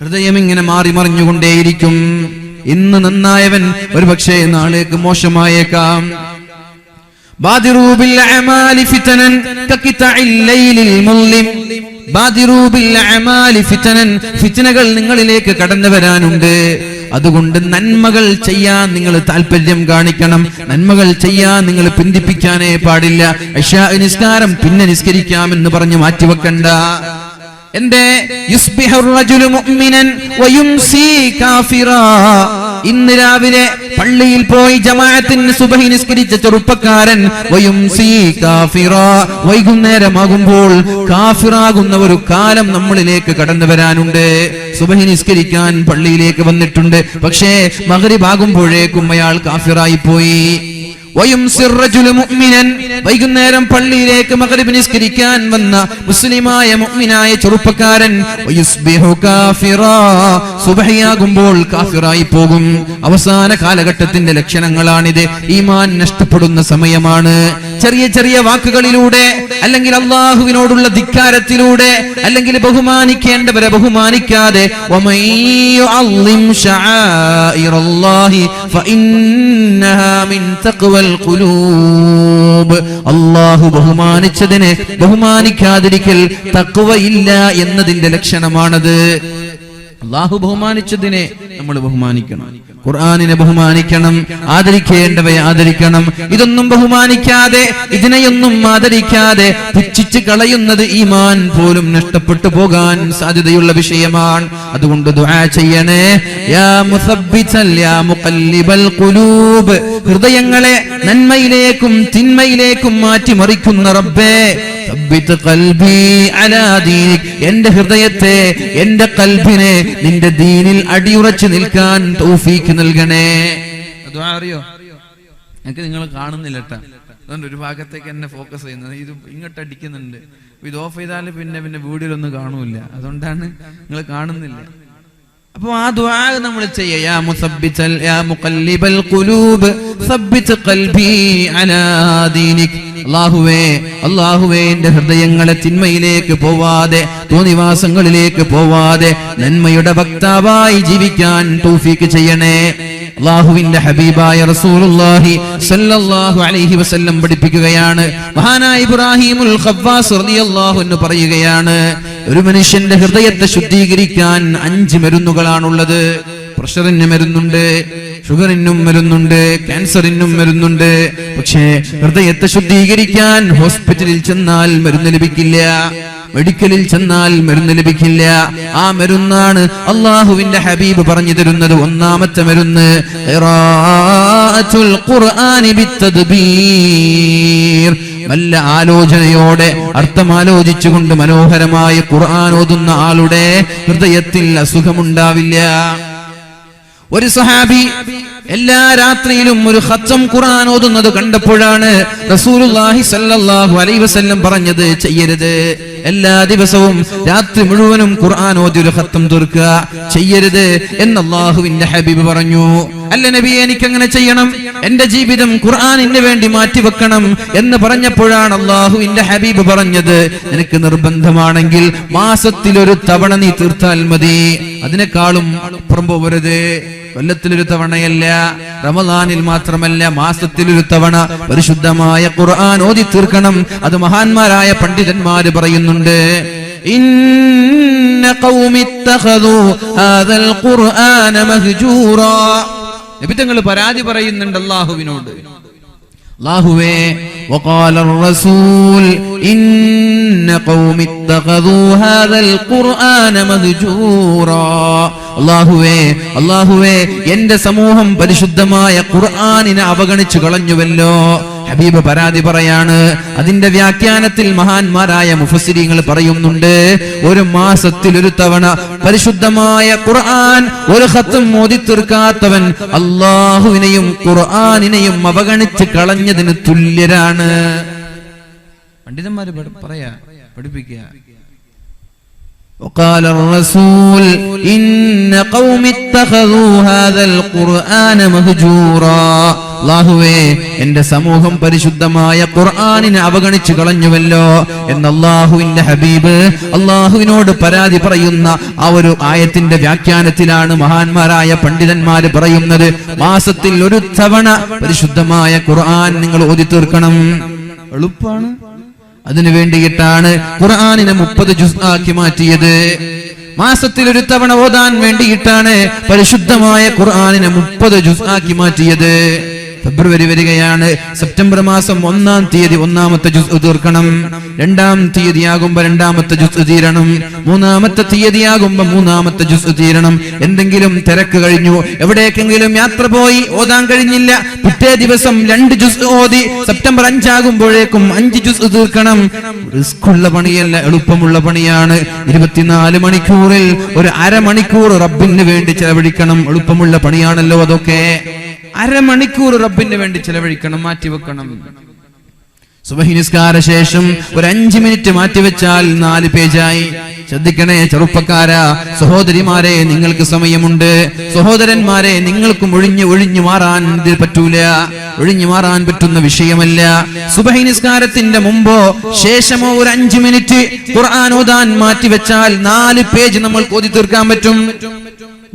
ഹൃദയം ഇങ്ങനെ മാറി മറിഞ്ഞുകൊണ്ടേയിരിക്കും. ഇന്ന് നന്നായവൻ ഒരുപക്ഷേ നാളേക്ക് മോശമായേക്കാം. ബാദിറൂ ബിൽ അഅമാലി ഫിതനൻ കഖിതഇൽ ലൈലിൽ മുള്ളിം. ബാദിറൂ ബിൽ അഅമാലി ഫിതനൻ, ഫിത്നകൾ നിങ്ങളിലേക്ക് കടന്നു വരാനുണ്ട്. അതുകൊണ്ട് നന്മകൾ ചെയ്യാൻ നിങ്ങൾ താല്പര്യം കാണിക്കണം. നന്മകൾ ചെയ്യാൻ നിങ്ങൾ പിന്തിപ്പിക്കാനേ പാടില്ല. ഇശാ നിസ്കാരം പിന്നെ നിസ്കരിക്കാമെന്ന് പറഞ്ഞു മാറ്റിവെക്കണ്ട. എന്റെ യുസ്ബിഹുർ റജുലു മുഅ്മിനൻ വയുംസി കാഫിറാ. ഇന്ന് രാവിലെ പള്ളിയിൽ പോയി ജമാഅത്തിന് സുബ്ഹി നിസ്കരിച്ച ചെറുപ്പക്കാരൻ വയുംസി കാഫിറാ, വൈകുന്നേരമാകുമ്പോൾ കാഫിറാകുന്ന ഒരു കാലം നമ്മളിലേക്ക് കടന്നു വരാനുണ്ട്. സുബ്ഹി നിസ്കരിക്കാൻ പള്ളിയിലേക്ക് വന്നിട്ടുണ്ട്, പക്ഷേ മഗ്രിബ് ആകുമ്പോഴേക്കും അയാൾ കാഫിറായി പോയി. വൈകുന്നേരം പള്ളിയിലേക്ക് മഗ്രിബ് നിസ്കരിക്കാൻ വന്ന മുസ്ലിമായ മുഅ്മിനായ ചെറുപ്പക്കാരൻ സുബ്ഹിയാകുമ്പോൾ കാഫിറായി പോകും. അവസാന കാലഘട്ടത്തിന്റെ ലക്ഷണങ്ങളാണിത്. ഈമാൻ നഷ്ടപ്പെടുന്ന സമയമാണ്. ചെറിയ ചെറിയ വാക്കുകളിലൂടെ, അല്ലെങ്കിൽ അല്ലാഹുവിനോടുള്ള ധിക്കാരത്തിലൂടെ, അല്ലെങ്കിൽ ബഹുമാനിക്കേണ്ടവരെ ബഹുമാനിക്കാതെ, അല്ലാഹു ബഹുമാനിച്ചതിനെ ബഹുമാനിക്കാതിരിക്കൽ തഖ്വയില്ല എന്നതിന്റെ ലക്ഷണമാണത്. അല്ലാഹു ബഹുമാനിച്ചതിനെ നമ്മൾ ബഹുമാനിക്കണം. ഖുർആനിനെ ബഹുമാനിക്കണം. ആദരിക്കേണ്ടവയെ ആദരിക്കണം. ഇതൊന്നും ബഹുമാനിക്കാതെ, ഇതിനെയൊന്നും ആദരിക്കാതെ പുച്ഛിച്ച് കളയുന്നത് ഈമാൻ പോലും നഷ്ടപ്പെട്ടു പോകാൻ സാധ്യതയുള്ള വിഷയമാണ്. അതുകൊണ്ട് ദുആ ചെയ്യണേ. യാ മുസബ്ബിതൽ യാ മുഖല്ലിബൽ ഖുലൂബ്, ഹൃദയങ്ങളെ നന്മയിലേക്കും തിന്മയിലേക്കും മാറ്റിമറിക്കുന്ന റബ്ബേ, സബ്ബിത് ഖൽബി അലാ ദീനിക്, എന്റെ ഹൃദയത്തെ, എന്റെ ഖൽബിനെ നിന്റെ ദീനിൽ അടിയുറച്ചു നിൽക്കാൻ തൗഫീഖ് നൽകണേ. ദുആ അറിയോ? എനിക്ക് നിങ്ങൾ കാണുന്നില്ല ട്ടാ, അതുകൊണ്ട് ഒരു ഭാഗത്തേക്ക് എന്നെ ഫോക്കസ് ചെയ്യുന്നത്. ഇത് ഇങ്ങോട്ട് അടിക്കുന്നുണ്ട്. ഇത് ഓഫ് ചെയ്താൽ പിന്നെ വീഡിയോയിലൊന്നും കാണൂല, അതുകൊണ്ടാണ് നിങ്ങൾ കാണുന്നില്ല. അപ്പൊ ആ ദുആ നമ്മൾ ചെയ്യാ. യാ മുസബ്ബിതൽ യാ മുഖല്ലിബൽ ഖുലൂബ് സബ്ബിത് ഖൽബി അലാ ദീനിക്. അല്ലാഹുവേ എന്റെ ഹൃദയങ്ങളെ തിന്മയിലേക്ക് പോവാതെ, തോന്നിവാസങ്ങളിലേക്ക് പോവാതെ നന്മയുടെ വക്താവായി ജീവിക്കാൻ തൗഫീഖ് ചെയ്യണേ. അല്ലാഹുവിന്റെ ഹബീബായ റസൂലുള്ളാഹി സ്വല്ലല്ലാഹു അലൈഹി വസല്ലം പഠിപ്പിക്കുകയാണ്. മഹാനായ ഇബ്രാഹിമുൽ ഖവ്വാസ് റളിയല്ലാഹു അൻഹു പറയുകയാണ്, ഒരു മനുഷ്യന്റെ ഹൃദയത്തെ ശുദ്ധീകരിക്കാൻ 5 മരുന്നുകളാണുള്ളത്. പ്രഷറിന് മരുന്നുണ്ട്, ഷുഗറിനും മരുന്നുണ്ട്, ക്യാൻസറിനും മരുന്നുണ്ട്. പക്ഷേ ഹൃദയത്തെ ശുദ്ധീകരിക്കാൻ ഹോസ്പിറ്റലിൽ ചെന്നാൽ മരുന്ന് ലഭിക്കില്ല, മെഡിക്കലിൽ ചെന്നാൽ മരുന്ന് ലഭിക്കില്ല. ആ മരുന്നാണ് അല്ലാഹുവിന്റെ ഹബീബ് പറഞ്ഞു തരുന്നത്. ഒന്നാമത്തെ മരുന്ന് ഖിറാഅത്തുൽ ഖുർആനി ബിത്തദ്ബീർ, നല്ല ആലോചനയോടെ അർത്ഥമാലോചിച്ചുകൊണ്ട് മനോഹരമായി ഖുർആൻ ഓതുന്ന ആളുടെ ഹൃദയത്തിൽ അസുഖമുണ്ടാവില്ല. ഒരു സഹാബി എല്ലാ രാത്രിയിലും ഒരു ഖത്ം ഖുർആൻ ഓതുന്നത് കണ്ടപ്പോഴാണ് റസൂലുള്ളാഹി സ്വല്ലല്ലാഹു അലൈഹി വസല്ലം പറഞ്ഞത്, ചെയ്യരുത്. എല്ലാ ദിവസവും രാത്രി മുഴുവനും ഖുർആൻ ഓതി ഒരു ഖത്ം തീർക്കുക ചെയ്യരുത് എന്ന് അല്ലാഹുവിന്റെ ഹബീബ് പറഞ്ഞു. അല്ല നബിയെ, എനിക്കങ്ങനെ ചെയ്യണം, എന്റെ ജീവിതം ഖുർആനിന് വേണ്ടി മാറ്റിവെക്കണം എന്ന് പറഞ്ഞപ്പോഴാണ് അല്ലാഹുവിന്റെ ഹബീബ് പറഞ്ഞത്, നിനക്ക് നിർബന്ധമാണെങ്കിൽ മാസത്തിലൊരു തവണ നീ തീർത്താൽ മതി. അതിനേക്കാളും അപ്പുറം പോകരുത്. കൊല്ലത്തിലൊരു തവണയല്ല, റമദാനിൽ മാത്രമല്ല, മാസത്തിലൊരു തവണ പരിശുദ്ധമായ ഖുർആൻ ഓതി തീർക്കണം. അത് മഹാന്മാരായ പണ്ഡിതന്മാര് പറയുന്നുണ്ട്. ഇന്ന ഖൗമി ഇത്തഖദു ഹാദൽ ഖുർആന മഹ്ജൂറാ. നബി തങ്ങൾ പരാതി പറയുന്നുണ്ട് അല്ലാഹുവിനോട്. അല്ലാഹുവേ, വഖാല റസൂൽ ഇന്ന ഖൗമി ഇത്തഖദു ഹാദൽ ഖുർആന മഹ്ജൂറാ. അല്ലാഹുവേ എന്റെ സമൂഹം പരിശുദ്ധമായ ഖുർആനിനെ അവഗണിച്ചു കളഞ്ഞുവല്ലോ. ഹബീബ് പരാതി പറയാണ്. അതിന്റെ വ്യാഖ്യാനത്തിൽ മഹാന്മാരായ മുഫസ്സിരീങ്ങൾ പറയുന്നുണ്ട്, ഒരു മാസത്തിൽ ഒരു തവണ പരിശുദ്ധമായ ഖുർആൻ ഒരു ഖത്ം ഓതി തീർക്കാത്തവൻ അല്ലാഹുവിനെയും ഖുർആനിനെയും അവഗണിച്ച് കളഞ്ഞതിന് തുല്യരാണ്. പണ്ഡിതന്മാര് പഠിപ്പിക്കുക. وقال الرسول إن قوم اتخذوا هذا القرآن مهجورا. അല്ലാഹുവേ എന്റെ സമൂഹം പരിശുദ്ധമായ ഖുർആനിനെ അവഗണിച്ചു കളഞ്ഞുവല്ലോ എന്ന് അല്ലാഹുവിന്റെ ഹബീബ് അല്ലാഹുവിനോട് പരാതി പറയുന്ന ആ ഒരു ആയത്തിന്റെ വ്യാഖ്യാനത്തിലാണ് മഹാന്മാരായ പണ്ഡിതന്മാര് പറയുന്നത്, മാസത്തിൽ ഒരു തവണ പരിശുദ്ധമായ ഖുർആൻ നിങ്ങൾ ഓതി തീർക്കണം. എളുപ്പമാണ്. അതിനു വേണ്ടിയിട്ടാണ് ഖുർആനിനെ 30 ജുസ് ആക്കി മാറ്റിയത്. മാസത്തിൽ ഒരു തവണ ഓതാൻ വേണ്ടിയിട്ടാണ് പരിശുദ്ധമായ ഖുർആനിനെ 30 ജുസ് ആക്കി മാറ്റിയത്. ഫെബ്രുവരി വരികയാണ്. സെപ്റ്റംബർ മാസം 1-ാം തീയതി 1-ാമത്തെ ജുസ് തീർക്കണം. 2-ാം തീയതിയാകുമ്പോ 2-ാമത്തെ ജുസ് തീരണം. 3-ാമത്തെ തീയതിയാകുമ്പോ 3-ാമത്തെ ജുസ് തീരണം. എന്തെങ്കിലും തിരക്ക് കഴിഞ്ഞു, എവിടേക്കെങ്കിലും യാത്ര പോയി ഓതാൻ കഴിഞ്ഞില്ല, പിറ്റേ ദിവസം 2 ജുസ് ഓതി സെപ്റ്റംബർ 5 ആകുമ്പോഴേക്കും 5 ജുസ് തീർക്കണം. റിസ്ക്കുള്ള പണിയല്ല, എളുപ്പമുള്ള പണിയാണ്. 24 മണിക്കൂറിൽ ഒരു അരമണിക്കൂർ റബ്ബിന് വേണ്ടി ചെലവഴിക്കണം. എളുപ്പമുള്ള പണിയാണല്ലോ അതൊക്കെ. അരമണിക്കൂർ റബ്ബിന് വേണ്ടി ചെലവഴിക്കണം, മാറ്റിവെക്കണം. സുബഹി നിസ്കാര ശേഷം ഒരു 5 മിനിറ്റ് മാറ്റിവെച്ചാൽ 4 പേജായി. ശ്രദ്ധിക്കണേ ചെറുപ്പക്കാരാ, സഹോദരിമാരെ, നിങ്ങൾക്ക് സമയമുണ്ട്. സഹോദരന്മാരെ, നിങ്ങൾക്കും ഒഴിഞ്ഞു മാറാൻ ഇതിൽ പറ്റൂല. ഒഴിഞ്ഞു മാറാൻ പറ്റുന്ന വിഷയമല്ല. സുബഹി നിസ്കാരത്തിന്റെ മുമ്പോ ശേഷമോ ഒരു 5 മിനിറ്റ് ഖുർആൻ ഓതാൻ മാറ്റിവെച്ചാൽ 4 പേജ് നമ്മൾ ഓതി തീർക്കാൻ പറ്റും.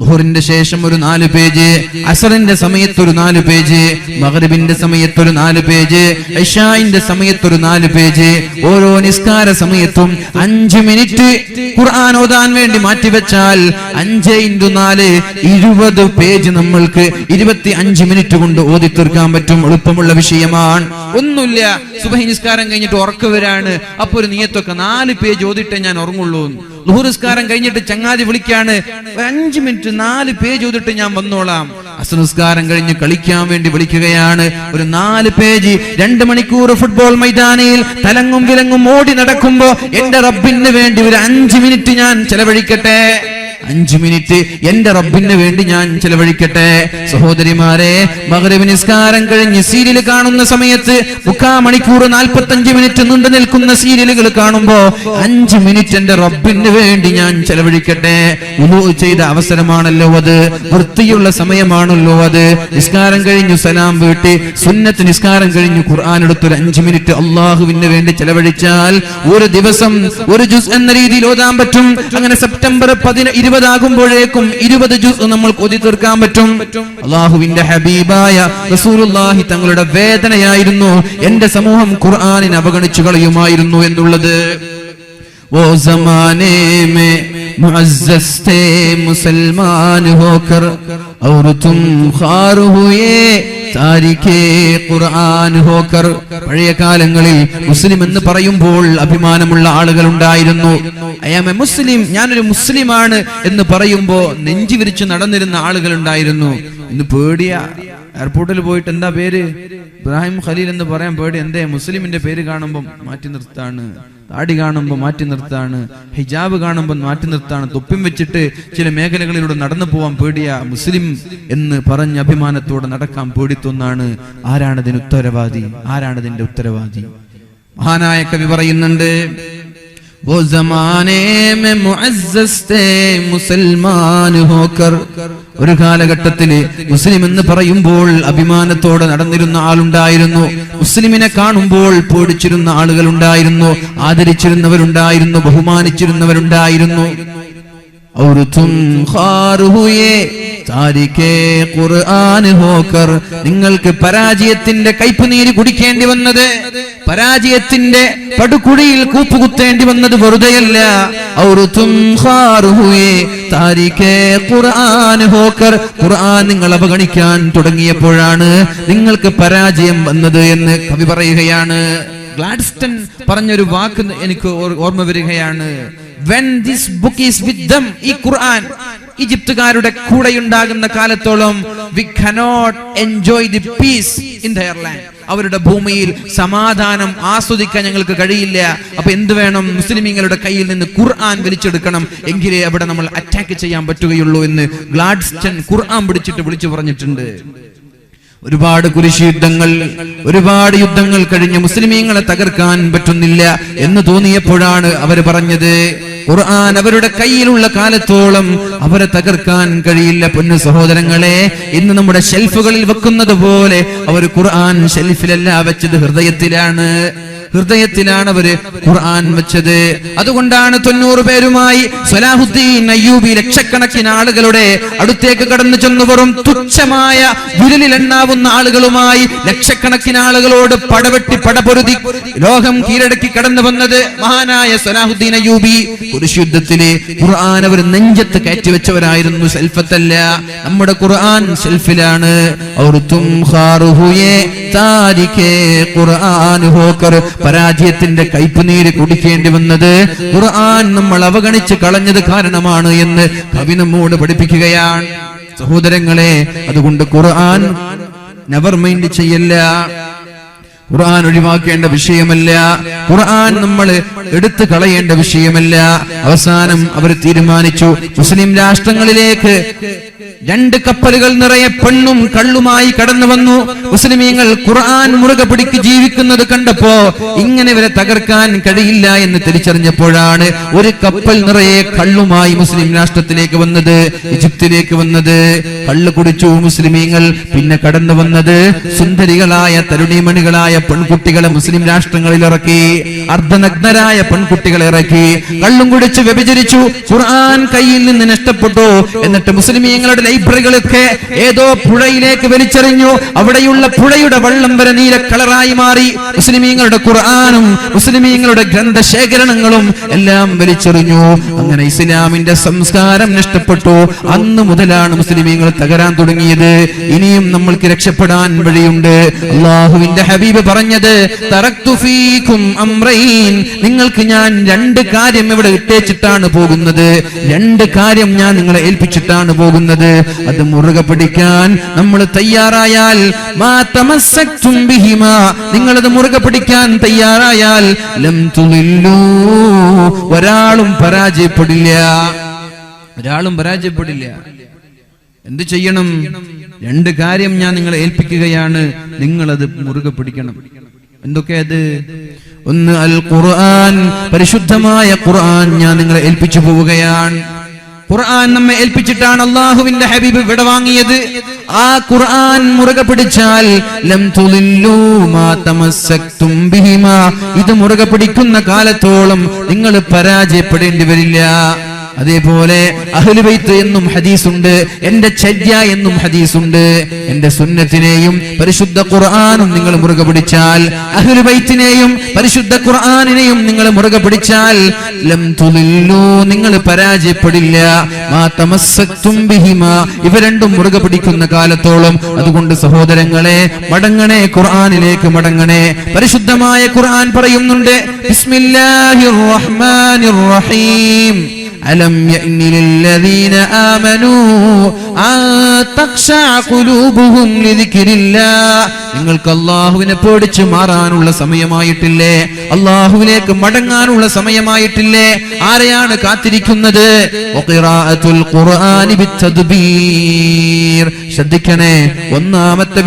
ളുഹറിന്റെ ശേഷം ഒരു 4 പേജ്, അസറിന്റെ സമയത്ത് ഒരു 4 പേജ്, മഗ്രിബിന്റെ സമയത്ത് ഒരു 4 പേജ്, ഇശാഇന്റെ സമയത്ത് ഒരു 4 പേജ്. ഓരോ നിസ്കാര സമയത്തും 5 മിനിറ്റ് ഖുർആൻ ഓതാൻ വേണ്ടി മാറ്റിവെച്ചാൽ 5 × 4 20 പേജ് നമ്മൾക്ക് 25 മിനിറ്റ് കൊണ്ട് ഓതി തീർക്കാൻ പറ്റും. എളുപ്പമുള്ള വിഷയമാണ്. ഒന്നുമില്ല, സുബഹി നിസ്കാരം കഴിഞ്ഞിട്ട് ഉറക്കം വരാണ്, അപ്പൊ ഒരു നിയത്തൊക്കെ 4 പേജ് ഓതിട്ടേ ഞാൻ ഉറങ്ങുള്ളൂ. ളുഹർ നിസ്കാരം കഴിഞ്ഞിട്ട് ചങ്ങാതി വിളിക്കാണ്, 5 മിനിറ്റ് 4 പേജ് ഓതിട്ട് ഞാൻ വന്നോളാം. അസ്ർ നിസ്കാരം കഴിഞ്ഞ് കളിക്കാൻ വേണ്ടി വിളിക്കുകയാണ്, ഒരു 4 പേജ്. 2 മണിക്കൂർ ഫുട്ബോൾ മൈതാനിയിൽ തലങ്ങും വിലങ്ങും ഓടി നടക്കുമ്പോ എന്റെ റബ്ബിന് വേണ്ടി ഒരു 5 മിനിറ്റ് ഞാൻ ചെലവഴിക്കട്ടെ. 5 മിനിറ്റ് എന്റെ റബ്ബിന് വേണ്ടി ഞാൻ ചെലവഴിക്കട്ടെ. സഹോദരിമാരെ, മഗ്രിബ് നിസ്കാരം കഴിഞ്ഞ് സീരിയൽ കാണുന്ന സമയത്ത് 3/4 മണിക്കൂർ 45 മിനിറ്റ് നീണ്ടു നിൽക്കുന്ന സീരിയലുകൾ കാണുമ്പോ 5 മിനിറ്റ് എന്റെ റബ്ബിന് വേണ്ടി ഞാൻ ചെലവഴിക്കട്ടെ. വുളൂ ചെയ്ത അവസരമാണല്ലോ അത്, വൃത്തിയുള്ള സമയമാണല്ലോ അത്. നിസ്കാരം കഴിഞ്ഞു സലാം വീട്ടി സുന്നത്ത് നിസ്കാരം കഴിഞ്ഞു ഖുർആൻ എടുത്തൊരു 5 മിനിറ്റ് അള്ളാഹുവിന് വേണ്ടി ചെലവഴിച്ചാൽ ഒരു ദിവസം ഒരു ജുസ് എന്ന രീതിയിൽ ഓതാൻ പറ്റും. അങ്ങനെ സെപ്റ്റംബർ 20 ആകുമ്പോഴേക്കും 20 ജുസ് നമ്മൾ ഓതി തീർക്കാൻ പറ്റും. അല്ലാഹുവിന്റെ ഹബീബായ റസൂലുള്ളാഹി തങ്ങളുടെ വേദനയായിരുന്നു എന്റെ സമൂഹം ഖുർആനിനെ അവഗണിച്ചു കളയുമായിരുന്നു എന്നുള്ളത്. वो ज़माने में मुअज़्ज़ज़ थे मुसलमान होकर और तुम ख़ार हुए താരിഖേ ഖുർആൻ ഹോക്കർ. പഴയ കാലങ്ങളിൽ മുസ്ലിം എന്ന് പറയുമ്പോൾ അഭിമാനമുള്ള ആളുകൾ ഉണ്ടായിരുന്നു. ഐ ആം എ മുസ്ലിം, ഞാനൊരു മുസ്ലിമാണ് എന്ന് പറയുമ്പോ നെഞ്ചി വിരിച്ചു നടന്നിരുന്ന ആളുകൾ ഉണ്ടായിരുന്നു. ഇന്ന് പേടിയാ. എയർപോർട്ടിൽ പോയിട്ട് എന്താ പേര്, ഇബ്രാഹിം ഖലീൽ എന്ന് പറയാൻ പേടി. എന്തേ, മുസ്ലിമിന്റെ പേര് കാണുമ്പോൾ മാറ്റി നിർത്താണ്, താടി കാണുമ്പോൾ മാറ്റി നിർത്താണ്, ഹിജാബ് കാണുമ്പോൾ മാറ്റി നിർത്താണ്, തൊപ്പിം വെച്ചിട്ട് ചില മേഖലകളിലൂടെ നടന്നു പോവാൻ പേടിയാ. മുസ്ലിം എന്ന് പറഞ്ഞ അഭിമാനത്തോടെ നടക്കാൻ പേടിത്തൊന്നാണ്. ആരാണതിന് ഉത്തരവാദി? ആരാണതിന്റെ ഉത്തരവാദി? മഹാനായ കവി പറയുന്നുണ്ട്, वो ज़माने में मुअज़्ज़ज़ थे मुसलमान होकर. ഒരു കാലഘട്ടത്തിൽ മുസ്ലിം എന്ന് പറയുമ്പോൾ അഭിമാനത്തോടെ നടന്നിരുന്ന ആളുണ്ടായിരുന്നു. മുസ്ലിമിനെ കാണുമ്പോൾ പേടിച്ചിരുന്ന ആളുകൾ ഉണ്ടായിരുന്നു, ആദരിച്ചിരുന്നവരുണ്ടായിരുന്നു, ബഹുമാനിച്ചിരുന്നവരുണ്ടായിരുന്നു. और तुम खार हुए താരിഖേ ഖുർആൻ ഹോക്കർ. നിങ്ങൾക്ക് പരാജയത്തിന്റെ കൈപ്പുനീര് കുടിക്കേണ്ടി വന്നത്, പരാജയത്തിന്റെ പടുകുഴിയിൽ കൂപ്പുകുത്തേണ്ടി വന്നത് വെറുതെയല്ല. ഔർ തും ഖാർ ഹുയേ താരിഖേ ഖുർആൻ ഹോക്കർ. ഖുർആൻ നിങ്ങൾ അവഗണിക്കാൻ തുടങ്ങിയപ്പോഴാണ് നിങ്ങൾക്ക് പരാജയം വന്നത് എന്ന് കവി പറയുകയാണ്. ഗ്ലാഡ്സ്റ്റൺ പറഞ്ഞൊരു വാക്ക് എനിക്ക് ഓർമ്മ വരികയാണ്. When this book is with them, ഈ ഖുർആൻ ഈജിപ്തുകാരുടെ കൂടെയുണ്ടാകുന്ന കാലത്തോളം we cannot enjoy the peace in their land. അവരുടെ ഭൂമിയിൽ സമാധാനം ആസ്വദിക്കാൻ ഞങ്ങൾക്ക് കഴിയില്ല. അപ്പൊ എന്ത് വേണം? മുസ്ലിമീങ്ങളുടെ കയ്യിൽ നിന്ന് ഖുർആൻ വലിച്ചെടുക്കണം, എങ്കിലേ അവിടെ നമ്മൾ അറ്റാക്ക് ചെയ്യാൻ പറ്റുകയുള്ളൂ എന്ന് ഗ്ലാഡ്സ്റ്റൺ ഖുർആൻ പിടിച്ചിട്ട് വിളിച്ചു പറഞ്ഞിട്ടുണ്ട്. ഒരുപാട് കുരിശുയുദ്ധങ്ങൾ, ഒരുപാട് യുദ്ധങ്ങൾ കഴിഞ്ഞ് മുസ്ലിമീങ്ങളെ തകർക്കാൻ പറ്റുന്നില്ല എന്ന് തോന്നിയപ്പോഴാണ് അവർ പറഞ്ഞത്, ഖുർആൻ അവരുടെ കയ്യിലുള്ള കാലത്തോളം അവരെ തകർക്കാൻ കഴിയില്ല. പൊന്നു സഹോദരങ്ങളെ, ഇന്ന് നമ്മുടെ ഷെൽഫുകളിൽ വെക്കുന്നത് പോലെ അവർ ഖുർആൻ ഷെൽഫിലല്ല വെച്ചത്, ഹൃദയത്തിലാണ് അവര് ഖുർആൻ വെച്ചത്. അതുകൊണ്ടാണ് 90 പേരുമായി സലാഹുദ്ദീൻ അയ്യൂബി ലക്ഷക്കണക്കിന് ആളുകളുടെ അടുത്തേക്ക് കടന്നു ചെന്നു വെറും തുച്ഛമായ വിരലിലെണ്ണാവുന്ന ആളുകളുമായി ലക്ഷക്കണക്കിന് ആളുകളോട് പടവെട്ടി പടപൊരുതി ലോകം കീഴടക്കി കടന്നു വന്നത് മഹാനായ സലാഹുദ്ദീൻ അയ്യൂബി. കുരിശുദ്ധത്തിലെ ഖുർആൻ അവർ നെഞ്ചത്ത് കയറ്റിവെച്ചവരായിരുന്നു, ഷെൽഫത്തല്ല. നമ്മുടെ ഖുർആൻ ഷെൽഫിലാണ്. പരാജയത്തിന്റെ കയ്പുനീര് കുടിക്കേണ്ടി വന്നത് ഖുർആൻ നമ്മൾ അവഗണിച്ച് കളഞ്ഞത് കാരണമാണ് എന്ന് കവി നമ്മോട് പഠിപ്പിക്കുകയാണ്. സഹോദരങ്ങളെ, അതുകൊണ്ട് ഖുർആൻ നെവർ മൈൻഡ് ചെയ്യല്ല, ഖുർആൻ ഒഴിവാക്കേണ്ട വിഷയമല്ല, ഖുർആൻ നമ്മൾ എടുത്തു കളയേണ്ട വിഷയമല്ല. അവസാനം അവർ തീരുമാനിച്ചു, മുസ്ലിം രാഷ്ട്രങ്ങളിലേക്ക് 2 കപ്പലുകൾ നിറയെ പെണ്ണും കള്ളുമായി കടന്നു വന്നു. മുസ്ലിമീങ്ങൾ ഖുർആൻ മുറുകെ പിടിക്ക് ജീവിക്കുന്നത് കണ്ടപ്പോ ഇങ്ങനെ ഇവരെ തകർക്കാൻ കഴിയില്ല എന്ന് തിരിച്ചറിഞ്ഞപ്പോഴാണ് ഒരു കപ്പൽ നിറയെ കള്ളുമായി മുസ്ലിം രാഷ്ട്രത്തിലേക്ക് വന്നത്, ഈജിപ്തിലേക്ക് വന്നത്. കള്ളു കുടിച്ചു മുസ്ലിമീങ്ങൾ. പിന്നെ കടന്നു വന്നത് സുന്ദരികളായ തരുണിമണികളായ പെൺകുട്ടികളെ മുസ്ലിം രാഷ്ട്രങ്ങളിൽ ഇറക്കി, അർദ്ധനഗ്നരായ പെൺകുട്ടികളെ ഇറക്കി, കള്ളും കുടിച്ച് വ്യഭിചരിച്ചു. ഖുർആൻ കയ്യിൽ നിന്ന് നഷ്ടപ്പെട്ടു. എന്നിട്ട് മുസ്ലിമീങ്ങളുടെ ലൈബ്രറികളൊക്കെ ഏതോ പുഴയിലേക്ക് വലിച്ചെറിഞ്ഞു. അവിടെയുള്ള പുഴയുടെ വെള്ളം വരെ നീല കളറായി മാറി. മുസ്ലിമീങ്ങളുടെ ഖുർആനും മുസ്ലിമീങ്ങളുടെ ഗ്രന്ഥശേഖരണങ്ങളും എല്ലാം വലിച്ചെറിഞ്ഞു. അങ്ങനെ ഇസ്ലാമിന്റെ സംസ്കാരം നഷ്ടപ്പെട്ടു. അന്ന് മുതലാണ് മുസ്ലിമീങ്ങൾ തകരാൻ തുടങ്ങിയത്. ഇനിയും നമ്മൾക്ക് രക്ഷപ്പെടാൻ വഴിയുണ്ട്. അല്ലാഹുവിന്റെ ഹബീബ് പറഞ്ഞത്, തറക്തു ഫീകും അംറൈൻ, നിങ്ങൾക്ക് ഞാൻ 2 കാര്യം ഇവിടെ ഇട്ടേച്ചിട്ടാണ് പോകുന്നത്, 2 കാര്യം ഞാൻ നിങ്ങളെ ഏൽപ്പിച്ചിട്ടാണ് പോകുന്നത്. അത് മുറുകെ പിടിക്കാൻ നമ്മൾ തയ്യാറായാൽ, മാ തമസ്സക്തും ബിഹിമാ, നിങ്ങളത് മുറുകെ പിടിക്കാൻ തയ്യാറായാൽ, ലം തുളില്ലൂ, ഒരാളും പരാജയപ്പെടില്ല. എന്ത് ചെയ്യണം? 2 കാര്യം ഞാൻ നിങ്ങളെ ഏൽപ്പിക്കുകയാണ്, നിങ്ങളത് മുറുകെ പിടിക്കണം. എന്തൊക്കെയത്? ഒന്ന്, അൽ ഖുർആൻ, പരിശുദ്ധമായ ഖുർആൻ ഞാൻ നിങ്ങളെ ഏൽപ്പിച്ചു പോവുകയാണ്. ഖുർആൻ നമ്മെ ഏൽപ്പിച്ചിട്ടാണ് അല്ലാഹുവിന്റെ ഹബീബ് വിടവാങ്ങിയത്. ആ ഖുർആൻ മുറുകെ പിടിച്ചാൽ ലം തുളില്ലൂ മാ തമസ്സക്തും ബിഹിമാ, ഇത് മുറുകെ പിടിക്കുന്ന കാലത്തോളം നിങ്ങൾ പരാജയപ്പെടേണ്ടി വരില്ല. അതേപോലെ അഹ്ലു ബൈത്ത് എന്നും ഹദീസുണ്ട്, എന്റെ ചര്യ എന്നും ഹദീസുണ്ട്. എന്റെ സുന്നത്തിനെയും പരിശുദ്ധ ഖുർആനും നിങ്ങൾ മുറുകെ പിടിച്ചാൽ, അഹ്ലു ബൈത്തിനെയും പരിശുദ്ധ ഖുർആനിനെയും നിങ്ങൾ മുറുകെ പിടിച്ചാൽ, ലം തുളില്ലൂ, നിങ്ങൾ പരാജയപ്പെടില്ല. മാ തമസ്സക്തും ബിഹിമാ, ഇവ രണ്ടും മുറുകെ പിടിക്കുന്ന കാലത്തോളം. അതുകൊണ്ട് സഹോദരങ്ങളെ, മടങ്ങണേ, ഖുർആനിലേക്ക് മടങ്ങണേ. പരിശുദ്ധമായ ഖുർആൻ പറയുന്നുണ്ട്, ബിസ്മില്ലാഹിർ റഹ്മാനിർ റഹീം, അലം യഅനി ലില്ലദീന ആമനൂ അൻ തഖ്ശഅ ഖുലൂബുഹും ലിദിക്രില്ലാഹ്, നിങ്ങൾക്ക് അല്ലാഹുവിനെ പേടിച്ച് മാറാനുള്ള സമയമായിട്ടില്ലേ? അല്ലാഹുവിലേക്ക് മടങ്ങാനുള്ള സമയമായിട്ടില്ലേ? ആരെയാണ് കാത്തിരിക്കുന്നത്? വഖിറാഅത്തുൽ ഖുർആനി ബിത്തദ്ബീർ. ശ്രദ്ധിക്കണേ, ഒന്നാമത്തെ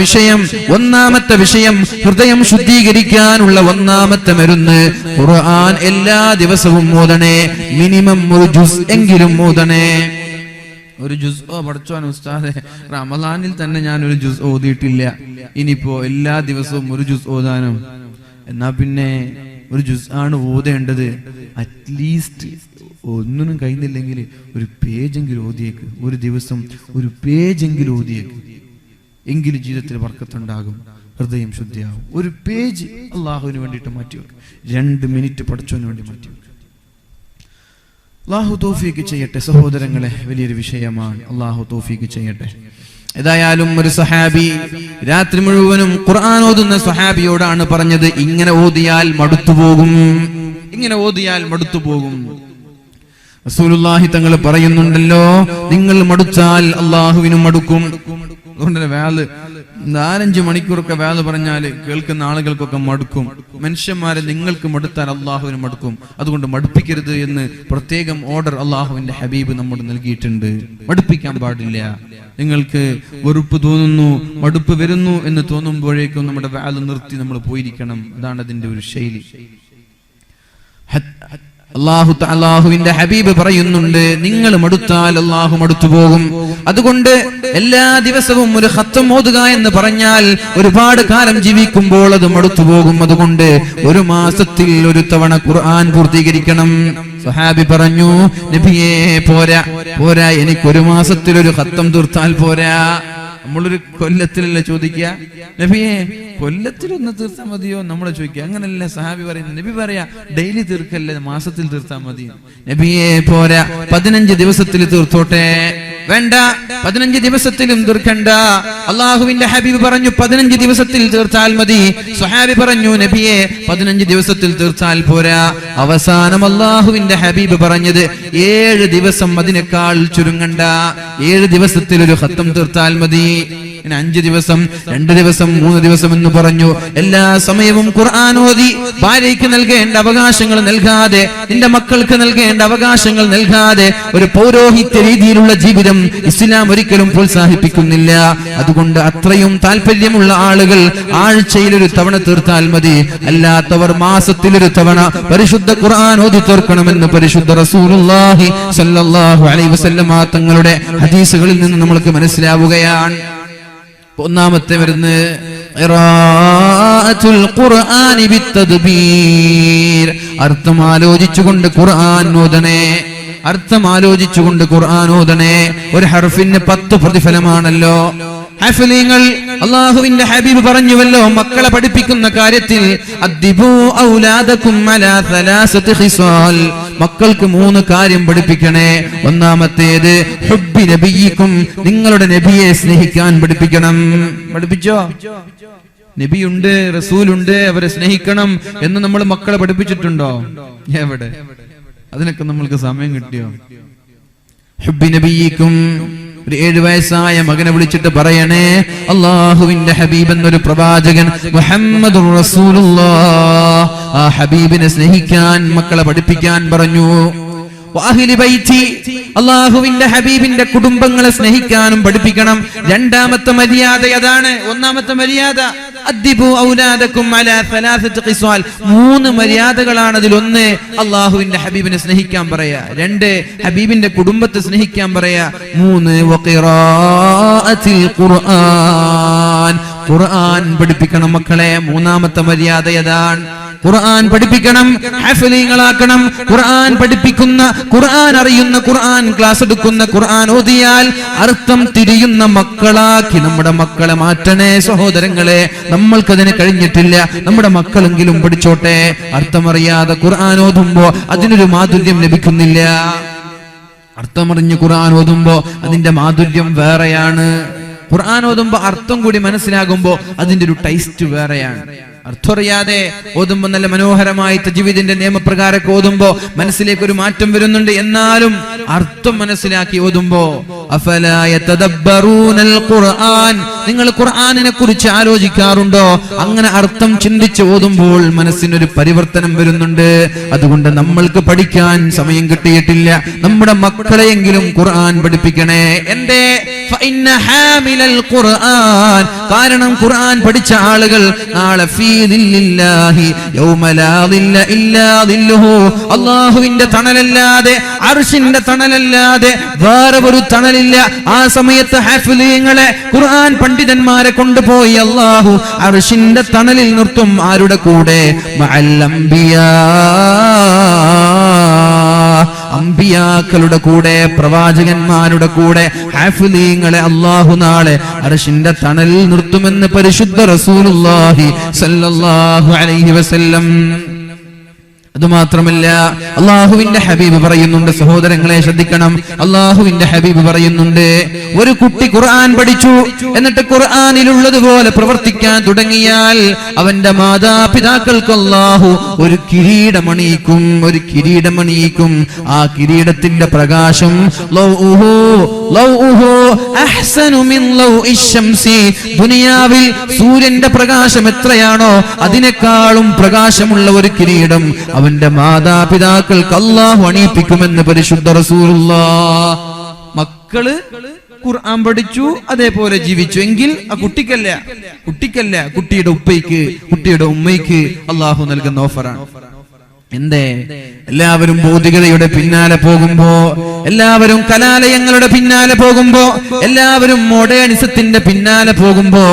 വിഷയം ഹൃദയം ശുദ്ധീകരിക്കാനുള്ള ഒന്നാമത്തെ മരുന്ന് ഖുർആൻ എല്ലാ ദിവസവും ഓതണേ. മിനിമം ഒരു ജുസ് എങ്കിലും ഓതണേ. ഒരു ജുസ് പഠിച്ചോൻ ഉസ്താദെ, റമളാനിൽ തന്നെ ഞാൻ ഒരു ജുസ് ഓതിയിട്ടില്ല, ഇനിയിപ്പോ എല്ലാ ദിവസവും ഒരു ജുസ് ഓതാനും. എന്നാ പിന്നെ ഒരു ജുസ് ആണ് ഓതേണ്ടത്. അറ്റ്ലീസ്റ്റ് ഒന്നിനും കഴിയുന്നില്ലെങ്കിൽ ഒരു പേജെങ്കിലും ഓതിയേക്ക്, ഒരു ദിവസം ഒരു പേജെങ്കിലും ഓതിയേക്ക്, എങ്കിലും ജീവിതത്തിൽ ബർക്കത്തുണ്ടാകും, ഹൃദയം ശുദ്ധിയാവും. ഒരു പേജ് അള്ളാഹുവിന് വേണ്ടിയിട്ട് മാറ്റിവെക്കും, 2 മിനിറ്റ് പഠിച്ചവന് വേണ്ടി മാറ്റിവെക്കും. അള്ളാഹു തൗഫീഖ് ചെയ്യട്ടെ. സഹോദരങ്ങളെ, വലിയൊരു വിഷയമാണ്. അള്ളാഹു തൗഫീഖ് ചെയ്യട്ടെ. ഏതായാലും ഒരു സഹാബി രാത്രി മുഴുവനും ഖുർആൻ ഓതുന്ന സഹാബിയോടാണ് പറഞ്ഞത്, ഇങ്ങനെ ഓതിയാൽ മടുത്തു പോകും. റസൂലുള്ളാഹി തങ്ങൾ പറയുന്നുണ്ടല്ലോ, നിങ്ങൾ മടുത്താൽ അള്ളാഹുവിനും മടുക്കും. അതുകൊണ്ട് 4-5 മണിക്കൂറൊക്കെ വേല പറഞ്ഞാൽ കേൾക്കുന്ന ആളുകൾക്കൊക്കെ മടുക്കും. മനുഷ്യന്മാരെ നിങ്ങൾക്ക് മടുത്താൽ അള്ളാഹുവിന് മടുക്കും. അതുകൊണ്ട് മടുപ്പിക്കരുത് എന്ന് പ്രത്യേകം ഓർഡർ അള്ളാഹുവിന്റെ ഹബീബ് നമ്മോട് നൽകിയിട്ടുണ്ട്. മടുപ്പിക്കാൻ പാടില്ല. നിങ്ങൾക്ക് വെറുപ്പ് തോന്നുന്നു, മടുപ്പ് വരുന്നു എന്ന് തോന്നുമ്പോഴേക്കും നമ്മുടെ വേല നിർത്തി നമ്മൾ പോയിരിക്കണം. അതാണ് അതിന്റെ ഒരു ശൈലി. അള്ളാഹുവിന്റെ ഹബീബ് പറയുന്നുണ്ട്, നിങ്ങൾ മടുത്താൽ അള്ളാഹു മടുത്തു പോകും. അതുകൊണ്ട് എല്ലാ ദിവസവും ഒരു ഖത്തം ഓതുക എന്ന് പറഞ്ഞാൽ ഒരുപാട് കാലം ജീവിക്കുമ്പോൾ അത് മടുത്തു പോകും. അതുകൊണ്ട് 1 മാസത്തിൽ 1 തവണ ഖുർആൻ പൂർത്തീകരിക്കണം. സ്വഹാബി പറഞ്ഞു, നബിയേ പോരാ, എനിക്ക് 1 മാസത്തിൽ 1 ഖത്തം തീർത്താൽ പോരാ. നമ്മളൊരു കൊല്ലത്തിലല്ല ചോദിക്കുക, നബിയെ കൊല്ലത്തിലൊന്ന് തീർത്താൽ മതിയോ നമ്മളെ ചോദിക്കുക. അങ്ങനല്ല സഹാബി പറയുന്നത്. നബി പറയാ, ഡെയിലി തീർക്കല്ലേ, മാസത്തിൽ തീർത്താൽ മതി. നബിയെ പോരാ, 15 ദിവസത്തിൽ തീർത്തോട്ടെ. വേണ്ട, 15 ദിവസത്തിലും തീർക്കണ്ട. അള്ളാഹുവിന്റെ ഹബീബ് പറഞ്ഞു 15 ദിവസത്തിൽ തീർത്താൽ മതി. സ്വഹാബി പറഞ്ഞു, നബിയെ 15 ദിവസത്തിൽ തീർത്താൽ പോരാ. അവസാനം അള്ളാഹുവിന്റെ ഹബീബ് പറഞ്ഞത് 7 ദിവസം, അതിനേക്കാൾ ചുരുങ്ങണ്ട. 7 ദിവസത്തിൽ 1 ഖത്തം തീർത്താൽ മതി. 5 ദിവസം, 2 ദിവസം, 3 ദിവസം എന്ന് പറഞ്ഞു. എല്ലാ സമയവും ഖുർആൻ ഓതി ഭാര്യയ്ക്ക് നൽകേണ്ട അവകാശങ്ങൾ നൽകാതെ, നിന്റെ മക്കൾക്ക് നൽകേണ്ട അവകാശങ്ങൾ നൽകാതെ ഒരു പൗരോഹിത്യ രീതിയിലുള്ള ജീവിതം ഇസ്ലാം ഒരിക്കലും പ്രോത്സാഹിപ്പിക്കുന്നില്ല. അതുകൊണ്ട് അത്രയും താല്പര്യമുള്ള ആളുകൾ ആഴ്ചയിൽ 1 തവണ തീർത്താൽ മതി. അല്ലാത്തവർ മാസത്തിൽ 1 തവണ പരിശുദ്ധ ഖുർആൻ ഓതി തീർക്കണമെന്ന് പരിശുദ്ധ റസൂലുള്ളാഹി സ്വല്ലല്ലാഹു അലൈഹി വസല്ലം തങ്ങളുടെ ഹദീസുകളിൽ നിന്ന് നമുക്ക് മനസ്സിലാവുകയാണ്. ഒന്നാമത്തെ വരുന്നത് ഖിറാഅത്തുൽ ഖുർആനി ബിത്തദ്ബീർ. അർത്ഥം ആലോചിച്ചുകൊണ്ട് ഖുർആൻ ഓതണേ. അർത്ഥം ആലോചിച്ചുകൊണ്ട് ഖുർആൻ ഓതണേ. ഒരു ഹർഫിന് 10 പ്രതിഫലമാണല്ലോ. ഹാഫിലീങ്ങൾ, അല്ലാഹുവിന്റെ ഹബീബ് പറഞ്ഞുവല്ലോ, മക്കളെ പഠിപ്പിക്കുന്ന കാര്യത്തിൽ അദ്ദിബു ഔലാദകും അലാ 3 ഖിസാൽ. മക്കൾക്ക് 3 കാര്യം പഠിപ്പിക്കണേ. ഒന്നാമത്തേത് ഹുബ്ബി നബിയിക്കും, നിങ്ങളുടെ നബിയെ സ്നേഹിക്കാൻ പഠിപ്പിക്കണം. പഠിപ്പിച്ചോ? നബിയുണ്ട്, റസൂലുണ്ട്, അവരെ സ്നേഹിക്കണം എന്ന് നമ്മൾ മക്കളെ പഠിപ്പിച്ചിട്ടുണ്ടോ? എവിടെ? അതിനൊക്കെ നമ്മൾക്ക് സമയം കിട്ടിയോ? ഹുബ്ബി നബിയിക്കും. ഒരു 7 വയസ്സായ മകനെ വിളിച്ചിട്ട് പറയണേ, അള്ളാഹുവിന്റെ ഹബീബ് എന്നൊരു പ്രവാചകൻ മുഹമ്മദുർ റസൂലുള്ളാഹ്, ആ ഹബീബിനെ സ്നേഹിക്കാൻ മക്കളെ പഠിപ്പിക്കാൻ പറഞ്ഞു. വഅഹ്ലി ബൈതി, അല്ലാഹുവിന്റെ ഹബീബിന്റെ കുടുംബങ്ങളെ സ്നേഹിക്കാനും പഠിപ്പിക്കണം. 2ാമത്തെ മര്യാദ അതാണ്. 1ാമത്തെ മര്യാദ അദ്ദിബു ഔലാദകും അലാ 3 ഖിസാൽ. 3 മര്യാദകളാണ്. അതിലൊന്ന് അല്ലാഹുവിന്റെ ഹബീബിനെ സ്നേഹിക്കാൻ പറയാ, 2 ഹബീബിന്റെ കുടുംബത്തെ സ്നേഹിക്കാൻ പറയാ, 3 വഖിറാഅത്തിൽ ഖുർആൻ, ഖുർആൻ പഠിപ്പിക്കണം മക്കളെ. 3ാമത്തെ മര്യാദ അതാണ്. ഖുർആൻ പഠിപ്പിക്കണം, ഹാഫിളീങ്ങളാക്കണം. ഖുർആൻ പഠിപ്പിക്കുന്ന, ഖുർആൻ അറിയുന്ന, ഖുർആൻ ക്ലാസ് എടുക്കുന്ന, ഖുർആൻ ഓതിയാൽ അർത്ഥം തിരിയുന്ന മക്കളാക്കി നമ്മുടെ മക്കളെ മാറ്റണേ സഹോദരങ്ങളെ. നമ്മൾക്കതിന് കഴിഞ്ഞിട്ടില്ല, നമ്മുടെ മക്കളെങ്കിലും പഠിച്ചോട്ടെ. അർത്ഥമറിയാതെ ഖുർആൻ ഓതുമ്പോ അതിനൊരു മാധുര്യം ലഭിക്കുന്നില്ല. അർത്ഥമറിഞ്ഞ് ഖുർആൻ ഓതുമ്പോ അതിന്റെ മാധുര്യം വേറെയാണ്. ഖുർആൻ ഓതുമ്പോ അർത്ഥം കൂടി മനസ്സിലാകുമ്പോ അതിന്റെ ഒരു ടേസ്റ്റ് വേറെയാണ്. അർത്ഥറിയാതെ ഓതുമ്പോ നല്ല മനോഹരമായി തജ്വീദിന്റെ നിയമപ്രകാരമൊക്കെ ഓതുമ്പോ മനസ്സിലേക്ക് ഒരു മാറ്റം വരുന്നുണ്ട്. എന്നാലും അർത്ഥം മനസ്സിലാക്കി ഓതുമ്പോ അഫലാ യതദബ്ബറൂനൽ ഖുർആൻ, നിങ്ങൾ ഖുർആനിനെ കുറിച്ച് ആലോചിക്കാറുണ്ടോ? അങ്ങനെ അർത്ഥം ചിന്തിച്ച് ഓതുമ്പോൾ മനസ്സിനൊരു പരിവർത്തനം വരുന്നുണ്ട്. അതുകൊണ്ട് നമ്മൾക്ക് പഠിക്കാൻ സമയം കിട്ടിയിട്ടില്ല. നമ്മുടെ മക്കളെയെങ്കിലും ഖുർആൻ പഠിപ്പിക്കണേ. എന്തേ? ഫഇന്ന ഹാമിലൽ ഖുർആൻ, കാരണം ഖുർആൻ പഠിച്ച ആളുകൾ നാളെ ഫീ ദില്ലില്ലാഹി യൗമ ലാ ദില്ല ഇല്ലാ ദില്ലുഹു, അല്ലാഹുവിന്റെ തണലല്ലാതെ, അർശിന്റെ തണലല്ലാതെ വേറെ ഒരു തണലില്ല. ആ സമയത്ത് ഹാഫിളീങ്ങളെ, ഖുർആൻ പണ്ഡിതന്മാരെ കൊണ്ടുപോയി അല്ലാഹു അർശിന്റെ തണലിൽ നിർത്തും. ആരുടെ കൂടെ? മഅൽ അംബിയാ, അംബിയാക്കളുടെ കൂടെ, പ്രവാചകന്മാരുടെ കൂടെ ഹാഫിളീങ്ങളെ അല്ലാഹു നാളെ അർശിന്റെ തണലിൽ നിർത്തുമെന്ന് പരിശുദ്ധ റസൂലുള്ളാഹി സല്ലല്ലാഹു അലൈഹി വസല്ലം. അതുമാത്രമല്ല, അള്ളാഹുവിന്റെ ഹബീബ് പറയുന്നുണ്ട്, സഹോദരങ്ങളെ ശ്രദ്ധിക്കണം. അള്ളാഹുവിന്റെ ഹബീബ് പറയുന്നുണ്ട്, ഒരു കുട്ടി ഖുർആൻ പഠിച്ചു, എന്നിട്ട് ഖുർആനിലുള്ളതുപോലെ പ്രവർത്തിക്കാൻ തുടങ്ങിയാൽ അവന്റെ മാതാപിതാക്കൾക്ക് അള്ളാഹു ഒരു കിരീടമണിയിക്കും. ഒരു കിരീടമണിയിക്കും. ആ കിരീടത്തിന്റെ പ്രകാശം ലൗഉഹു അഹ്സനു മിൻ ലൗഇ ശംസി, ദുനിയാവിൽ സൂര്യന്റെ പ്രകാശം എത്രയാണോ അതിനേക്കാളും പ്രകാശമുള്ള ഒരു കിരീടം അവന്റെ മാതാപിതാക്കൾക്ക് അല്ലാഹു അണിയിപ്പിക്കുമെന്ന് പരിശുദ്ധ റസൂലുള്ളാഹ്. മക്കള് ഖുർആൻ പഠിച്ചു, അതേപോലെ ജീവിച്ചു എങ്കിൽ ആ കുട്ടിക്കല്ല കുട്ടിയുടെ ഉപ്പയ്ക്ക്, കുട്ടിയുടെ ഉമ്മയ്ക്ക് അള്ളാഹു നൽകുന്ന ഓഫറാണ്. എന്തേ എല്ലാവരും ഭൗതികതയുടെ പിന്നാലെ പോകുമ്പോ, എല്ലാവരും കലാലയങ്ങളുടെ പിന്നാലെ പോകുമ്പോ, എല്ലാവരും മോഡേണിസത്തിന്റെ പിന്നാലെ പോകുമ്പോ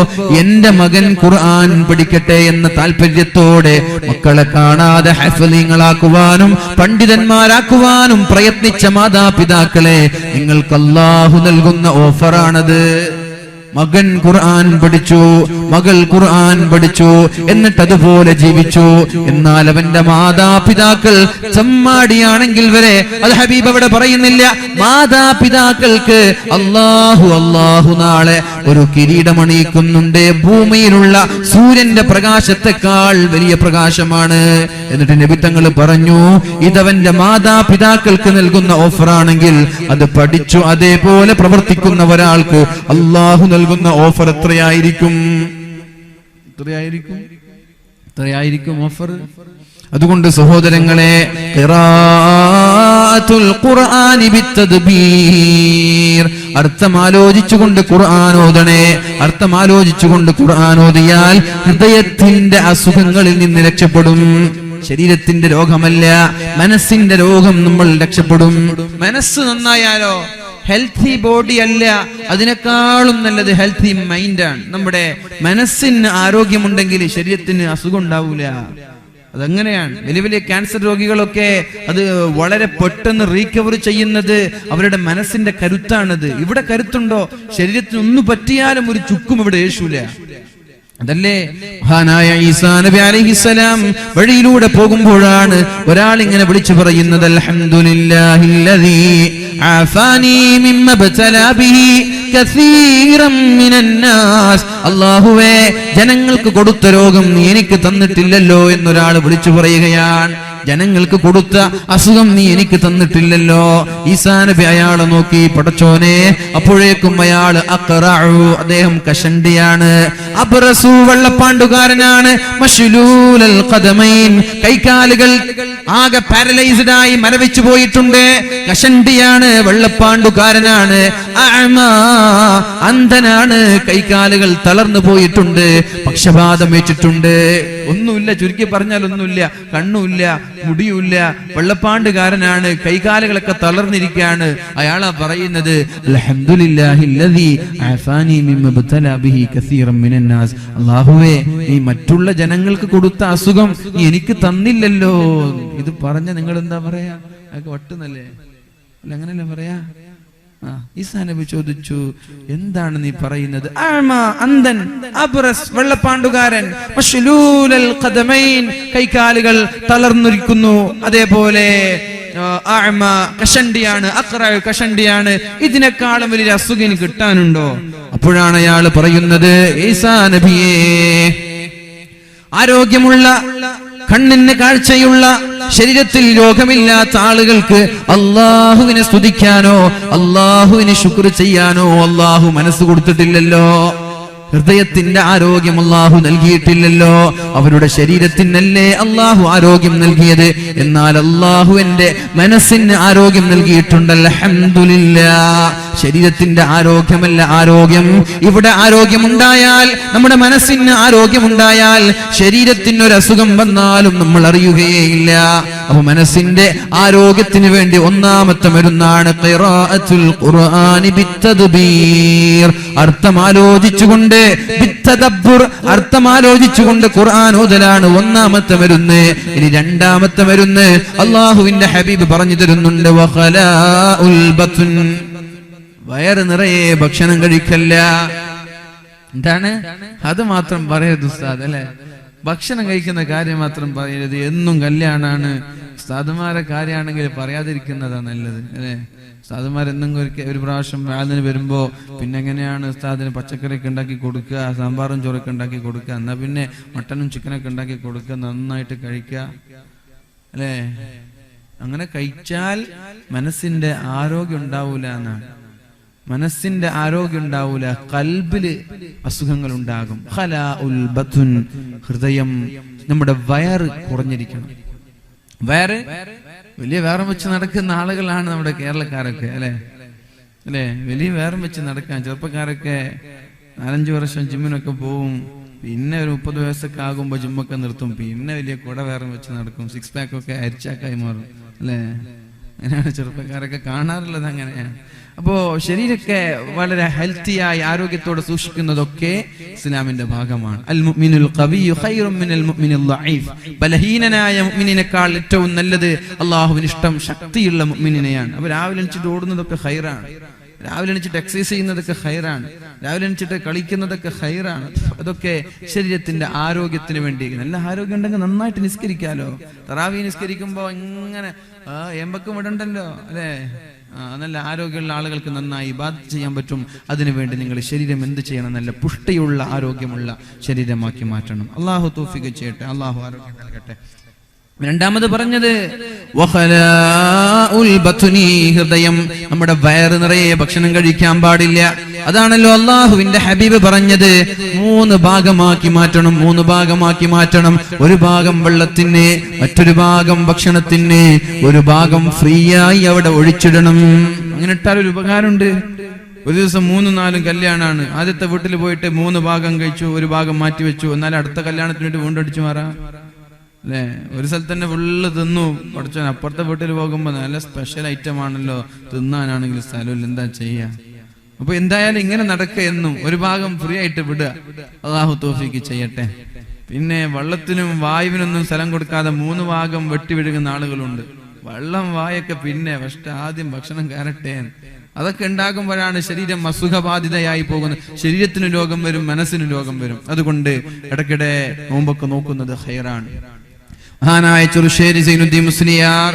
എന്റെ മകൻ ഖുർആൻ പഠിക്കട്ടെ എന്ന താല്പര്യത്തോടെ മക്കളെ കാണാതെ ഹഫ്ളീങ്ങളാക്കുവാനും പണ്ഡിതന്മാരാക്കുവാനും പ്രയത്നിച്ച മാതാപിതാക്കളെ, നിങ്ങൾക്ക് അല്ലാഹു നൽകുന്ന ഓഫറാണത്. മകൻ ഖുർആൻ പഠിച്ചു, മകൾ ഖുർആൻ പഠിച്ചു, എന്നിട്ട് അതുപോലെ ജീവിച്ചു. എന്നാൽ അവന്റെ മാതാപിതാക്കൾ ചമ്മാടിയാണെങ്കിൽ വരെ, അത് ഹബീബ് അവിടെ പറയുന്നില്ല, മാതാപിതാക്കൾക്ക് അല്ലാഹു നാളെ ഒരു കിരീടമണിയിക്കുന്നുണ്ട്. ഭൂമിയിലുള്ള സൂര്യന്റെ പ്രകാശത്തെക്കാൾ വലിയ പ്രകാശമാണ്. എന്നിട്ട് നബി തങ്ങൾ പറഞ്ഞു, ഇതവന്റെ മാതാപിതാക്കൾക്ക് നൽകുന്ന ഓഫറാണെങ്കിൽ അത് പഠിച്ചു അതേപോലെ പ്രവർത്തിക്കുന്ന ഒരാൾക്ക് അല്ലാഹു നൽകുന്ന ഓഫർ എത്രയായിരിക്കും ഓഫർ. അതുകൊണ്ട് സഹോദരങ്ങളെ, ഖിറാഅത്തുൽ ഖുർആനി ബിത്തദ്ബീർ, അർത്ഥമാലോചിച്ചുകൊണ്ട് ഖുർആൻ ഓതണേ. അർത്ഥമാലോചിച്ചുകൊണ്ട് ഖുർആൻ ഓതിയാൽ ഹൃദയത്തിന്റെ അസുഖങ്ങളിൽ നിന്ന് രക്ഷപ്പെടും. ശരീരത്തിന്റെ രോഗമല്ല, മനസ്സിന്റെ രോഗം നമ്മൾ രക്ഷപ്പെടും. മനസ്സ് നന്നായാലോ ഹെൽത്തി ബോഡി അല്ല, അതിനേക്കാളും നല്ലത് ഹെൽത്തി മൈൻഡാണ്. നമ്മുടെ മനസ്സിന് ആരോഗ്യമുണ്ടെങ്കിൽ ശരീരത്തിന് അസുഖം ഉണ്ടാവൂല. അതങ്ങനെയാണ്. വലിയ വലിയ ക്യാൻസർ രോഗികളൊക്കെ അത് വളരെ പെട്ടെന്ന് റീകവർ ചെയ്യുന്നത് അവരുടെ മനസ്സിന്റെ കരുത്താണത്. ഇവിടെ കരുത്തുണ്ടോ? ശരീരത്തിന് ഒന്നു പറ്റിയാലും ഒരു ചുക്കും ഇവിടെ യേശൂല. അതല്ലേ മഹാനായ ഈസാ നബി അലൈഹിസ്സലാം വഴിയിലൂടെ പോകുമ്പോഴാണ് ഒരാൾ ഇങ്ങനെ വിളിച്ചു പറയുന്നത്, അൽഹംദുലില്ലാഹില്ലദീ ആഫാനി മിമ്മ ബതലാ ബിഹി കസീറൻ മിനന്നാസ്. അല്ലാഹുവേ, ജനങ്ങൾക്ക് കൊടുത്ത രോഗം നീ എനിക്ക് തന്നിട്ടില്ലല്ലോ എന്നൊരാൾ വിളിച്ചു പറയുകയാണ്. ജനങ്ങൾക്ക് കൊടുത്ത അസുഖം നീ എനിക്ക് തന്നിട്ടില്ലല്ലോ. ഈസാ നബി അയാളെ നോക്കി, പടച്ചോനെ. അപ്പോഴേക്കും അയാള് അഖറഉ, അദ്ദേഹം കഷണ്ടിയാണ്. അബ്റസു, വെള്ളപ്പാണ്ടുകാരനാണ്. മശ്ലൂലൽ ഖദമൈൻ, കൈകാലുകൾ ആകെ പാരലൈസ്ഡ് ആയി മരവിച്ചു പോയിട്ടുണ്ട്. കഷണ്ടിയാണ്, വെള്ളപ്പാണ്ടുകാരനാണ്. അഅ്മാ, അന്ധനാണ്, കൈകാലുകൾ തളർന്നു പോയിട്ടുണ്ട്. പക്ഷപാതം വെച്ചിട്ടുണ്ട്. ഒന്നുമില്ല, ചുരുക്കി പറഞ്ഞാൽ ഒന്നുമില്ല. കണ്ണുമില്ല, മുടിയുമില്ല, വെള്ളപ്പാണ്ടുകാരനാണ്, കൈകാലുകളൊക്കെ തളർന്നിരിക്കുകയാണ്. അയാളാ പറയുന്നത്, അൽഹംദുലില്ലാഹില്ലദീ ആഫാനി മിമ്മ ബതലാ ബിഹി കസീറൻ മിനന്നാസ്. അല്ലാഹുവേ, നീ മറ്റുള്ള ജനങ്ങൾക്ക് കൊടുത്ത അസുഖം നീ എനിക്ക് തന്നില്ലല്ലോ. ഇത് പറഞ്ഞ നിങ്ങൾ എന്താ പറയാ? അതൊക്കെ വട്ടുന്നല്ലേ? അല്ല, അങ്ങനല്ലേ പറയാ? ഈസാ നബി ചോദിച്ചു, എന്താണ് നീ പറയുന്നത്? അഅ്മാ, അന്ധൻ. അബ്റസ്, വെള്ളപ്പാണ്ടുകാരൻ. മശ്ലൂലൽ ഖദമൈൻ, കൈകാലുകൾ തളർന്നിരിക്കുന്നു. അതേപോലെ അഅ്മാ, കഷണ്ടിയാണ്. അഖ്റഉ, കഷണ്ടിയാണ്. ഇതിനേക്കാളും വലിയ അസുഖം കിട്ടാനുണ്ടോ? അപ്പോഴാണ് അയാൾ പറയുന്നത്, ഈസാ നബിയേ, ആരോഗ്യമുള്ള, കണ്ണിന് കാഴ്ചയുള്ള, ശരീരത്തിൽ രോഗമില്ലാത്ത ആളുകൾക്ക് അല്ലാഹുവിനെ സ്തുതിക്കാനോ അല്ലാഹുവിനെ ശുക്ർ ചെയ്യാനോ അല്ലാഹു മനസ്സ് കൊടുത്തിട്ടില്ലല്ലോ. ഹൃദയത്തിന്റെ ആരോഗ്യം അല്ലാഹു നൽകിയിട്ടില്ലല്ലോ. അവരുടെ ശരീരത്തിനല്ലേ അല്ലാഹു ആരോഗ്യം നൽകിയത്. എന്നാൽ അല്ലാഹുവിന്റെ മനസ്സിന് ആരോഗ്യം നൽകിയിട്ടുണ്ട്. അൽഹംദുലില്ലാഹ്. ശരീരത്തിന്റെ ആരോഗ്യമല്ല ആരോഗ്യം. ഇവിടെ ആരോഗ്യമുണ്ടായാൽ, നമ്മുടെ മനസ്സിന് ആരോഗ്യമുണ്ടായാൽ, ശരീരത്തിനൊരു അസുഖം വന്നാലും നമ്മൾ അറിയുകയില്ല. അപ്പൊ മനസ്സിന്റെ ആരോഗ്യത്തിന് വേണ്ടി ഒന്നാമത്തെ മരുന്നാണ് ഖിറാഅത്തുൽ ഖുർആനി ബിത്തദ്ബീർ, അർത്ഥമാലോചിച്ചുകൊണ്ട്, ബിത്തദബ്ബുർ, അർത്ഥമാലോചിച്ചുകൊണ്ട് ഖുർആൻ ഓതലാണ് ഒന്നാമത്തെ മരുന്ന്. ഇനി രണ്ടാമത്തെ മരുന്ന് അല്ലാഹുവിന്റെ ഹബീബ് പറഞ്ഞു തരുന്നുണ്ട്, വഖലാഉൽ ബത്ൻ, വയറ് നിറയെ ഭക്ഷണം കഴിക്കല്ല. എന്താണ് അത്? മാത്രം പറയരുത് ഉസ്താദ്, അല്ലെ? ഭക്ഷണം കഴിക്കുന്ന കാര്യം മാത്രം പറയരുത്. എന്നും കല്യാണാണ്. ഉസ്താദുമാരെ കാര്യമാണെങ്കിൽ പറയാതിരിക്കുന്നതാണ് നല്ലത്, അല്ലെ? ഉസ്താദുമാരെന്നും ഒരു പ്രാവശ്യം വാലിന് വരുമ്പോ പിന്നെ എങ്ങനെയാണ് ഉസ്താദിന് പച്ചക്കറിയൊക്കെ ഉണ്ടാക്കി കൊടുക്കുക, സാമ്പാറും ചോറൊക്കെ ഉണ്ടാക്കി കൊടുക്കുക, എന്നാ പിന്നെ മട്ടനും ചിക്കനൊക്കെ ഉണ്ടാക്കി കൊടുക്കുക, നന്നായിട്ട് കഴിക്കുക, അല്ലേ? അങ്ങനെ കഴിച്ചാൽ മനസ്സിന്റെ ആരോഗ്യം ഉണ്ടാവൂല എന്നാണ്. മനസ്സിന്റെ ആരോഗ്യം ഉണ്ടാവൂല, കൽബില് അസുഖങ്ങൾ ഉണ്ടാകും. ഖലാഉൽ ബത്ൻ, ഹൃദയം, നമ്മുടെ വയറ് കുറഞ്ഞിരിക്കണം. വയറ് വലിയ വേറെ വെച്ച് നടക്കുന്ന ആളുകളാണ് നമ്മുടെ കേരളക്കാരൊക്കെ, അല്ലെ? വലിയ വേറെ വെച്ച് നടക്കാൻ ചെറുപ്പക്കാരൊക്കെ 4-5 വർഷം ജിമ്മിനൊക്കെ പോവും, പിന്നെ ഒരു 30 വയസ്സൊക്കെ ആകുമ്പോ ജിമ്മൊക്കെ നിർത്തും, പിന്നെ വലിയ കുട വേറെ വെച്ച് നടക്കും, 6 പാക്ക് ഒക്കെ അരിച്ചാക്കായി മാറും, അല്ലെ? അങ്ങനെയാണ് ചെറുപ്പക്കാരൊക്കെ കാണാറുള്ളത്. അങ്ങനെയാണ്. അപ്പോ ശരീരമൊക്കെ വളരെ ഹെൽത്തിയായി ആരോഗ്യത്തോടെ സൂക്ഷിക്കുന്നതൊക്കെ ഇസ്ലാമിന്റെ ഭാഗമാണ്. അൽ മുഅ്മിനുൽ ഖവിയ്യു ഖൈറും മിനൽ മുഅ്മിനിൽ ദഈഫ്. ബലഹീനനായ മുഅ്മിനിനേക്കാൾ ഏറ്റവും നല്ലത് അല്ലാഹുവിന് ഇഷ്ടം ശക്തിയുള്ള മുഅ്മിനിനെയാണ്. അപ്പോൾ രാവിലെ എണീച്ചിട്ട് ഓടുന്നതൊക്കെ ഖൈറാണ്, രാവിലെ എണീച്ചിട്ട് എക്സസൈസ് ചെയ്യുന്നതൊക്കെ ഖൈറാണ്, രാവിലെ എണീച്ചിട്ട് കളിക്കുന്നതൊക്കെ ഖൈറാണ്. അതൊക്കെ ശരീരത്തിന്റെ ആരോഗ്യത്തിന് വേണ്ടി. നല്ല ആരോഗ്യം ഉണ്ടെങ്കിൽ നന്നായിട്ട് നിസ്കരിക്കാലോ. തറാവീഹ് നിസ്കരിക്കുമ്പോ ഇങ്ങനെ എമ്പക്കും ഇടണ്ടല്ലോ, അല്ലേ? നല്ല ആരോഗ്യമുള്ള ആളുകൾക്ക് നന്നായി ഇബാദത്ത് ചെയ്യാൻ പറ്റും. അതിനുവേണ്ടി നിങ്ങൾ ശരീരം എന്ത് ചെയ്യണം? നല്ല പുഷ്ടിയുള്ള ആരോഗ്യമുള്ള ശരീരമാക്കി മാറ്റണം. അള്ളാഹു തൗഫീഖ് ചെയ്യട്ടെ, അള്ളാഹു ആരോഗ്യം നൽകട്ടെ. രണ്ടാമത് പറഞ്ഞത് വഖലാഉൽ ബത്നി, ഹൃദയം, നമ്മുടെ വയറ് നിറയെ ഭക്ഷണം കഴിക്കാൻ പാടില്ല. അതാണല്ലോ അള്ളാഹുവിന്റെ ഹബീബ് പറഞ്ഞത്, 3 ഭാഗമാക്കി മാറ്റണം, 3 ഭാഗമാക്കി മാറ്റണം. ഒരു ഭാഗം വെള്ളത്തിന്, മറ്റൊരു ഭാഗം ഭക്ഷണത്തിന്, ഒരു ഭാഗം ഫ്രീ ആയി അവിടെ ഒഴിച്ചിടണം. അങ്ങനെ ഇട്ടാൽ ഒരു ഉപകാരമുണ്ട്. ഒരു ദിവസം 3-4 കല്യാണാണ്. ആദ്യത്തെ വീട്ടിൽ പോയിട്ട് 3 ഭാഗം കഴിച്ചു, ഒരു ഭാഗം മാറ്റി വെച്ചു, എന്നാൽ അടുത്ത കല്യാണത്തിന് വേണ്ടി വീണ്ടും അടിച്ചു മാറാം, അല്ലേ? ഒരു സ്ഥലത്ത് തന്നെ ഫുള്ള് തിന്നു പഠിച്ചോ. അപ്പുറത്തെ വീട്ടിൽ പോകുമ്പോ നല്ല സ്പെഷ്യൽ ഐറ്റം ആണല്ലോ, തിന്നാനാണെങ്കിൽ സ്ഥലമില്ല, എന്താ ചെയ്യാ? അപ്പൊ എന്തായാലും ഇങ്ങനെ നടക്കുക എന്നും ഒരു ഭാഗം ഫ്രീ ആയിട്ട് വിടുക. അല്ലാഹു തൗഫീഖ് ചെയ്യട്ടെ. പിന്നെ വെള്ളത്തിനും വായുവിനൊന്നും സ്ഥലം കൊടുക്കാതെ 3 ഭാഗം വെട്ടി വിഴുകുന്ന ആളുകളുണ്ട്. വെള്ളം വായൊക്കെ പിന്നെ ഫസ്റ്റ് ആദ്യം ഭക്ഷണം കയറട്ടെ. അതൊക്കെ ഉണ്ടാകുമ്പോഴാണ് ശരീരം അസുഖബാധിതയായി പോകുന്നത്. ശരീരത്തിന് രോഗം വരും, മനസ്സിന് രോഗം വരും. അതുകൊണ്ട് ഇടയ്ക്കിടെ നോമ്പൊക്കെ നോക്കുന്നത് ഖൈറാണ്. മഹാനായ ചെറുശ്ശേരി സൈനുദ്ദീൻ മുസ്ലിയാർ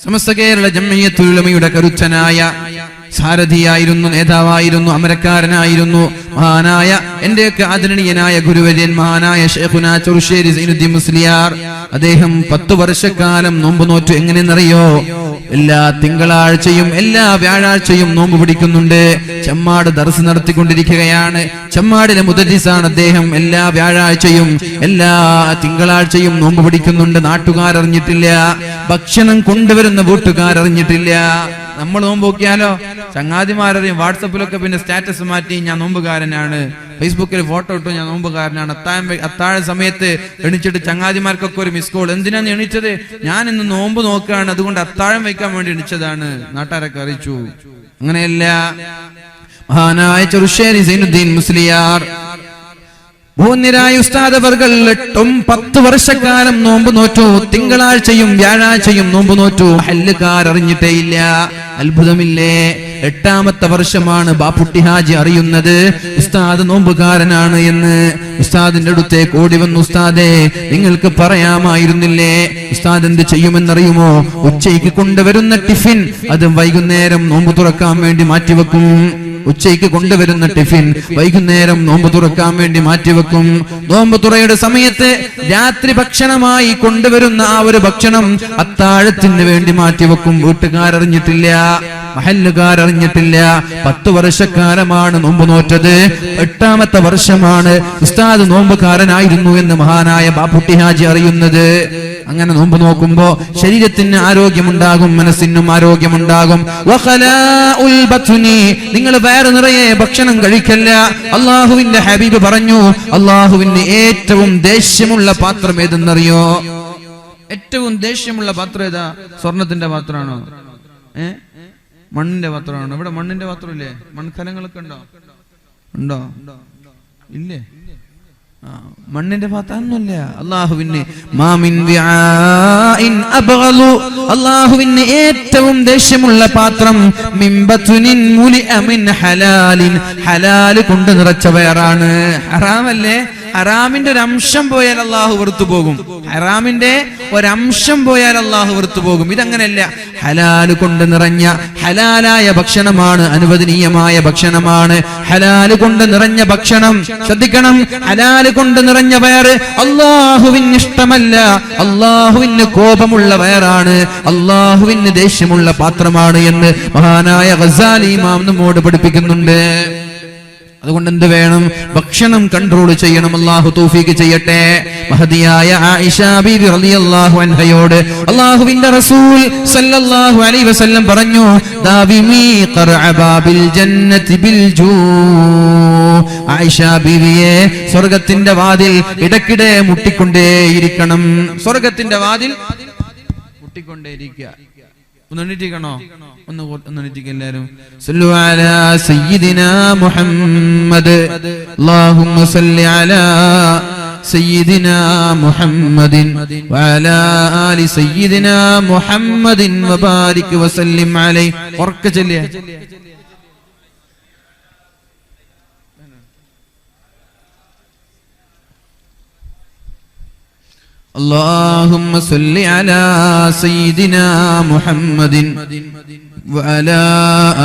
സമസ്ത കേരള ജംഇയ്യത്തുൽ ഉലമയുടെ കരുത്തനായ സാരഥിയായിരുന്നു, നേതാവായിരുന്നു, അമരക്കാരനായിരുന്നു. മഹാനായ എന്റെയൊക്കെ ആദരണീയനായ ഗുരുവര്യൻ മഹാനായ ശൈഖുനാ ചെറുശ്ശേരി സൈനുദ്ദീൻ മുസ്ലിയാർ, അദ്ദേഹം 10 വർഷക്കാലം നോമ്പ് നോറ്റു. എങ്ങനെയെന്നറിയോ? എല്ലാ തിങ്കളാഴ്ചയും എല്ലാ വ്യാഴാഴ്ചയും നോമ്പ് പിടിക്കുന്നുണ്ട്. ചെമ്മാട് ദർസ് നടത്തിക്കൊണ്ടിരിക്കുകയാണ്. ചെമ്മാടിലെ മുദരിസാണ് അദ്ദേഹം. എല്ലാ വ്യാഴാഴ്ചയും എല്ലാ തിങ്കളാഴ്ചയും നോമ്പ് പിടിക്കുന്നുണ്ട്. നാട്ടുകാരറിഞ്ഞിട്ടില്ല, ഭക്ഷണം കൊണ്ടുവരുന്ന വീട്ടുകാരറിഞ്ഞിട്ടില്ല. നമ്മൾ നോമ്പ് നോക്കിയാലോ ചങ്ങാതിമാരറിയും. വാട്സപ്പിലൊക്കെ പിന്നെ സ്റ്റാറ്റസ് മാറ്റി ഞാൻ നോമ്പുകാരനാണ്, ഫേസ്ബുക്കിൽ ഫോട്ടോ ഇട്ടു ഞാൻ നോമ്പുകാരനാണ്. അത്താഴ സമയത്ത് എണീച്ചിട്ട് ചങ്ങാതിമാർക്കൊക്കെ ഒരു മിസ് കോൾ. എന്തിനാണ് എണീച്ചത്? ഞാൻ ഇന്ന് നോമ്പ് നോക്കുകയാണ്, അതുകൊണ്ട് അത്താഴം വയ്ക്കാൻ വേണ്ടി എണീച്ചതാണ്, നാട്ടുകാരൊക്കെ അറിയിച്ചു. അങ്ങനെയല്ല. മഹാനായ ചെറുശ്ശേരി സൈനുദ്ദീൻ മുസ്ലിയാർ ഭൂന്യരായ ഉസ്താദ് അവർകൾ 10 വർഷക്കാലം നോമ്പ് നോറ്റു. തിങ്കളാഴ്ചയും വ്യാഴാഴ്ചയും നോമ്പ് നോറ്റു. ഹല്ലുകാരറിഞ്ഞിട്ടേ ഇല്ല. അത്ഭുതമില്ലേ? 8ാമത്തെ വർഷമാണ് ബാപ്പുട്ടി ഹാജി അറിയുന്നത് ഉസ്താദ് നോമ്പുകാരനാണ് എന്ന്. ഉസ്താദിന്റെ അടുത്തേക്ക് ഓടി വന്നു, ഉസ്താദേ നിങ്ങൾക്ക് പറയാമായിരുന്നില്ലേ? ഉസ്താദ് എന്ത് ചെയ്യുമെന്നറിയുമോ? ഉച്ചയ്ക്ക് കൊണ്ടുവരുന്ന ടിഫിൻ അത് വൈകുന്നേരം നോമ്പ് തുറക്കാൻ വേണ്ടി മാറ്റിവെക്കും. ഉച്ചയ്ക്ക് കൊണ്ടുവരുന്ന ടിഫിൻ വൈകുന്നേരം നോമ്പ് തുറക്കാൻ വേണ്ടി മാറ്റിവെക്കും. നോമ്പ് തുറയുടെ സമയത്ത് രാത്രി ഭക്ഷണമായി കൊണ്ടുവരുന്ന ആ ഒരു ഭക്ഷണം അത്താഴത്തിന് വേണ്ടി മാറ്റിവെക്കും. വീട്ടുകാരറിഞ്ഞിട്ടില്ല, മഹല്ലുകാരറിഞ്ഞിട്ടില്ല. 10 വർഷക്കാലമാണ് നോമ്പ് നോറ്റത്. 8ാമത്തെ വർഷമാണ് ഉസ്താദ് നോമ്പുകാരനായിരുന്നു എന്ന് മഹാനായ ബാപ്പുട്ടി ഹാജി അറിയുന്നത്. അങ്ങനെ നോമ്പ് നോക്കുമ്പോ ശരീരത്തിന് ആരോഗ്യമുണ്ടാകും, മനസ്സിനും ആരോഗ്യമുണ്ടാകും. വഖലാഉൽ ബത്നി, നിങ്ങൾ വയറ് നിറയെ ഭക്ഷണം കഴിക്കല്ല. അള്ളാഹുവിന്റെ ഹബീബ് പറഞ്ഞു, അള്ളാഹുവിന് ഏറ്റവും ദേഷ്യമുള്ള പാത്രം ഏതെന്നറിയോ? ഏറ്റവും ദേഷ്യമുള്ള പാത്രം ഏതാ? സ്വർണത്തിന്റെ പാത്രമാണോ? മണ്ണിന്റെ പാത്രമാണോ? ഇവിടെ മണ്ണിന്റെ പാത്രമില്ലേ? മൺകലങ്ങളൊക്കെ ഉണ്ടോ? ഉണ്ടോ? ഇല്ലേ? മണ്ണിന്റെ പാത്രമൊന്നുമില്ല. അള്ളാഹുവിന് അള്ളാഹുവിന് ഏറ്റവും ദേഷ്യമുള്ള പാത്രം ഹലാല് കൊണ്ട് നിറച്ച വയറാണ്. ഹറാമല്ലേ? ഹറാമിന്റെ ഒരു അംശം പോയാൽ അള്ളാഹു വെറുത്തു പോകും. ഹറാമിന്റെ ഒരംശം പോയാൽ അള്ളാഹു വെറുത്തു പോകും. ഇതങ്ങനെയല്ല. ഹലാല് കൊണ്ട് നിറഞ്ഞ ഹലാലായ ഭക്ഷണമാണ്, അനുവദനീയമായ ഭക്ഷണമാണ്. ഹലാല് കൊണ്ട് നിറഞ്ഞ ഭക്ഷണം, ശ്രദ്ധിക്കണം, ഹലാല് കൊണ്ട് നിറഞ്ഞ വയറ് അള്ളാഹുവിന് ഇഷ്ടമല്ല. അള്ളാഹുവിന് കോപമുള്ള വയറാണ്, അള്ളാഹുവിന് ദേഷ്യമുള്ള പാത്രമാണ് എന്ന് മഹാനായ ഗസാലി ഇമാം നമ്മോട് പഠിപ്പിക്കുന്നുണ്ട്. അതുകൊണ്ട് എന്ത് വേണം? ഭക്ഷണം കൺട്രോൾ ചെയ്യണം. അല്ലാഹു തൗഫീഖ് ചെയ്യട്ടെ. മഹദിയായ ആയിഷ ബീവി റളിയല്ലാഹു അൻഹയോട് അല്ലാഹുവിന്റെ റസൂൽ സല്ലല്ലാഹു അലൈഹി വസല്ലം പറഞ്ഞു, ദാവിമി ഖർഅബാബിൽ ജന്നതി ബിൽ ജൂ. ആയിഷ ബീവിയെ, സ്വർഗ്ഗത്തിന്റെ വാതിൽ ഇടയ്ക്കിടെ മുട്ടിക്കൊണ്ടേയിരിക്കണം. സ്വർഗ്ഗത്തിന്റെ വാതിൽ മുട്ടിക്കൊണ്ടേയിരിക്കുക. ഒന്നെണീറ്റിക്കണോ? ഒന്നെണീറ്റിക്ക എല്ലാരും. സല്ലു അലാ സയ്യിദിനാ മുഹമ്മദ്, അല്ലാഹുമ്മ സല്ലി അലാ സയ്യിദിനാ മുഹമ്മദിൻ വഅലാ ആലി സയ്യിദിനാ മുഹമ്മദിൻ വബാരിക് വസല്ലിം അലൈഹി. ഉറക്കെ ചൊല്ലിയ اللهم صل على سيدنا محمد وعلى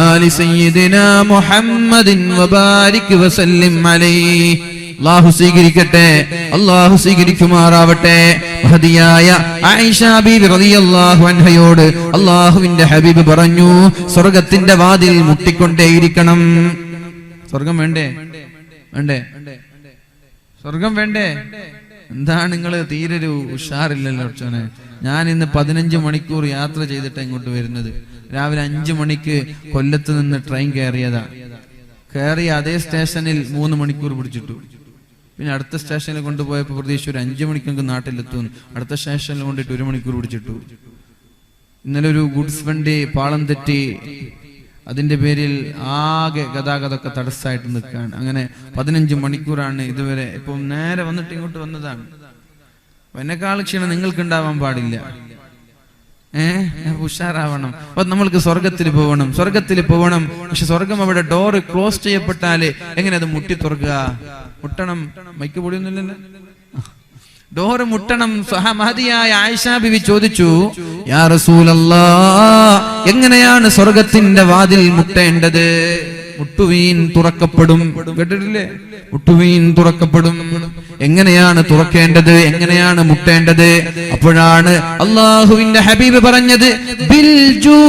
آل سيدنا محمد وبارك وسلم عليه. അല്ലാഹു സ്വീകരിക്കട്ടെ, അല്ലാഹു സ്വീകരിക്കുമാറാവട്ടെ. മഹദിയായ ആയിഷ ബീവി റളിയല്ലാഹു അൻഹയോട് അല്ലാഹുവിന്റെ ഹബീബ് പറഞ്ഞു, സ്വർഗ്ഗത്തിന്റെ വാതിൽ മുട്ടിക്കൊണ്ടേയിരിക്കണം. സ്വർഗ്ഗം വേണ്ടേ? വേണ്ടേ? സ്വർഗ്ഗം വേണ്ടേ? എന്താണ് നിങ്ങൾ തീരെ ഒരു ഉഷാറില്ലല്ലോ അച്ഛനെ? ഞാൻ ഇന്ന് 15 മണിക്കൂർ യാത്ര ചെയ്തിട്ട് ഇങ്ങോട്ട് വരുന്നത്. രാവിലെ 5 മണിക്ക് കൊല്ലത്ത് നിന്ന് ട്രെയിൻ കയറിയതാ. കയറിയ അതേ സ്റ്റേഷനിൽ 3 മണിക്കൂർ പിടിച്ചിട്ടു. പിന്നെ അടുത്ത സ്റ്റേഷനിൽ കൊണ്ടുപോയപ്പോൾ പ്രതീക്ഷ ഒരു 5 മണിക്ക് നമുക്ക് നാട്ടിലെത്തും. അടുത്ത സ്റ്റേഷനിൽ കൊണ്ടിട്ട് 1 മണിക്കൂർ പിടിച്ചിട്ടു. ഇന്നലെ ഒരു ഗുഡ്സ് വണ്ടി പാളം തെറ്റി, അതിന്റെ പേരിൽ ആകെ ഗതാഗതമൊക്കെ തടസ്സമായിട്ട് നിൽക്കുകയാണ്. അങ്ങനെ 15 മണിക്കൂറാണ് ഇതുവരെ. ഇപ്പം നേരെ വന്നിട്ട് ഇങ്ങോട്ട് വന്നതാണ്. എന്നെക്കാൾ ക്ഷീണം നിങ്ങൾക്ക് ഉണ്ടാവാൻ പാടില്ല. ഉഷാറാവണം. അപ്പൊ നമ്മൾക്ക് സ്വർഗത്തിൽ പോകണം, സ്വർഗത്തിൽ പോകണം. പക്ഷെ സ്വർഗം അവിടെ ഡോറ് ക്ലോസ് ചെയ്യപ്പെട്ടാല് എങ്ങനെ അത് മുട്ടി തുറക്കുക? മുട്ടണം. മൈക്ക് പൊടിയൊന്നുമില്ലല്ലോ. ഡോറ് മുട്ടണം. മഹദിയായ ആയിഷ ബിവി ചോദിച്ചു, യാ റസൂലല്ലാഹ്, എങ്ങനെയാണ് സ്വർഗത്തിന്റെ വാതിൽ മുട്ടേണ്ടത്? മുട്ടുവീൻ തുറക്കപ്പെടും. കേട്ടിട്ടില്ലേ? മുട്ടുവീൻ തുറക്കപ്പെടും. എങ്ങനെയാണ് തുറക്കേണ്ടത്? എങ്ങനെയാണ് മുട്ടേണ്ടത്? അപ്പോഴാണ് അള്ളാഹുവിന്റെ ഹബീബ് പറഞ്ഞത്, ബിൽ ജൂ,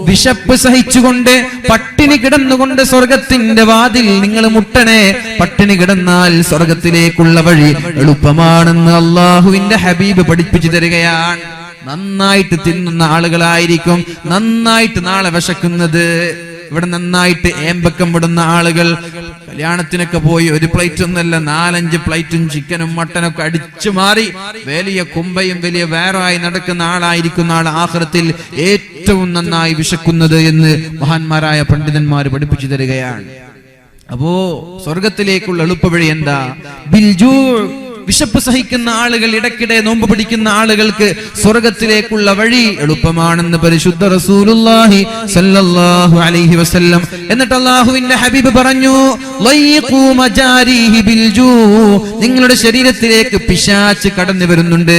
വിശപ്പ് സഹിച്ചുകൊണ്ട് പട്ടിണി കിടന്നുകൊണ്ട് സ്വർഗത്തിന്റെ വാതിൽ നിങ്ങൾ മുട്ടണേ. പട്ടിണി കിടന്നാൽ സ്വർഗത്തിലേക്കുള്ള വഴി എളുപ്പമാണെന്ന് അള്ളാഹുവിന്റെ ഹബീബ് പഠിപ്പിച്ചു തരികയാണ്. നന്നായിട്ട് തിന്നുന്ന ആളുകളായിരിക്കും നന്നായിട്ട് നാളെ വിശക്കുന്നത്. ഇവിടെ നന്നായിട്ട് ഏമ്പക്കം വിടുന്ന ആളുകൾ കല്യാണത്തിനൊക്കെ പോയി ഒരു പ്ലേറ്റ് ഒന്നല്ല 4-5 പ്ലേറ്റും ചിക്കനും മട്ടനൊക്കെ അടിച്ചു മാറി വലിയ കുമ്പയും വലിയ വേറായി നടക്കുന്ന ആളായിരിക്കുന്ന ആൾ ആഖിറത്തിൽ ഏറ്റവും നന്നായി വിശക്കുന്നത് എന്ന് മഹാന്മാരായ പണ്ഡിതന്മാർ പഠിപ്പിച്ചു തരികയാണ്. അപ്പോ സ്വർഗത്തിലേക്കുള്ള എളുപ്പവഴി എന്താ? ബിൽജൂ, വിശപ്പ് സഹിക്കുന്ന ആളുകൾ, ഇടയ്ക്കിടെ നോമ്പ് പിടിക്കുന്ന ആളുകൾക്ക് സ്വർഗത്തിലേക്കുള്ള വഴി എളുപ്പമാണെന്ന് പരിശുദ്ധ റസൂലുള്ളാഹി സല്ലല്ലാഹു അലൈഹി വസല്ലം. എന്നിട്ട് അല്ലാഹുവിന്റെ ഹബീബ് പറഞ്ഞു, ലയ്ഖൂ മജാരിഹി ബിൽജൂ, നിങ്ങളുടെ ശരീരത്തിലേക്ക് പിശാച് കടന്നു വരുന്നുണ്ട്.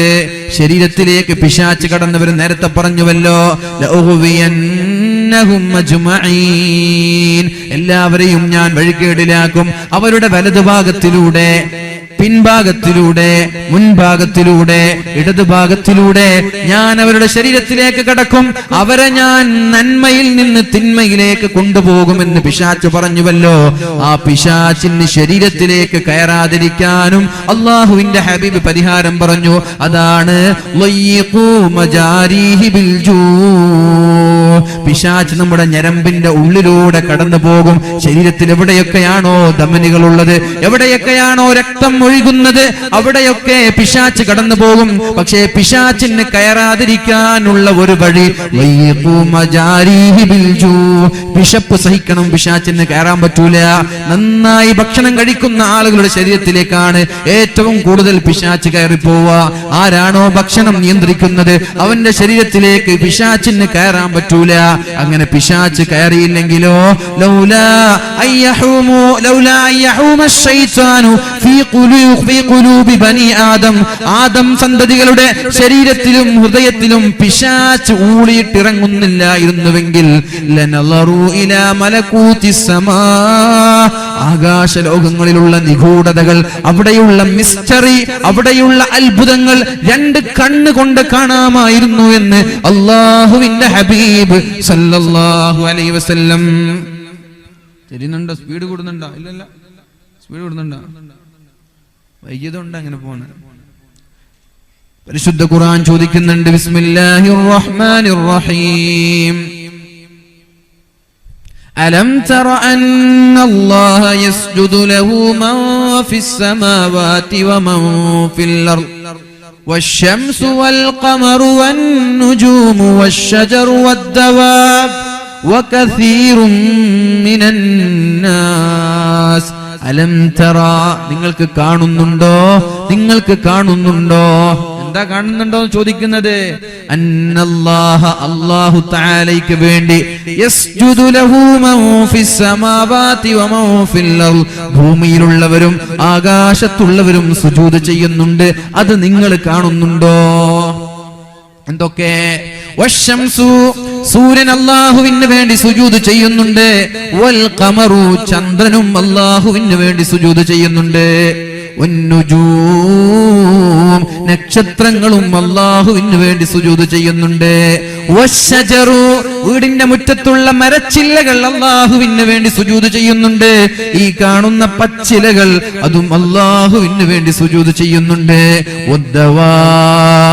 ശരീരത്തിലേക്ക് പിശാച് കടന്നു വരും. നേരത്തെ പറഞ്ഞുവല്ലോ, ലഉഗ്വിയന്നഹും അജ്മഈൻ, എല്ലാവരെയും ഞാൻ വഴികേടിലാക്കും. അവരുടെ വലതുഭാഗത്തിലൂടെ, പിൻഭാഗത്തിലൂടെ, മുൻഭാഗത്തിലൂടെ, ഇടതുഭാഗത്തിലൂടെ ഞാൻ അവരുടെ ശരീരത്തിലേക്ക് കടക്കും. അവരെ ഞാൻ നന്മയിൽ നിന്ന് തിന്മയിലേക്ക് കൊണ്ടുപോകുമെന്ന് പിശാച് പറഞ്ഞുവല്ലോ. ആ പിശാചിന് ശരീരത്തിലേക്ക് കയറാതിരിക്കാനും അള്ളാഹുവിന്റെ ഹബീബ് പരിഹാരം പറഞ്ഞു. അതാണ് പിശാച് നമ്മുടെ ഞരമ്പിന്റെ ഉള്ളിലൂടെ കടന്നു പോകും. ശരീരത്തിൽ എവിടെയൊക്കെയാണോ ധമനികൾ ഉള്ളത്, എവിടെയൊക്കെയാണോ രക്തം ഒഴുകുന്നത് അവിടെയൊക്കെ പിശാച് കടന്നു പോകും. പക്ഷേ പിശാചിന് കയറാതിരിക്കാനുള്ള ഒരു വഴി വിശപ്പ് സഹിക്കണം, പിശാചിന് കയറാൻ പറ്റൂല. നന്നായി ഭക്ഷണം കഴിക്കുന്ന ആളുകളുടെ ശരീരത്തിലേക്കാണ് ഏറ്റവും കൂടുതൽ പിശാച് കയറിപ്പോവുക. ആരാണോ ഭക്ഷണം നിയന്ത്രിക്കുന്നത് അവന്റെ ശരീരത്തിലേക്ക് പിശാചിന് കയറാൻ പറ്റൂല. അങ്ങനെ പിശാച് കയറിയില്ലെങ്കിലോ ആദം സന്തതികളുടെ ശരീരത്തിലും ഹൃദയത്തിലും പിശാച് ഊളിയിട്ടിറങ്ങുന്നില്ലായിരുന്നുവെങ്കിൽ ആകാശ ലോകങ്ങളിലുള്ള നിഗൂഢതകൾ, അവിടെയുള്ള മിസ്റ്ററി, അവിടെയുള്ള അത്ഭുതങ്ങൾ രണ്ട് കണ്ണുകൊണ്ട് കാണാമായിരുന്നു എന്ന് അല്ലാഹുവിന്റെ ഹബീബ് സല്ലല്ലാഹു അലൈഹി വസല്ലം. തിരിയുന്നുണ്ടോ? സ്പീഡ് കൂടുന്നുണ്ടോ? ഇല്ലല്ല, സ്പീഡ് കൂടുന്നുണ്ടോ? വൈകിയതുകൊണ്ട് അങ്ങനെ പോണ. പരിശുദ്ധ ഖുർആൻ ചോദിക്കുന്നുണ്ട്, ബിസ്മില്ലാഹിർ റഹ്മാനിർ റഹീം, അലം തറ അന്നല്ലാഹ യസ്ജുദു ലഹു മൻ ഫിസ് സമാവാതി വമൻ ഫിൽ അർദ് വശംസു വൽ ഖമറു വൻ നുജൂമു വശജറു വദ്ദവാബ് വകസീറും മിനൻ നാസ്. അലം തറ, നിങ്ങൾക്ക് കാണുന്നുണ്ടോ? നിങ്ങൾക്ക് കാണുന്നുണ്ടോ? എന്താ കാണുന്നുണ്ടോ ചോദിക്കുന്നത്? അന്നല്ലാഹ, അല്ലാഹു തആലയ്ക്ക് വേണ്ടി, യസ്ജുദു ലഹു മൻ ഫിസ് സമാവാതി വമൻ ഫിൽ അർദ്, ഭൂമിയിലുള്ളവരും ആകാശത്തുള്ളവരും സുജൂദ് ചെയ്യുന്നുണ്ട്. അത് നിങ്ങൾ കാണുന്നുണ്ടോ? എന്തൊക്കെ? വശംസു, സൂര്യൻ അല്ലാഹുവിന് വേണ്ടി സുജൂദ് ചെയ്യുന്നുണ്ട്. വൽ ഖമറു, ചന്ദ്രനും അല്ലാഹുവിന് വേണ്ടി സുജൂദ് ചെയ്യുന്നുണ്ട്. വന്നുജൂം, നക്ഷത്രങ്ങളും അല്ലാഹുവിന് വേണ്ടി സുജൂദ് ചെയ്യുന്നുണ്ട്. വശജറു, വീടിന്റെ മുറ്റത്തുള്ള മരച്ചില്ലകൾ അല്ലാഹുവിന് വേണ്ടി സുജൂദ് ചെയ്യുന്നുണ്ട്. ഈ കാണുന്ന പച്ചിലകൾ അതും അല്ലാഹുവിന് വേണ്ടി സുജൂദ് ചെയ്യുന്നുണ്ട്. വദ്ദവാബ്,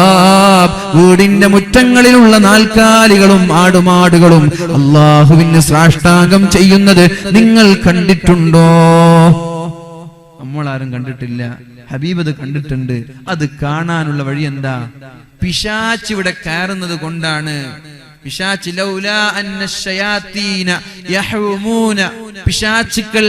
വീടിന്റെ മുറ്റങ്ങളിലുള്ള നാൽക്കാലികളും ആടുമാടുകളും അല്ലാഹുവിന് സാഷ്ടാംഗം ചെയ്യുന്നത് നിങ്ങൾ കണ്ടിട്ടുണ്ടോ? നമ്മളാരും കണ്ടിട്ടില്ല, ഹബീബ് അത് കണ്ടിട്ടുണ്ട്. അത് കാണാനുള്ള വഴി എന്താ? പിശാച് ഇവിടെ കയറുന്നത് കൊണ്ടാണ്. പിശാച് ലൗലാ അന്ന ശയാതീന യഹ്റൂമൂന, പിശാചുക്കൾ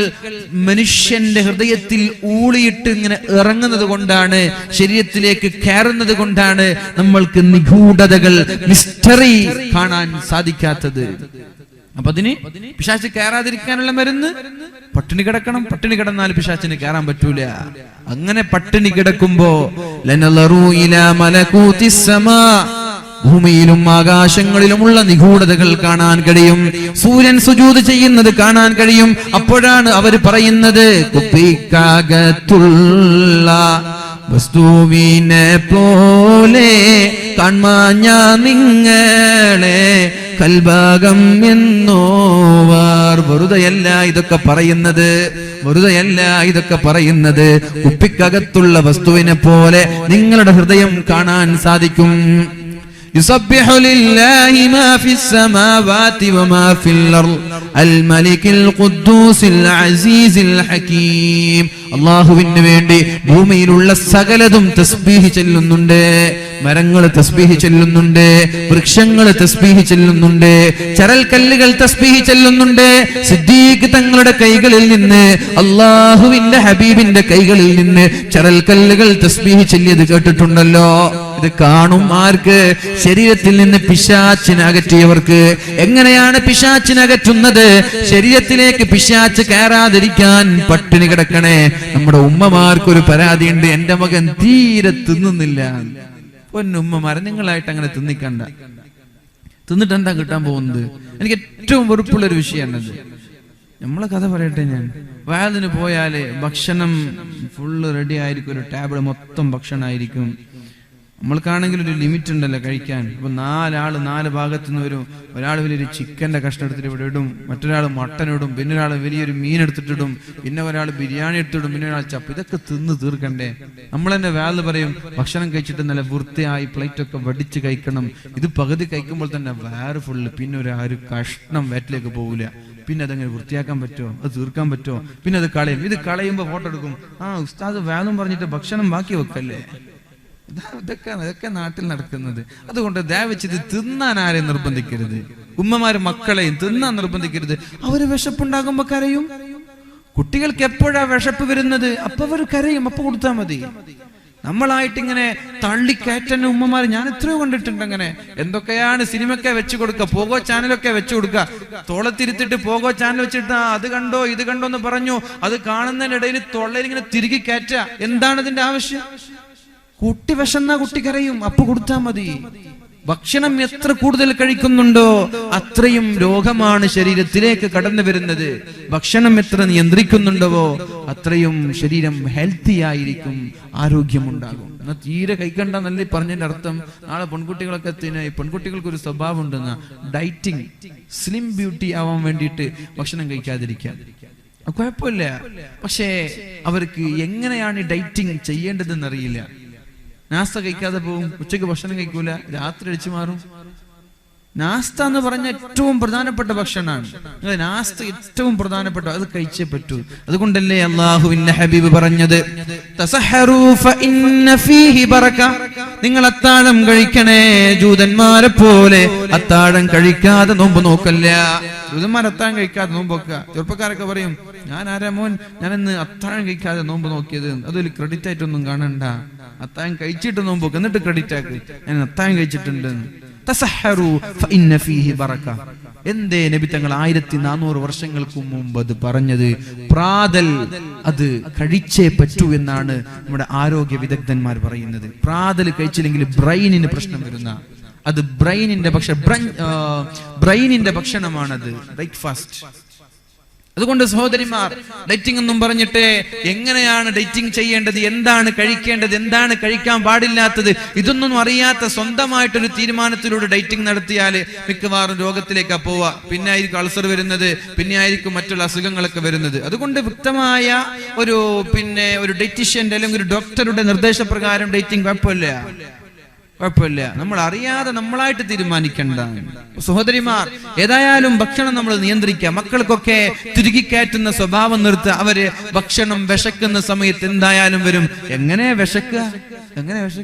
മനുഷ്യന്റെ ഹൃദയത്തിൽ ഊളിയിട്ട് ഇങ്ങനെ ഇറങ്ങുന്നത് കൊണ്ടാണ്, ശരീരത്തിലേക്ക് കയറുന്നത് കൊണ്ടാണ് നമ്മൾക്ക് നിഗൂഢതകൾ, മിസ്റ്ററി കാണാൻ സാധിക്കാത്തത്. അപ്പൊ അതിന് പിശാച് കയറാതിരിക്കാനുള്ള മരുന്ന് പട്ടിണി കിടക്കണം. പട്ടിണി കിടന്നാൽ പിശാചിന് കയറാൻ പറ്റൂല. അങ്ങനെ പട്ടിണി കിടക്കുമ്പോ ലനളറു ഇലാ മലകൂതിസ് സമാ, ഭൂമിയിലും ആകാശങ്ങളിലുമുള്ള നിഗൂഢതകൾ കാണാൻ കഴിയും. സൂര്യൻ സുജൂദ് ചെയ്യുന്നത് കാണാൻ കഴിയും. അപ്പോഴാണ് അവർ പറയുന്നത്, കുപ്പിക്കകത്തുള്ള വസ്തുവിനെ പോലെ കാൺമാഞ്ഞ നിങ്ങളെ കൽഭാഗം എന്നോവാർ. വെറുതെയല്ല ഇതൊക്കെ പറയുന്നത്, വെറുതെയല്ല ഇതൊക്കെ പറയുന്നത്. കുപ്പിക്കകത്തുള്ള വസ്തുവിനെ പോലെ നിങ്ങളുടെ ഹൃദയം കാണാൻ സാധിക്കും. യുസബ്ബിഹു ലില്ലാഹി മാ ഫിസ് സമാവാതി വമാ ഫിൽ അർദ് അൽ മലികിൽ ഖുദ്ദൂസിൽ അസീസിൽ ഹകീം. അല്ലാഹുവിന് വേണ്ടി ഭൂമിയിലുള്ള സകലതും തസ്ബീഹ് ചെല്ലുന്നുണ്ട്. മരങ്ങൾ തസ്ബീഹ് ചെല്ലുന്നുണ്ട്, വൃക്ഷങ്ങൾ തസ്ബീഹ് ചെല്ലുന്നുണ്ട്, ചരൽക്കല്ലുകൾ തസ്ബീഹ് ചെല്ലുന്നുണ്ട്. സിദ്ദീഖ് തങ്ങളുടെ കൈകളിൽ നിന്ന്, അല്ലാഹുവിന്റെ ഹബീബിന്റെ കൈകളിൽ നിന്ന് ചരൽക്കല്ലുകൾ തസ്ബീഹ് ചെല്ലിയത് കേട്ടിട്ടുണ്ടല്ലോ. ഇത് കാണും ആർക്ക്? ശരീരത്തിൽ നിന്ന് പിശാചിനെ അകറ്റിയവർക്ക്. എങ്ങനെയാണ് പിശാചിനെ അകറ്റുന്നത്? ശരീരത്തിലേക്ക് പിശാച് കയറാതിരിക്കാൻ പട്ടിണി കിടക്കണേ. നമ്മുടെ ഉമ്മമാർക്കൊരു പരാതിയുണ്ട്, എന്റെ മകൻ തീരെ തിന്നുന്നില്ല. പൊന്നുമ്മമാരെ, നിങ്ങളായിട്ട് അങ്ങനെ തിന്നിക്കണ്ട. തിന്നിട്ട് എന്താ കിട്ടാൻ പോകുന്നത്? എനിക്ക് ഏറ്റവും വെറുപ്പുള്ളൊരു വിഷയമാണത്. നമ്മളെ കഥ പറയട്ടെ. ഞാൻ വയലിന് പോയാല് ഭക്ഷണം ഫുള്ള് റെഡി ആയിരിക്കും, ഒരു ടേബിൾ മൊത്തം ഭക്ഷണമായിരിക്കും. നമ്മൾക്കാണെങ്കിൽ ഒരു ലിമിറ്റ് ഉണ്ടല്ലോ കഴിക്കാൻ. അപ്പൊ നാലാള് നാല് ഭാഗത്തു നിന്ന് വരും. ഒരാൾ വലിയൊരു ചിക്കന്റെ കഷ്ണം എടുത്തിട്ട് ഇവിടെ ഇടും, മറ്റൊരാൾ മട്ടൻ ഇടും, പിന്നെ ഒരാൾ വലിയൊരു മീൻ എടുത്തിട്ടിടും, പിന്നെ ഒരാൾ ബിരിയാണി എടുത്തിടും, പിന്നെ ഒരാൾ ചപ്പ്. ഇതൊക്കെ തിന്ന് തീർക്കണ്ടേ? നമ്മൾ തന്നെ വേറെ പറയും, ഭക്ഷണം കഴിച്ചിട്ട് നല്ല വൃത്തിയായി പ്ലേറ്റ് ഒക്കെ വടിച്ച് കഴിക്കണം. ഇത് പകുതി കഴിക്കുമ്പോൾ തന്നെ വേറെ ഫുള്ള്, പിന്നെ ഒരു കഷ്ണം വയറ്റിലേക്ക് പോകില്ല. പിന്നെ അതങ്ങനെ വൃത്തിയാക്കാൻ പറ്റുമോ, അത് തീർക്കാൻ പറ്റുമോ, പിന്നെ അത് കളയും. ഇത് കളയുമ്പോൾ ഫോട്ടോ എടുക്കും. ഉസ്താദ് വേണം പറഞ്ഞിട്ട് ഭക്ഷണം ബാക്കി വെക്കല്ലേ. ഇതൊക്കെ നാട്ടിൽ നടക്കുന്നത്. അതുകൊണ്ട് ദയവച്ച് ഇത് തിന്നാൻ ആരെയും നിർബന്ധിക്കരുത്. ഉമ്മമാര് മക്കളെയും തിന്നാൻ നിർബന്ധിക്കരുത്. അവര് വിശപ്പുണ്ടാകുമ്പോ കരയും. കുട്ടികൾക്ക് എപ്പോഴാ വിശപ്പ് വരുന്നത്, അപ്പൊ അവർ കരയും, അപ്പൊ കൊടുത്താൽ മതി. നമ്മളായിട്ട് ഇങ്ങനെ തള്ളിക്കയറ്റുന്ന ഉമ്മമാര് ഞാൻ എത്രയോ കണ്ടിട്ടുണ്ട്. അങ്ങനെ എന്തൊക്കെയാണ് സിനിമയൊക്കെ വെച്ചു കൊടുക്കുക, പോകോ ചാനലൊക്കെ വെച്ചു കൊടുക്കുക, തോളത്തിരുത്തിട്ട് പോകോ ചാനൽ വെച്ചിട്ട് അത് കണ്ടോ ഇത് കണ്ടോ എന്ന് പറഞ്ഞു. അത് കാണുന്നതിനിടയിൽ തൊള്ളയിൽ ഇങ്ങനെ തിരികെ കയറ്റ. എന്താണ് ഇതിന്റെ ആവശ്യം? കുട്ടി വിശന്നാ കുട്ടി കരയും, അപ്പൊ കൊടുത്താൽ മതി. ഭക്ഷണം എത്ര കൂടുതൽ കഴിക്കുന്നുണ്ടോ അത്രയും രോഗമാണ് ശരീരത്തിലേക്ക് കടന്നു വരുന്നത്. ഭക്ഷണം എത്ര നിയന്ത്രിക്കുന്നുണ്ടോ അത്രയും ശരീരം ഹെൽത്തി ആയിരിക്കും, ആരോഗ്യമുണ്ടാകും. എന്നാൽ തീരെ കഴിക്കണ്ടെന്നല്ലേ പറഞ്ഞതിന്റെ അർത്ഥം. നാളെ പെൺകുട്ടികളൊക്കെ പെൺകുട്ടികൾക്ക് ഒരു സ്വഭാവം ഉണ്ടെന്ന ഡയറ്റിങ്, സ്ലിം ബ്യൂട്ടി ആവാൻ വേണ്ടിയിട്ട് ഭക്ഷണം കഴിക്കാതിരിക്കാൻ. കുഴപ്പമില്ല, പക്ഷേ അവർക്ക് എങ്ങനെയാണ് ഈ ഡയറ്റിങ് ചെയ്യേണ്ടതെന്ന് അറിയില്ല. നാസ്ത കഴിക്കാതെ പോകും, ഉച്ചയ്ക്ക് ഭക്ഷണം കഴിക്കൂല, രാത്രി അടിച്ചു മാറും. നാസ്ത എന്ന് പറഞ്ഞ ഏറ്റവും പ്രധാനപ്പെട്ട ഭക്ഷണമാണ്. നാസ്ത ഏറ്റവും പ്രധാനപ്പെട്ട, അത് കഴിച്ചേ പറ്റൂ. അതുകൊണ്ടല്ലേ അല്ലാഹുവിന്റെ ഹബീബ് പറഞ്ഞത്, തസഹറൂ ഫഇന്ന ഫീഹി ബറക. നിങ്ങൾ അത്താഴം കഴിക്കണേ, ജൂതന്മാരെ പോലെ അത്താഴം കഴിക്കാതെ നോമ്പ് നോക്കല്ല. ജൂതന്മാർ അത്താഴം കഴിക്കാതെ നോമ്പ് നോക്കുക. ചെറുപ്പക്കാരൊക്കെ പറയും, ഞാൻ ആരാ മോൻ, ഞാൻ ഇന്ന് അത്താഴം കഴിക്കാതെ നോമ്പ് നോക്കിയത്, അതൊരു ക്രെഡിറ്റ് ആയിട്ടൊന്നും കാണണ്ട. അത്താഴം കഴിച്ചിട്ട് നോമ്പ് നോക്കുക, എന്നിട്ട് ക്രെഡിറ്റ് ആക്ക്, ഞാൻ അത്താഴം കഴിച്ചിട്ടുണ്ട്. എന്തേ നബി തങ്ങൾ 1400 വർഷങ്ങൾക്ക് മുമ്പ് അത് പറഞ്ഞത്? പ്രാതൽ അത് കഴിച്ചേ പറ്റൂ എന്നാണ് നമ്മുടെ ആരോഗ്യ വിദഗ്ധന്മാർ പറയുന്നത്. പ്രാതൽ കഴിച്ചില്ലെങ്കിൽ ബ്രെയിനിന് പ്രശ്നം വരുന്ന, അത് ബ്രെയിനിന്റെ ഭക്ഷണമാണത്, ബ്രേക്ക്ഫാസ്റ്റ്. അതുകൊണ്ട് സഹോദരിമാർ, ഡേറ്റിംഗ് എന്നും പറഞ്ഞിട്ട് എങ്ങനെയാണ് ഡേറ്റിംഗ് ചെയ്യേണ്ടത്, എന്താണ് കഴിക്കേണ്ടത്, എന്താണ് കഴിക്കാൻ പാടില്ലാത്തത്, ഇതൊന്നും അറിയാത്ത സ്വന്തമായിട്ടൊരു തീരുമാനത്തിലൂടെ ഡേറ്റിംഗ് നടത്തിയാൽ മിക്കവാറും രോഗത്തിലേക്കാ പോവുക. പിന്നെ ആയിരിക്കും അൾസർ വരുന്നത്, പിന്നെ ആയിരിക്കും മറ്റുള്ള അസുഖങ്ങളൊക്കെ വരുന്നത്. അതുകൊണ്ട് വ്യക്തമായ ഒരു ഡയറ്റീഷ്യന്റെ അല്ലെങ്കിൽ ഒരു ഡോക്ടറുടെ നിർദ്ദേശപ്രകാരം ഡേറ്റിംഗ് കുഴപ്പമില്ല. നമ്മൾ അറിയാതെ നമ്മളായിട്ട് തീരുമാനിക്കേണ്ട. സഹോദരിമാർ, ഏതായാലും ഭക്ഷണം നമ്മൾ നിയന്ത്രിക്കുക. മക്കൾക്കൊക്കെ തിരുകിക്കയറ്റുന്ന സ്വഭാവം നിർത്തുക. അവര് ഭക്ഷണം വിശക്കുന്ന സമയത്ത് എന്തായാലും വരും. എങ്ങനെ വിശക്കുക?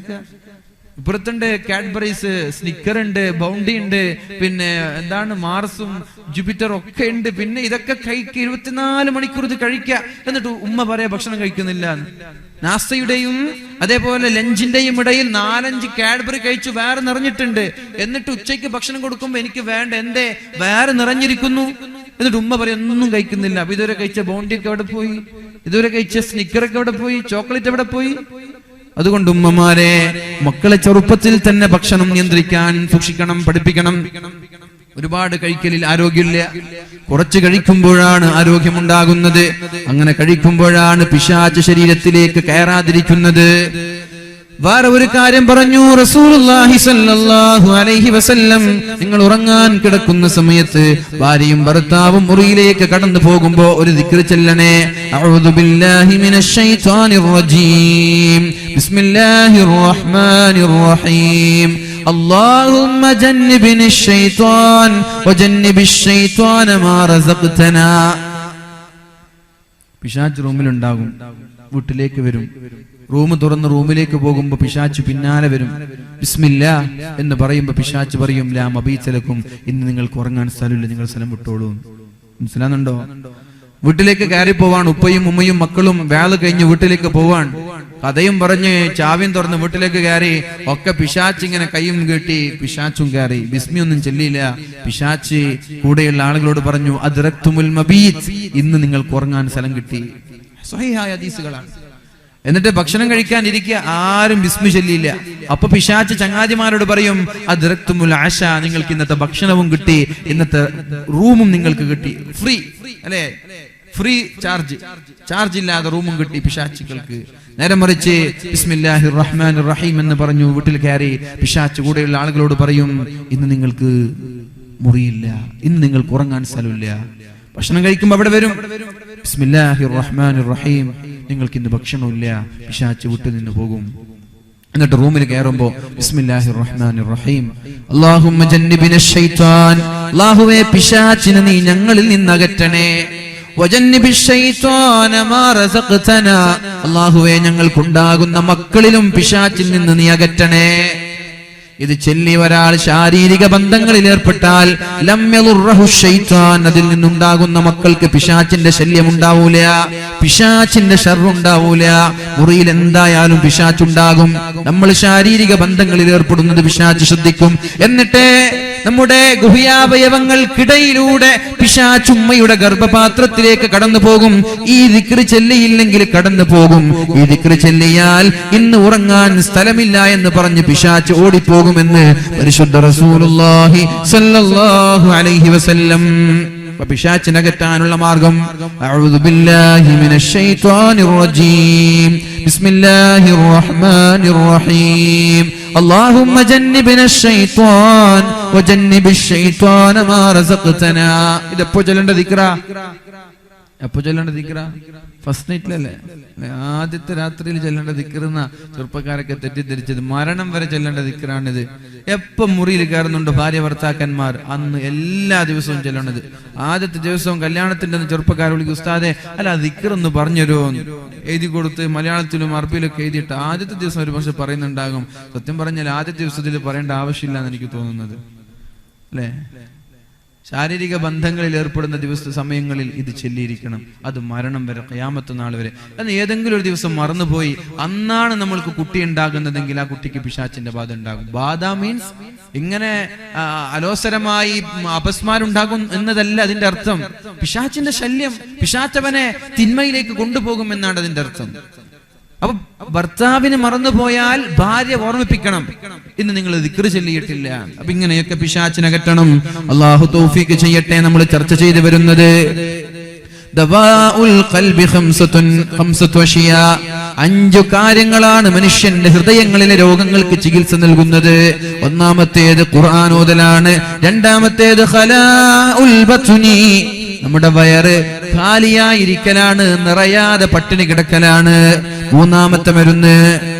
ഇപ്പുറത്തുണ്ട് കാഡ്ബറീസ്, സ്നിക്കർ ഉണ്ട്, ബൗണ്ടി ഉണ്ട്, പിന്നെ എന്താണ് മാർസും ജൂപ്പിറ്ററും ഒക്കെ ഉണ്ട്. പിന്നെ ഇതൊക്കെ കഴിക്കുക, 24 മണിക്കൂർ ഇത് കഴിക്കുക. എന്നിട്ട് ഉമ്മ പറയാ ഭക്ഷണം കഴിക്കുന്നില്ല. നാസ്തയുടെയും അതേപോലെ ലഞ്ചിന്റെയും ഇടയിൽ 4-5 കാഡ്ബറി കഴിച്ചു വേറെ നിറഞ്ഞിട്ടുണ്ട്. എന്നിട്ട് ഉച്ചയ്ക്ക് ഭക്ഷണം കൊടുക്കുമ്പോ എനിക്ക് വേണ്ട, എന്തേ വേറെ നിറഞ്ഞിരിക്കുന്നു. എന്നിട്ട് ഉമ്മ പറയാം ഒന്നും കഴിക്കുന്നില്ല. അപ്പൊ ഇതുവരെ കഴിച്ച ബോണ്ടിയൊക്കെ എവിടെ പോയി? ഇതുവരെ കഴിച്ച സ്നിക്കറൊക്കെ എവിടെ പോയി? ചോക്ലേറ്റ് എവിടെ പോയി? അതുകൊണ്ട് ഉമ്മമാരെ, മക്കളെ ചെറുപ്പത്തിൽ തന്നെ ഭക്ഷണം നിയന്ത്രിക്കാൻ സൂക്ഷിക്കണം, പഠിപ്പിക്കണം. ഒരുപാട് കഴിക്കലിൽ ആരോഗ്യമില്ല. കുറച്ച് കഴിക്കുമ്പോഴാണ് ആരോഗ്യമുണ്ടാകുന്നത്. അങ്ങനെ കഴിക്കുമ്പോഴാണ് പിശാച് ശരീരത്തിലേക്ക് കയറാതിരിക്കുന്നത്. വേറെ ഒരു കാര്യം പറഞ്ഞു റസൂലുള്ളാഹി സ്വല്ലല്ലാഹു അലൈഹി വസല്ലം, നിങ്ങൾ ഉറങ്ങാൻ കിടക്കുന്ന സമയത്ത് ഭാര്യയും ഭർത്താവും മുറിയിലേക്ക് കടന്നു പോകുമ്പോൾ ഒരു ദിക്ർ ചൊല്ലണേ. അഊദു ബില്ലാഹി മിനശ് ശൈത്വാനിർ റജീം, ബിസ്മില്ലാഹിർ റഹ്മാനിർ റഹീം, اللهم جنبني الشيطان وجنب الشيطان ما رزقتنا. പിശാച് റൂമിലുണ്ടാകും, വീട്ടിലേക്ക് വരും. റൂം തുറന്ന് റൂമിലേക്ക് പോകുമ്പോ പിശാച് പിന്നാലെ വരും. ബിസ്മില്ലാ എന്ന് പറയുമ്പോ പിശാച് പറയും, ലാ മബീതലക്കും, ഇന്ന് നിങ്ങൾക്ക് ഉറങ്ങാൻ സ്ഥലമില്ല, നിങ്ങൾ സ്ഥലം വിട്ടോളൂ. മനസ്സിലാകുന്നുണ്ടോ? വീട്ടിലേക്ക് കയറി പോവാൻ ഉപ്പയും ഉമ്മയും മക്കളും വേള് കഴിഞ്ഞ് വീട്ടിലേക്ക് പോവാൻ, കഥയും പറഞ്ഞ് ചാവിയും തുറന്ന് വീട്ടിലേക്ക് കയറി. ഒക്കെ പിശാച്ച് ഇങ്ങനെ കൈയും കെട്ടി പിശാച്ചും കയറി. ബിസ്മി ഒന്നും ചൊല്ലിയില്ല. പിശാച്ച് കൂടെയുള്ള ആളുകളോട് പറഞ്ഞു, അദ്റക്തുമുൽ മബീത്, ഇന്ന് നിങ്ങൾക്ക് ഉറങ്ങാൻ സ്ഥലം കിട്ടി. സ്വഹീഹായ ഹദീസുകളാണ്. എന്നിട്ട് ഭക്ഷണം കഴിക്കാൻ ഇരിക്കുക, ആരും ബിസ്മി ചൊല്ലിയില്ല. അപ്പൊ പിശാച്ച് ചങ്ങാതിമാരോട് പറയും, അദ്റക്തുമുൽ ആശ, നിങ്ങൾക്ക് ഇന്നത്തെ ഭക്ഷണവും കിട്ടി, ഇന്നത്തെ റൂമും നിങ്ങൾക്ക് കിട്ടി, ഫ്രീ അല്ലെ, ഫ്രീ ചാർജ് ഇല്ലാതെ റൂമും കിട്ടി പിശാച്ചുകൾക്ക്. നേരെ മറിച്ച് ബിസ്മില്ലാഹിർ റഹ്മാനിർ റഹീം എന്ന് പറഞ്ഞു വീട്ടിൽ കയറി പിശാച്ച് കൂടെയുള്ള ആളുകളോട് പറയും, ഇന്ന് നിങ്ങൾക്ക് മുറിയില്ല, ഇന്ന് നിങ്ങൾക്ക് ഉറങ്ങാൻ സ്ഥലമില്ല. ഭക്ഷണം കഴിക്കുമ്പോൾ അവിടെ വരും, ബിസ്മില്ലാഹിർ റഹ്മാനിർ റഹീം, നിങ്ങൾക്ക് ഇന്ന് ഭക്ഷണമില്ല. പിശാച്ച് വീട്ടിൽ നിന്ന് പോകും. എന്നിട്ട് റൂമിൽ കയറുമ്പോ ബിസ്മില്ലാഹിർ റഹ്മാനിർ റഹീം അല്ലാഹുമ്മ ജന്നിബിനശ് ശൈത്താൻ, അല്ലാഹുവേ പിശാചിനെ നീ ഞങ്ങളിൽ നിന്ന് അകറ്റണേ. വജന്നിബിശ് ശൈത്താന മാ റസഖ്തനാ, അല്ലാഹുവേ ഞങ്ങൾക്കുണ്ടാകുന്ന മക്കളിലും പിശാചിൽ നിന്ന് നീ അകറ്റണേ. ഇത് ചൊല്ലി ഒരാൾ ശാരീരിക ബന്ധങ്ങളിൽ ഏർപ്പെട്ടാൽ ലം യളുറഹു ശൈത്താൻ, അതിൽ നിന്നുണ്ടാകുന്ന മക്കൾക്ക് പിശാചിന്റെ ശല്യം ഉണ്ടാവൂല, പിശാചിന്റെ ശർറ് ഉണ്ടാവൂല. മുറിയിൽ എന്തായാലും പിശാചുണ്ടാകും. നമ്മൾ ശാരീരിക ബന്ധങ്ങളിൽ ഏർപ്പെടുന്നത് പിശാച് ശ്രദ്ധിക്കും. എന്നിട്ട് നമ്മുടെ ഗുഹ്യാവയവങ്ങൾക്കിടയിലൂടെ പിശാച് ഉമ്മയുടെ ഗർഭപാത്രത്തിലേക്ക് കടന്നു പോകും. ഈ ദിക്ർ ചൊല്ലിയില്ലെങ്കിൽ കടന്നു പോകും. ഈ ദിക്ർ ചൊല്ലിയാൽ ഇന്ന് ഉറങ്ങാൻ സ്ഥലമില്ല എന്ന് പറഞ്ഞ് പിശാച് ഓടിപ്പോകുമെന്ന് പരിശുദ്ധ റസൂലുള്ളാഹി സ്വല്ലല്ലാഹു അലൈഹി വസല്ലം. പിശാചിനകറ്റാനുള്ള മാർഗം അഊദു ബില്ലാഹി മിനശ് ശൈത്വാനിർ റജീം ബിസ്മില്ലാഹിർ റഹ്മാനിർ റഹീം അല്ലാഹുമ്മ ജന്നിബിനശ് ശൈത്വാൻ വജന്നിബിശ് ശൈത്വാന മാ റസഖ്തനാ. ഇതെപ്പോ ചൊല്ലേണ്ട ദിക്റാ? എപ്പോ ചൊല്ലേണ്ട ദിക്റാ? ഫസ്റ്റ് നൈറ്റിലല്ലേ, ആദ്യത്തെ രാത്രിയിൽ ചൊല്ലേണ്ട ദിക്റെന്ന ചെറുപ്പക്കാരൊക്കെ തെറ്റിദ്ധരിച്ചത്. മരണം വരെ ചൊല്ലേണ്ട ദിക്റാണിത്. എപ്പം മുറിയിൽ കയറുന്നുണ്ട് ഭാര്യ ഭർത്താക്കന്മാർ അന്ന് എല്ലാ ദിവസവും ചൊല്ലണത്. ആദ്യത്തെ ദിവസവും കല്യാണത്തിന്റെ ചെറുപ്പക്കാരെ വിളിക്കും, ഉസ്താദെ അല്ല ദിക്റൊന്ന് പറഞ്ഞുതരോ, എഴുതി കൊടുത്ത് മലയാളത്തിലും അറബിയിലൊക്കെ എഴുതിയിട്ട് ആദ്യത്തെ ദിവസം ഒരു പക്ഷെ പറയുന്നുണ്ടാകും. സത്യം പറഞ്ഞാൽ ആദ്യത്തെ ദിവസത്തിൽ പറയേണ്ട ആവശ്യമില്ല എന്ന് എനിക്ക് തോന്നുന്നത്, അല്ലേ? ശാരീരിക ബന്ധങ്ങളിൽ ഏർപ്പെടുന്ന സമയങ്ങളിൽ ഇത് ചൊല്ലിയിരിക്കണം. അത് മരണം വരെ, ഖിയാമത്ത് നാൾ വരെ. അന്ന് ഏതെങ്കിലും ഒരു ദിവസം മറന്നുപോയി അന്നാണ് നമ്മൾക്ക് കുട്ടി ഉണ്ടാകുന്നതെങ്കിൽ ആ കുട്ടിക്ക് പിശാചിന്റെ ബാധ ഉണ്ടാകും. ബാധ മീൻസ് ഇങ്ങനെ അലോസരമായി അപസ്മാരുണ്ടാകും എന്നതല്ല അതിന്റെ അർത്ഥം. പിശാചിന്റെ ശല്യം, പിശാചവനെ തിന്മയിലേക്ക് കൊണ്ടുപോകും എന്നാണ് അതിന്റെ അർത്ഥം. അപ്പൊ ഭർത്താവിന് മറന്നുപോയാൽ ഭാര്യ ഓർമ്മിപ്പിക്കണം, ഇന്ന് നിങ്ങൾ ദിക്ർ ചൊല്ലിയിട്ടില്ല. അപ്പൊ ഇങ്ങനെയൊക്കെ പിശാചിനകറ്റണം. അല്ലാഹു തൗഫീഖ് ചെയ്യട്ടെ. നമ്മൾ ചർച്ച ചെയ്തു വരുന്നത് ദവാഉൽ ഖൽബി ഖംസത്തു അഷിയാ, 5 കാര്യങ്ങളാണ് മനുഷ്യന്റെ ഹൃദയങ്ങളിലെ രോഗങ്ങൾക്ക് ചികിത്സ നൽകുന്നത്. ഒന്നാമത്തേത് ഖുർആൻ ഓതലാണ്. രണ്ടാമത്തേത് ഖലാഉൽ ബത്നി, നമ്മുടെ വയറ് ഖാലിയായിരിക്കലാണ്, നിറയാതെ പട്ടിണി കിടക്കലാണ്. മൂന്നാമത്തെ മരുന്ന്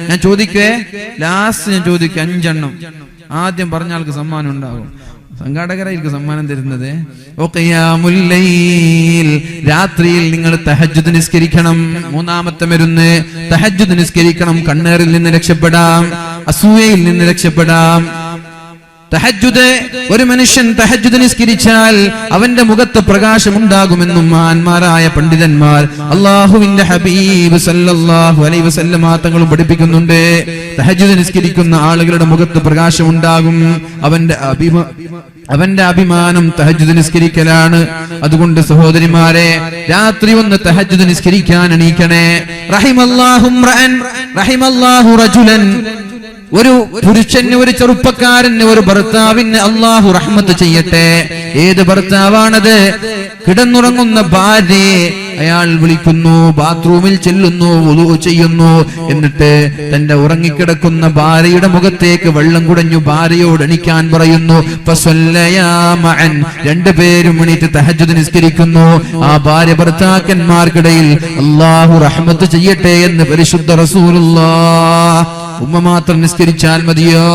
ഞാൻ ചോദിക്കേ, ലാസ്റ്റ് ഞാൻ ചോദിക്കുക 5 എണ്ണം. ആദ്യം പറഞ്ഞ ആൾക്ക് സമ്മാനം ഉണ്ടാകും. സംഘാടകരായിരിക്കും സമ്മാനം തരുന്നത്. ഖിയാമുൽ ലൈൽ, രാത്രിയിൽ നിങ്ങൾ തഹജ്ജുദ് നിസ്കരിക്കണം. മൂന്നാമത്തെ മരുന്ന് തഹജ്ജുദ് നിസ്കരിക്കണം. കണ്ണേറിൽ നിന്ന് രക്ഷപ്പെടാം, അസൂയയിൽ നിന്ന് രക്ഷപ്പെടാം. തഹജ്ജുദ്, ഒരു മനുഷ്യൻ തഹജ്ജുദ് നിസ്കരിച്ചാൽ അവന്റെ മുഖത്ത് പ്രകാശമുണ്ടാകുമെന്നും മഹാന്മാരായ പണ്ഡിതന്മാർ അല്ലാഹുവിന്റെ ഹബീബ് സല്ലല്ലാഹു അലൈഹി വസല്ലം തങ്ങളും പഠിപ്പിക്കുന്നുണ്ട്. തഹജ്ജുദ് നിസ്കരിക്കുന്ന ആളുകളുടെ മുഖത്ത് പ്രകാശമുണ്ടാകും. അവന്റെ അഭിമാനം തഹജ്ജുദ് നിസ്കരിക്കലാണ്. അതുകൊണ്ട് സഹോദരിമാരെ, രാത്രി ഒന്ന് തഹജ്ജുദ് നിസ്കരിക്കാൻ എണീക്കണേ. റഹിമല്ലാഹു റജുലൻ, ഒരു പുരുഷന്, ഒരു ചെറുപ്പക്കാരന്, ഒരു ഭർത്താവിന് അല്ലാഹു റഹ്മത്ത് ചെയ്യട്ടെ. ഏത് ഭർത്താവാണത്? കിടന്നുറങ്ങുന്ന ഭാര്യയെ അയാൾ വിളിക്കുന്നു, ബാത്റൂമിൽ ചെല്ലുന്നു, വുളൂ ചെയ്യുന്നു. എന്നിട്ട് തന്റെ ഉറങ്ങിക്കിടക്കുന്ന ഭാര്യയുടെ മുഖത്തേക്ക് വെള്ളം കുടഞ്ഞു ഭാര്യയോട് എണീക്കാൻ പറയുന്നു. ഫസല്ലയാ മഅൻ, രണ്ടുപേരും എണീറ്റ് തഹജ്ജുദ് നിസ്കരിക്കുന്നു. ആ ഭാര്യ ഭർത്താക്കന്മാർക്കിടയിൽ അല്ലാഹു റഹ്മത്ത് ചെയ്യട്ടെ എന്ന് പരിശുദ്ധ റസൂലുള്ളാഹ്. ഉമ്മ മാത്രം നിസ്കരിച്ചാൽ മതിയോ?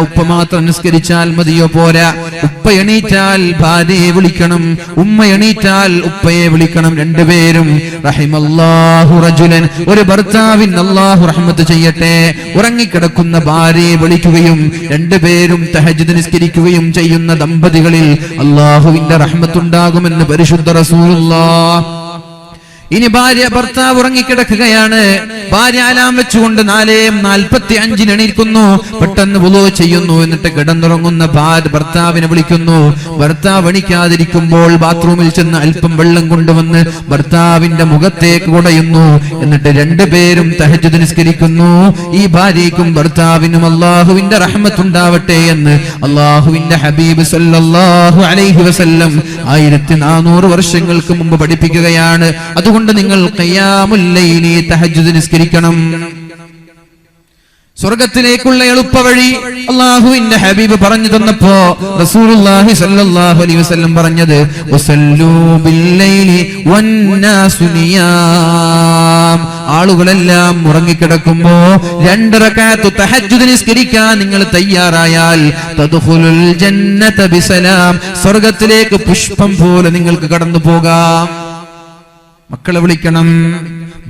ഉപ്പ മാത്രം നിസ്കരിച്ചാൽ മതിയോ? പോരാ. ഉപ്പ എണീറ്റാൽ ഭാര്യയെ വിളിക്കണം, ഉമ്മ എണീറ്റാൽ ഉപ്പയെ വിളിക്കണം. രണ്ടുപേരും റഹിമല്ലാഹു റജുലൻ, ഒരു ഭർത്താവിന് അല്ലാഹു റഹ്മത്ത് ചെയ്യട്ടെ. ഉറങ്ങിക്കിടക്കുന്ന ഭാര്യയെ വിളിക്കുകയും രണ്ടുപേരും തഹജ്ജുദ് നിസ്കരിക്കുകയും ചെയ്യുന്ന ദമ്പതികളിൽ അല്ലാഹുവിന്റെ റഹ്മത്തുണ്ടാകുമെന്ന് പരിശുദ്ധ റസൂലുള്ളാഹ്. ഇനി ഭർത്താവ് ഉറങ്ങിക്കിടക്കുകയാണ്. ഭാര്യ അലാം വെച്ചുകൊണ്ട് 4:45 എണീക്കുന്നു. പെട്ടെന്ന് വുളൂ ചെയ്യുന്നു. എന്നിട്ട് കിടന്നുറങ്ങുന്ന ഭർത്താവിനെ വിളിക്കുന്നു. ഭർത്താവ് എണീക്കാതിരിക്കുമ്പോൾ ബാത്റൂമിൽ ചെന്ന് അല്പം വെള്ളം കൊണ്ടുവന്ന് ഭർത്താവിന്റെ മുഖത്തേക്ക് കുടയുന്നു. എന്നിട്ട് രണ്ടുപേരും തഹജ്ജുദ് നിസ്കരിക്കുന്നു. ഈ ഭാര്യയ്ക്കും ഭർത്താവിനും അല്ലാഹുവിന്റെ റഹ്മത്തുണ്ടാവട്ടെ എന്ന് അല്ലാഹുവിന്റെ ഹബീബ് സല്ലല്ലാഹു അലൈഹി വസല്ലം 1400 വർഷങ്ങൾക്ക് മുമ്പ് പഠിപ്പിക്കുകയാണ്. അതുകൊണ്ട് നിങ്ങൾ ഖിയാമുൽ ലൈലി തഹജ്ജുദ് നിസ്കരിക്കണം. സ്വർഗത്തിലേക്കുള്ള എളുപ്പവഴി അല്ലാഹുവിന്റെ ഹബീബ് പറഞ്ഞു തന്നപ്പോ റസൂലുള്ളാഹി സ്വല്ലല്ലാഹു അലൈഹി വസല്ലം പറഞ്ഞത് വസല്ലൂ ബിൽ ലൈലി വന്നാസു നിയാം, ആളുകളെല്ലാം ഉറങ്ങിക്കിടക്കുമ്പോ 2 റക്അത്ത് തഹജ്ജുദ് നിസ്കരിക്കാൻ നിങ്ങൾ തയ്യാറായാൽ തദ്ഖുലുൽ ജന്നത ബിസലാം, സ്വർഗ്ഗത്തിലേക്ക് പുഷ്പം പോലെ നിങ്ങൾക്ക് കടന്നു പോകാം. മക്കളെ വിളിക്കണം,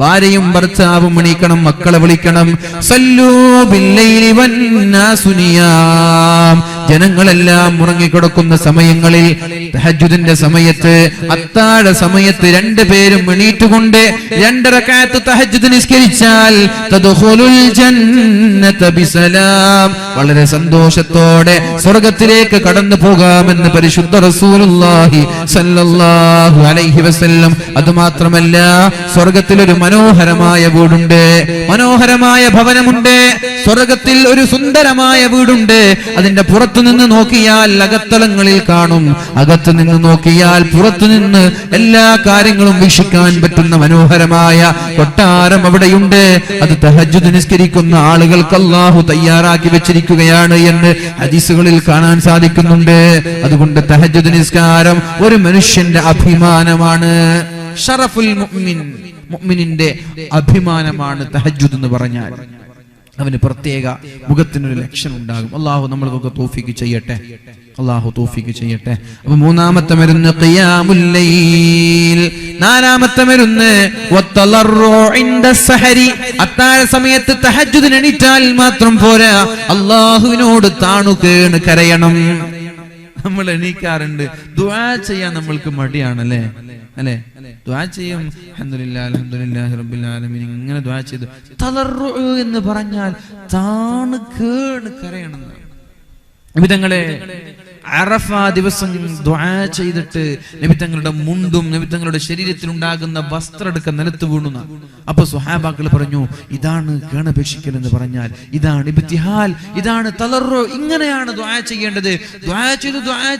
ഭാര്യയും ഭർത്താവും എണീക്കണം, മക്കളെ വിളിക്കണം. സല്ലൂ ബില്ലൈലി വന്നാസു നിയാം, ജനങ്ങളെല്ലാം ഉറങ്ങിക്കിടക്കുന്ന സമയങ്ങളിൽ തഹജ്ജുദിന്റെ സമയത്ത്, അത്താഴ സമയത്ത് 2 പേരും എണീറ്റുകൊണ്ട് 2 റക്അത്ത് തഹജ്ജുദ് നിസ്കരിച്ചാൽ തദ്ഖുലുൽ ജന്നത ബിസലാം, വളരെ സന്തോഷത്തോടെ സ്വർഗ്ഗത്തിലേക്ക് കടന്നു പോകാമെന്ന് പരിശുദ്ധ റസൂലുള്ളാഹി സ്വല്ലല്ലാഹു അലൈഹി വസല്ലം. അതുമാത്രമല്ല, സ്വർഗ്ഗത്തിലൊരു മനോഹരമായ വീടുണ്ട്, മനോഹരമായ ഭവനമുണ്ട്. സ്വർഗ്ഗത്തിൽ ഒരു സുന്ദരമായ വീടുണ്ട്. അതിന്റെ പുറത്തു നിന്ന് നോക്കിയാൽ അകത്തളങ്ങളിൽ കാണും, അകത്തു നിന്ന് നോക്കിയാൽ പുറത്തു നിന്ന് എല്ലാ കാര്യങ്ങളും വീക്ഷിക്കാൻ പറ്റുന്ന മനോഹരമായ കൊട്ടാരം അവിടെയുണ്ട്. അത് തഹജ്ജുദ് നിസ്കരിക്കുന്ന ആളുകൾക്ക് അല്ലാഹു തയ്യാറാക്കി വെച്ചിരിക്കുകയാണ് എന്ന് ഹദീസുകളിൽ കാണാൻ സാധിക്കുന്നുണ്ട്. അതുകൊണ്ട് തഹജ്ജുദ് നിസ്കാരം ഒരു മനുഷ്യന്റെ അഭിമാനമാണ്. ഷറഫുൽ മുഅ്മിൻ, മുഅ്മിനിന്റെ അഭിമാനമാണ് തഹജ്ജുദ് എന്ന് പറഞ്ഞാൽ. അവന് പ്രത്യേക മുഖത്തിനൊരു ലക്ഷണം ഉണ്ടാകും. അല്ലാഹു നമ്മൾക്കൊക്കെ തൗഫീഖ് ചെയ്യട്ടെ, അല്ലാഹു തൗഫീഖ് ചെയ്യട്ടെ. അപ്പൊ 3-ാമത്തെ മരുന്ന് ഖിയാമുൽ ലൈൽ, 4-ാമത്തെ മരുന്ന് വത്തളറു ഇൻദ സഹരി, അത്താഴ സമയത്ത് തഹജ്ജുദിന് എണീറ്റാൽ മാത്രം പോരാ, അല്ലാഹുവിനോട് താണുകേണ് കരയണം. നമ്മൾ എണീക്കാറുണ്ട്, ദുആ ചെയ്യാൻ നമ്മൾക്ക് മടിയാണല്ലേ, അല്ലേ? ദുആ ചെയ്യും, അൽഹംദുലില്ലാഹി അൽഹംദുലില്ലാഹി റബ്ബിൽ ആലമീൻ, ഇങ്ങനെ ദുആ ചെയ്തു. തളറു എന്ന് പറഞ്ഞാൽ താണുകേണ് കരയണം. നബി തങ്ങളെ അറഫ ദിവസം ദുആ ചെയ്തിട്ട് നബി തങ്ങളുടെ മുണ്ടും നബി തങ്ങളുടെ ശരീരത്തിൽ ഉണ്ടാകുന്ന വസ്ത്രം എടുക്കാൻ നിലത്ത് വീണു. അപ്പൊ സ്വഹാബാക്കൾ പറഞ്ഞു, ഇതാണ് കേണപേക്ഷിക്കൽ എന്ന് പറഞ്ഞാൽ, ഇതാണ് ഇബ്തിഹാൽ, ഇതാണ് തളറു, ഇങ്ങനെയാണ് ദുആ ചെയ്യേണ്ടത്. ദുആ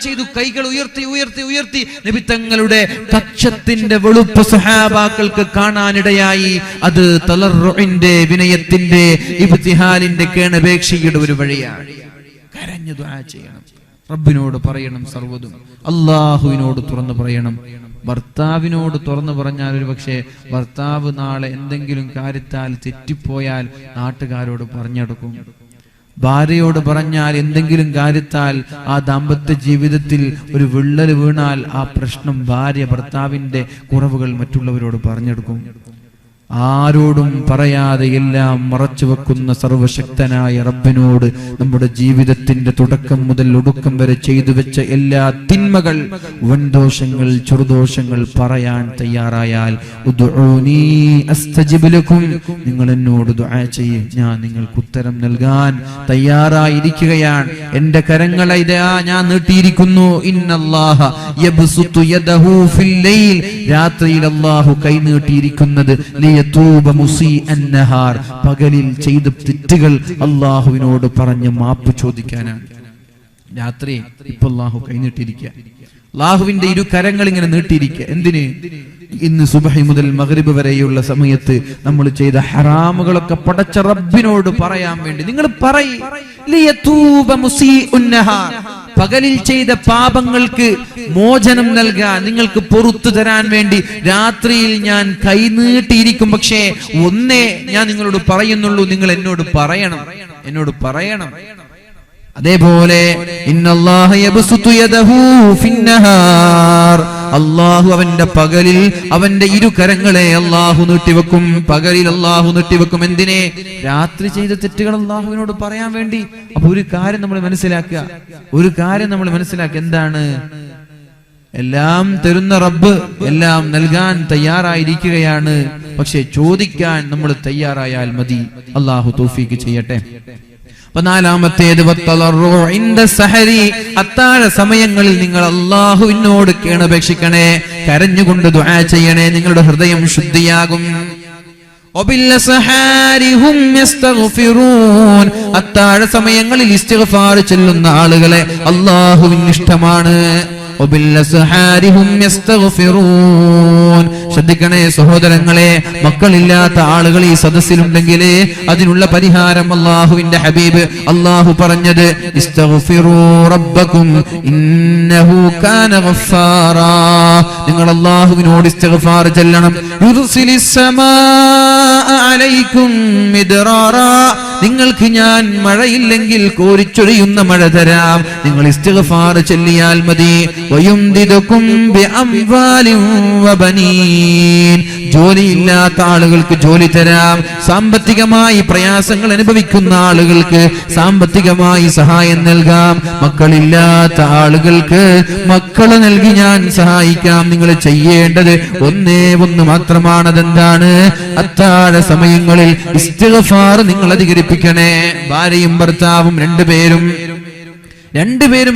ചെയ്തു കൈകൾ ഉയർത്തി ഉയർത്തി ഉയർത്തി നബി തങ്ങളുടെ കക്ഷത്തിന്റെ വെളുപ്പ് സ്വഹാബാക്കൾക്ക് കാണാനിടയായി. അത് തളറുഇന്റെ, വിനയത്തിന്റെ, ഇബ്തിഹാലിന്റെ, കേണപേക്ഷയുടെ ഒരു വഴിയാണ്. കരഞ്ഞു ദുആ ചെയ്യണം, റബ്ബിനോട് പറയണം സർവ്വതും, അല്ലാഹുവിനോട് തുറന്നു പറയണം. ഭർത്താവിനോട് തുറന്നു പറഞ്ഞാൽ ഒരു പക്ഷേ ഭർത്താവ് നാളെ എന്തെങ്കിലും കാര്യത്താൽ തെറ്റിപ്പോയാൽ നാട്ടുകാരോട് പറഞ്ഞെടുക്കും. ഭാര്യയോട് പറഞ്ഞാൽ എന്തെങ്കിലും കാര്യത്താൽ ആ ദാമ്പത്യ ജീവിതത്തിൽ ഒരു വിള്ളൽ വീണാൽ ആ പ്രശ്നം ഭാര്യ ഭർത്താവിന്റെ കുറവുകൾ മറ്റുള്ളവരോട് പറഞ്ഞെടുക്കും. ആരോടും പറയാതെ എല്ലാം മറച്ചു വെക്കുന്ന സർവശക്തനായ റബ്ബിനോട് നമ്മുടെ ജീവിതത്തിന്റെ തുടക്കം മുതൽ ഒടുക്കം വരെ ചെയ്തു വെച്ച എല്ലാ തിന്മകൾ, വൻദോഷങ്ങൾ, ചെറുദോഷങ്ങൾ പറയാൻ തയ്യാറായാൽ ഉദ്ഉനി അസ്തജിബ് ലക്കും, നിങ്ങൾ എന്നോട് ദുആ ചെയ്യ്, ഞാൻ നിങ്ങൾക്ക് ഉത്തരം നൽകാൻ തയ്യാറായിരിക്കുകയാണ്. എന്റെ കരങ്ങൾ ഇതാ ഞാൻ നീട്ടിയിരിക്കുന്നു. ഇന്നല്ലാഹ യബ്സുതു യദഹു ഫിൽ ലൈൽ, രാത്രിയിൽ അല്ലാഹു കൈ നീട്ടിയിരിക്കുന്നത് പകലിൽ ചെയ്ത തെറ്റുകൾ അള്ളാഹുവിനോട് പറഞ്ഞ് മാപ്പ് ചോദിക്കാനാണ്. രാത്രി ഇപ്പൊ അള്ളാഹു കൈനീട്ടിരിക്കുക, അള്ളാഹുവിന്റെ 2 കരങ്ങൾ ഇങ്ങനെ നീട്ടിയിരിക്കുക. എന്തിന്? ഇന്ന് സുബഹി മുതൽ മഗ്രിബ് വരെയുള്ള സമയത്ത് നമ്മൾ ചെയ്ത ഹറാമുകളൊക്കെ പടച്ച റബ്ബിനോട് പറയാൻ വേണ്ടി. നിങ്ങൾ പറയ്, പകലിൽ ചെയ്ത പാപങ്ങൾക്ക് മോചനം നൽകാൻ, നിങ്ങൾക്ക് പൊറുത്തു തരാൻ വേണ്ടി രാത്രിയിൽ ഞാൻ കൈനീട്ടിയിരിക്കും. പക്ഷേ ഒന്നേ ഞാൻ നിങ്ങളോട് പറയുന്നുള്ളൂ, നിങ്ങൾ എന്നോട് പറയണം, എന്നോട് പറയണം. അതേപോലെ ഇന്നല്ലാഹ യബ്സുതു യദഹു ഫിന്നഹാർ, അല്ലാഹു അവന്റെ പകലിൽ അവന്റെ 2 കരങ്ങളെ അല്ലാഹു നീട്ടിവെക്കും. പകലിൽ അല്ലാഹു നീട്ടിവെക്കും. എന്തിനെ? രാത്രി ചെയ്ത തെറ്റുകൾ അല്ലാഹുവിനോട് പറയാൻ വേണ്ടി. അപ്പൊ ഒരു കാര്യം നമ്മൾ മനസ്സിലാക്കുക, ഒരു കാര്യം നമ്മൾ മനസ്സിലാക്കുക. എന്താണ്? എല്ലാം തരുന്ന റബ്ബ് എല്ലാം നൽകാൻ തയ്യാറായിരിക്കുകയാണ്. പക്ഷെ ചോദിക്കാൻ നമ്മൾ തയ്യാറായാൽ മതി. അല്ലാഹു തൗഫീഖ് ചെയ്യട്ടെ. 4-ാമത്തേത് അത്താഴ സമയങ്ങളിൽ നിങ്ങൾ അല്ലാഹുവിനോട് കേണപേക്ഷിക്കണേ, കരഞ്ഞുകൊണ്ട് ദുആ ചെയ്യണേ, നിങ്ങളുടെ ഹൃദയം ശുദ്ധിയാകും. അത്താഴ സമയങ്ങളിൽ ഇസ്തിഗ്ഫാർ ചൊല്ലുന്ന ആളുകളെ അല്ലാഹുവിന് ഇഷ്ടമാണ്. ശ്രദ്ധിക്കണേ സഹോദരങ്ങളെ, മക്കളില്ലാത്ത ആളുകൾ ഈ സദസ്സിലുണ്ടെങ്കിൽ അതിനുള്ള പരിഹാരം അല്ലാഹുവിന്റെ ഹബീബ് അല്ലാഹു പറഞ്ഞത് ഇസ്തഗ്ഫിറൂ റബ്ബക്കും ഇന്നഹു കാന ഗഫാറാ. നിങ്ങൾ അല്ലാഹുവിനോട് ഇസ്തിഗ്ഫാർ ചൊല്ലണം. യുർസിലിസ് സമാഅ അലൈക്കും മിദ്റാറാ, നിങ്ങൾക്ക് ഞാൻ മഴയില്ലെങ്കിൽ കോരിച്ചൊരിയുന്ന മഴ തരാം, നിങ്ങൾ ഇസ്തിഗ്ഫാർ ചൊല്ലിയാൽ മതി. വയുംദിദുകും ബിഅംവാലിൻ വബനീൻ, ജോലിയില്ലാത്ത ആളുകൾക്ക് ജോലി തരാം, സാമ്പത്തികമായി പ്രയാസങ്ങൾ അനുഭവിക്കുന്ന ആളുകൾക്ക് സാമ്പത്തികമായി സഹായം നൽകാം, മക്കളില്ലാത്ത ആളുകൾക്ക് മക്കളെ നൽകി ഞാൻ സഹായിക്കാം. നിങ്ങൾ ചെയ്യേണ്ടത് ഒന്നേ ഒന്ന് മാത്രമാണ്. അതെന്താണ്? അത്താഴ സമയങ്ങളിൽ ഇസ്തിഗ്ഫാർ നിങ്ങൾ അധികരിപ്പിക്കണേ. ഭാര്യയും ഭർത്താവും രണ്ടുപേരും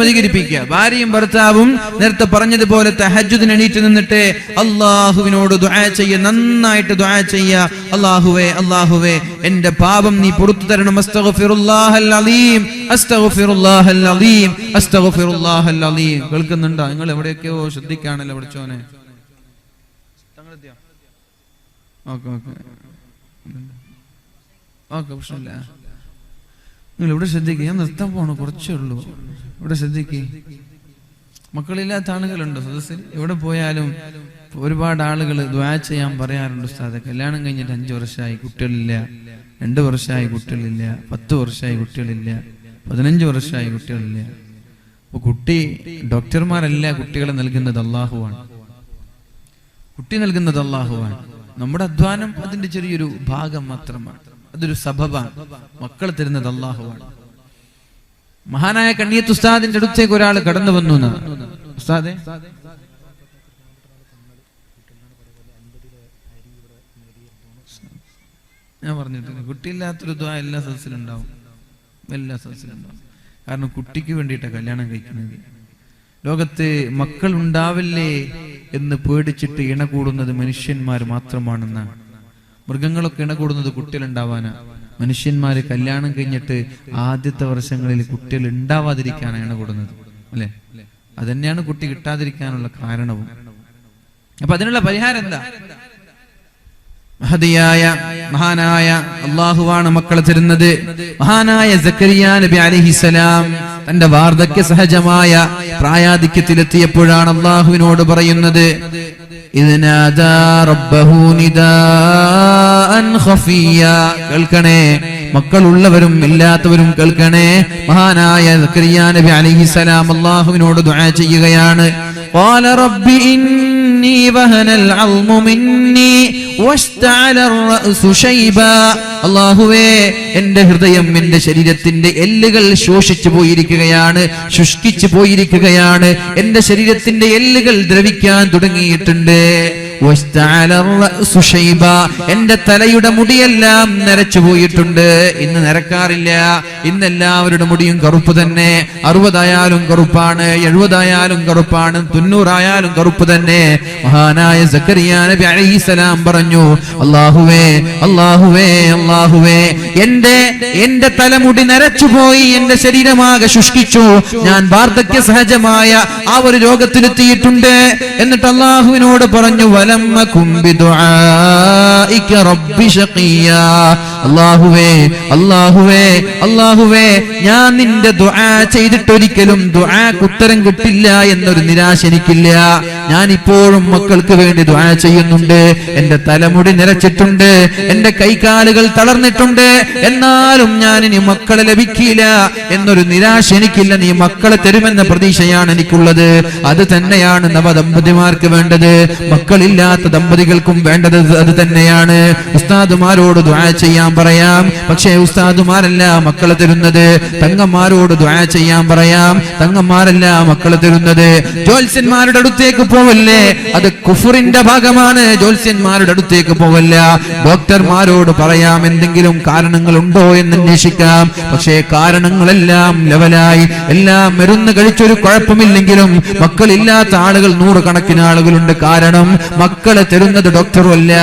അധികരിപ്പിക്കുക. ഭാര്യയും ഭർത്താവും നേരത്തെ പറഞ്ഞതുപോലെ തഹജ്ജുദിന് എണീറ്റ് നിന്നിട്ട് അല്ലാഹുവിനോട് ദുആ ചെയ്യുക, നന്നായിട്ട് ദുആ ചെയ്യുക. അല്ലാഹുവേ എന്റെ പാപം നീ പുറത്തു തരണം. അസ്തഗ്ഫിറുല്ലാഹൽ അലീം, അസ്തഗ്ഫിറുല്ലാഹൽ അലീം, അസ്തഗ്ഫിറുല്ലാഹൽ അലീം. കേൾക്കുന്നുണ്ടോ? നിങ്ങൾ എവിടെയൊക്കെയോ ശ്രദ്ധിക്കാണല്ലോ പഠിച്ചോനെ. ഓക്കെ പ്രശ്നമില്ല. നിങ്ങൾ ഇവിടെ ശ്രദ്ധിക്കുക. ഞാൻ നിർത്താൻ പോണു, കുറച്ചേ ഉള്ളൂ. ഇവിടെ ശ്രദ്ധിക്കുക. മക്കളില്ലാത്ത ആളുകളുണ്ടോ സദസ്സിൽ? എവിടെ പോയാലും ഒരുപാട് ആളുകൾ ദുആ ചെയ്യാൻ പറയാറുണ്ട്. ഉസ്താദെ, കല്യാണം കഴിഞ്ഞിട്ട് 5 വർഷമായി കുട്ടികളില്ല, 2 വർഷമായി കുട്ടികളില്ല, 10 വർഷമായി കുട്ടികളില്ല, 15 വർഷമായി കുട്ടികളില്ല. അപ്പൊ ഡോക്ടർമാരല്ല കുട്ടികളെ നൽകുന്നത് അല്ലാഹുവാണ്. കുട്ടി നൽകുന്നത് അല്ലാഹുവാണ്. നമ്മുടെ അധ്വാനം അതിന്റെ ചെറിയൊരു ഭാഗം മാത്രമാണ്. അതൊരു സബബാണ്. മക്കൾ തരുന്നത് അല്ലാഹുവാണ്. മഹാനായ കണ്ണിയത്ത് ഉസ്താദിന്റെ അടുത്തേക്ക് ഒരാൾ കടന്നു വന്നു. ഉസ്താദെ, ഞാൻ പറഞ്ഞിട്ടുണ്ട്, കുട്ടിയില്ലാത്തൊരു ദ്വാ എല്ലാ സദസ്സിലുണ്ടാവും. കാരണം കുട്ടിക്ക് വേണ്ടിയിട്ടാണ് കല്യാണം കഴിക്കുന്നത്. ലോകത്ത് മക്കൾ ഉണ്ടാവില്ലേ എന്ന് പേടിച്ചിട്ട് ഇണ കൂടുന്നത് മനുഷ്യന്മാർ മാത്രമാണെന്നാണ്. മൃഗങ്ങളൊക്കെ ഇണ കൂടുന്നത് കുട്ടികളുണ്ടാവാനാ. മനുഷ്യന്മാര് കല്യാണം കഴിഞ്ഞിട്ട് ആദ്യത്തെ വർഷങ്ങളിൽ കുട്ടികൾ ഉണ്ടാവാതിരിക്കാനാണ് ഇണ കൂടുന്നത്, അല്ലെ? അതന്നെയാണ് കുട്ടി കിട്ടാതിരിക്കാനുള്ള കാരണവും. അപ്പൊ അതിനുള്ള പരിഹാരം എന്താ? മഹാനായ അല്ലാഹുവാണ് മക്കളെ തരുന്നത്. മഹാനായ സക്കരിയ നബി അലൈഹിസ്സലാം തന്റെ വാർദ്ധക്യ സഹജമായ പ്രായാധിക്യത്തിലെത്തിയപ്പോഴാണ് അല്ലാഹുവിനോട് പറയുന്നത്, കേൾക്കണേ, മക്കളുള്ളവരും ഇല്ലാത്തവരും കേൾക്കണേ. മഹാനായ സക്കരിയ നബി അലൈഹിസ്സലാം അല്ലാഹുവിനോട് ദുആ ചെയ്യുകയാണ്. ഖാല റബ്ബി ഇന്നി വഹനൽ അൽമു മിന്നി വസ്തഅല അർറഅസു ശൈബാ. അല്ലാഹുവേ, എന്റെ ഹൃദയം, എന്റെ ശരീരത്തിന്റെ എല്ലുകൾ ശോഷിച്ചു പോയിരിക്കുകയാണ്, ശുഷ്കിച്ചു പോയിരിക്കുകയാണ്. എന്റെ ശരീരത്തിന്റെ എല്ലുകൾ ദ്രവിക്കാൻ തുടങ്ങിയിട്ടുണ്ട്. എന്റെ തലയുടെ മുടിയെല്ലാം നരച്ചു പോയിട്ടുണ്ട്. ഇന്ന് നരക്കാറില്ല. ഇന്ന് എല്ലാവരുടെ മുടിയും കറുപ്പ് തന്നെ. 60 ആയാലും കറുപ്പാണ്, 70 ആയാലും കറുപ്പാണ്, 90 ആയാലും കറുപ്പ് തന്നെ. മഹാനായ സക്കരിയ നബി അലൈഹിസ്സലാം പറഞ്ഞു, അല്ലാഹുവേ അല്ലാഹുവേ അല്ലാഹുവേ, എന്റെ തലമുടി നരച്ചുപോയി, എന്റെ ശരീരമാകെ ശുഷ്കിച്ചു, ഞാൻ വാർദ്ധക്യ സഹജമായ ആ ഒരു രോഗത്തിലെത്തിയിട്ടുണ്ട്. എന്നിട്ട് അല്ലാഹുവിനോട് പറഞ്ഞു, അല്ലാഹുവേ അല്ലാഹുവേ അല്ലാഹുവേ, ഞാൻ നിന്റെ ദുആ ചെയ്തിട്ടൊരിക്കലും ദുആക്ക് ഉത്തരം കിട്ടില്ല എന്നൊരു നിരാശ എനിക്കില്ല. ഞാൻ ഇപ്പോഴും മക്കൾക്ക് വേണ്ടി ദുആ ചെയ്യുന്നുണ്ട്. എന്റെ തലമുടി നിരച്ചിട്ടുണ്ട്, എന്റെ കൈകാലുകൾ തളർന്നിട്ടുണ്ട്, എന്നാലും ഞാൻ ഇനി മക്കളെ ലഭിക്കില്ല എന്നൊരു നിരാശ എനിക്കില്ല. നീ മക്കളെ തരുമെന്ന പ്രതീക്ഷയാണ് എനിക്കുള്ളത്. അത് തന്നെയാണ് നവദമ്പതിമാർക്ക് വേണ്ടത്. മക്കളില്ലാത്ത ദമ്പതികൾക്കും വേണ്ടത് അത് തന്നെയാണ്. ഉസ്താദുമാരോട് ദുആ ചെയ്യാൻ പറയാം, പക്ഷേ ഉസ്താദുമാരല്ല മക്കളെ തരുന്നത്. തങ്ങന്മാരോട് ദുആ ചെയ്യാൻ പറയാം, തങ്ങന്മാരല്ല മക്കളെ തരുന്നത്. ജ്യോത്സ്യന്മാരുടെ അടുത്തേക്ക് പോവല്ലേ, അത് കുഫറിന്റെ ഭാഗമാണ്. ജ്യോത്സ്യന്മാരുടെ അടുത്തേക്ക് പോവല്ല. ഡോക്ടർമാരോട് പറയാം, എന്തെങ്കിലും കാരണങ്ങൾ ഉണ്ടോ എന്ന് അന്വേഷിക്കാം. പക്ഷേ കാരണങ്ങളെല്ലാം ലെവലായി, എല്ലാം മരുന്ന് കഴിച്ചൊരു കുഴപ്പമില്ലെങ്കിലും മക്കളില്ലാത്ത ആളുകൾ 100 കണക്കിന് ആളുകളുണ്ട്. കാരണം മക്കളെ തരുന്നത് ഡോക്ടറുമല്ല,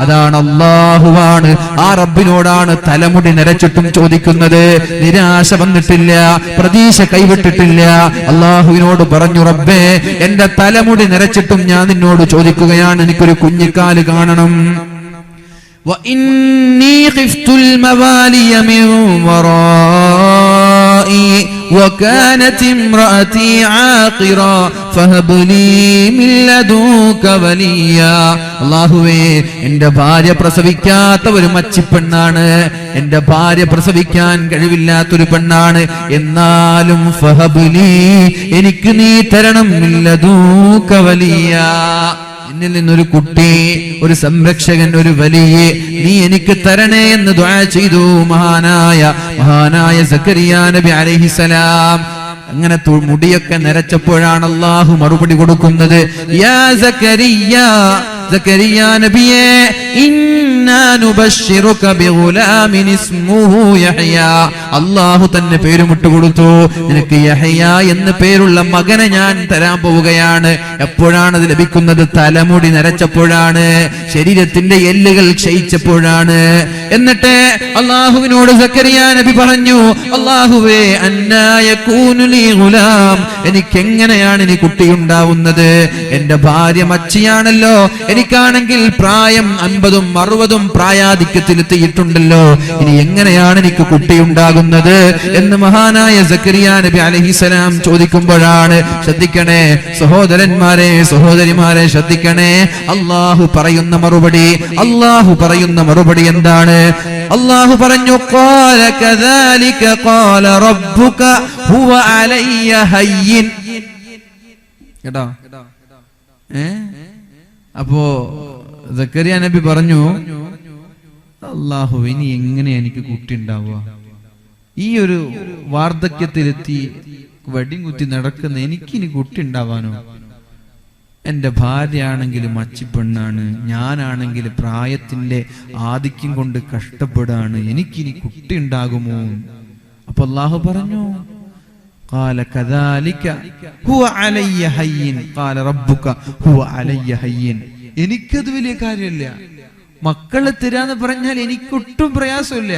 അതാണ് അല്ലാഹുവാണ്. ആ റബ്ബിനോടാണ് തലമുടി നരച്ചിട്ടും ചോദിക്കുന്നത്. നിരാശ വന്നിട്ടില്ല, പ്രതീക്ഷ കൈവിട്ടിട്ടില്ല. അല്ലാഹുവിനോട് പറഞ്ഞു, റബ്ബേ, എന്റെ തലമുടി നരച്ചിട്ടും ഞാൻ നിന്നോട് ചോദിക്കുകയാണ്, എനിക്കൊരു കുഞ്ഞിക്കാല് കാണണം. وإني خفت الموالي من ورائي وكانت امرأتي عاقرا فهب لي من لدنك وليا. അല്ലാഹുവേ, എന്റെ ഭാര്യ പ്രസവിക്കാത്ത ഒരു മച്ചിപ്പെണ്ണാണ്, എന്റെ ഭാര്യ പ്രസവിക്കാൻ കഴിവില്ലാത്തൊരു പെണ്ണാണ്. എന്നാലും ഫഹബ് ലി, എനിക്ക് നീ തരണം മിൻ ലദുക വലിയ, എന്നിൽ നിന്നൊരു കുട്ടി, ഒരു സംരക്ഷകൻ, ഒരു വലിയ നീ എനിക്ക് തരണേ എന്ന് ദുആ ചെയ്തു മഹാനായ സക്കരിയ നബി അലൈഹിസ്സലാം. അങ്ങനെ മുടിയൊക്കെ നരച്ചപ്പോഴാണ് അല്ലാഹു മറുപടി കൊടുക്കുന്നത്. യാ സക്കരിയ, സക്കരിയ നബിയേ, ഇന്നാ നുബശ്ശിറുക ബിഗുലാമിൻ ഇസ്മുഹു യഹ്യ. അല്ലാഹു തന്നെ പേരുമിട്ട് കൊടുത്തു, നിനക്ക് യഹ്യ എന്ന് പേരുള്ള മകനെ ഞാൻ തരാൻ പോവുകയാണ്. എപ്പോഴാണ് അത് ലഭിക്കുന്നത്? തലമുടി നരച്ചപ്പോഴാണ്, ശരീരത്തിന്റെ എല്ലുകൾ ക്ഷയിച്ചപ്പോഴാണ്. എന്നിട്ട് അല്ലാഹുവിനോട് സക്കരിയ നബി പറഞ്ഞു, അല്ലാഹുവേ, അന്നാ യകൂനു ലീ ഗുലാം, എനിക്ക് എങ്ങനെയാണ് ഇനി കുട്ടിയുണ്ടാവുന്നത്? എന്റെ ഭാര്യ മച്ചിയാണല്ലോ, എനിക്കാണെങ്കിൽ പ്രായം 50ഉം 60ഉം പ്രായാധിക്യത്തിലെത്തിയിട്ടുണ്ടല്ലോ, ഇനി എങ്ങനെയാണ് എനിക്ക് കുട്ടിയുണ്ടാകുന്നത് എന്ന് മഹാനായ സക്കരിയ നബി അലൈഹിസ്സലാം ചോദിക്കുമ്പോഴാണ്, ശ്രദ്ധിക്കണേ സഹോദരന്മാരെ, സഹോദരിമാരെ, ശ്രദ്ധിക്കണേ, അല്ലാഹു പറയുന്ന മറുപടി എന്താണ്? അല്ലാഹു പറഞ്ഞു, ഖാല കദാലിക ഖാല റബ്ബുക ഹുവ അലയ്യ ഹയ്യിൻ. കേട്ടോ? അപ്പോ സക്കരിയ നബി പറഞ്ഞു, അല്ലാഹു, ഇനി എങ്ങനെ എനിക്ക് കുട്ടി ഉണ്ടാവുക? ഈ ഒരു വാർദ്ധക്യത്തിലെത്തി വെടിയും കുത്തി നടക്കുന്ന എനിക്കിനി കുട്ടി ഉണ്ടാവാനോ? എന്റെ ഭാര്യയാണെങ്കിൽ മച്ചിപ്പെണ്ണാണ്, ഞാനാണെങ്കിൽ പ്രായത്തിന്റെ ആധിക്യം കൊണ്ട് കഷ്ടപ്പെടാണ്, എനിക്കിനി കുട്ടി ഉണ്ടാകുമോ? അപ്പൊ അല്ലാഹു പറഞ്ഞു, ഖാല കദാലിക ഹുവ അലയ്യ ഹയ്യിൻ ഖാല റബ്ബുക ഹുവ അലയ്യ ഹയ്യിൻ. എനിക്കത് വലിയ കാര്യമില്ല, മക്കളെ തരാന്ന് പറഞ്ഞാൽ എനിക്കൊട്ടും പ്രയാസമില്ല,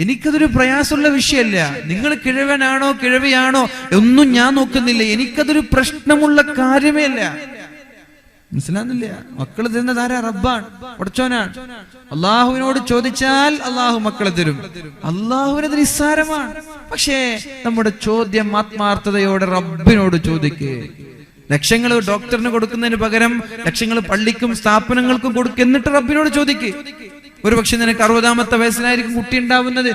എനിക്കതൊരു പ്രയാസമുള്ള വിഷയമല്ല. നിങ്ങൾ കിഴവനാണോ കിഴവിയാണോ ഒന്നും ഞാൻ നോക്കുന്നില്ല, എനിക്കതൊരു പ്രശ്നമുള്ള കാര്യമേ അല്ല. മനസ്സിലാകുന്നില്ല? മക്കള് തരുന്നത് ആരാ? റബ്ബാണ്, ഉടച്ചോനാണ്. അള്ളാഹുവിനോട് ചോദിച്ചാൽ അള്ളാഹു മക്കളെ തരും. അള്ളാഹുവിനത് നിസ്സാരമാണ്. പക്ഷേ നമ്മുടെ ചോദ്യം ആത്മാർത്ഥതയോടെ റബ്ബിനോട് ചോദിക്ക്. ലക്ഷങ്ങൾ ഡോക്ടറിന് കൊടുക്കുന്നതിന് പകരം ലക്ഷങ്ങൾ പള്ളിക്കും സ്ഥാപനങ്ങൾക്കും കൊടുക്കുക, എന്നിട്ട് റബ്ബിനോട് ചോദിക്ക്. ഒരു പക്ഷെ നിനക്ക് 60ാമത്തെ വയസ്സിലായിരിക്കും കുട്ടി ഉണ്ടാവുന്നത്.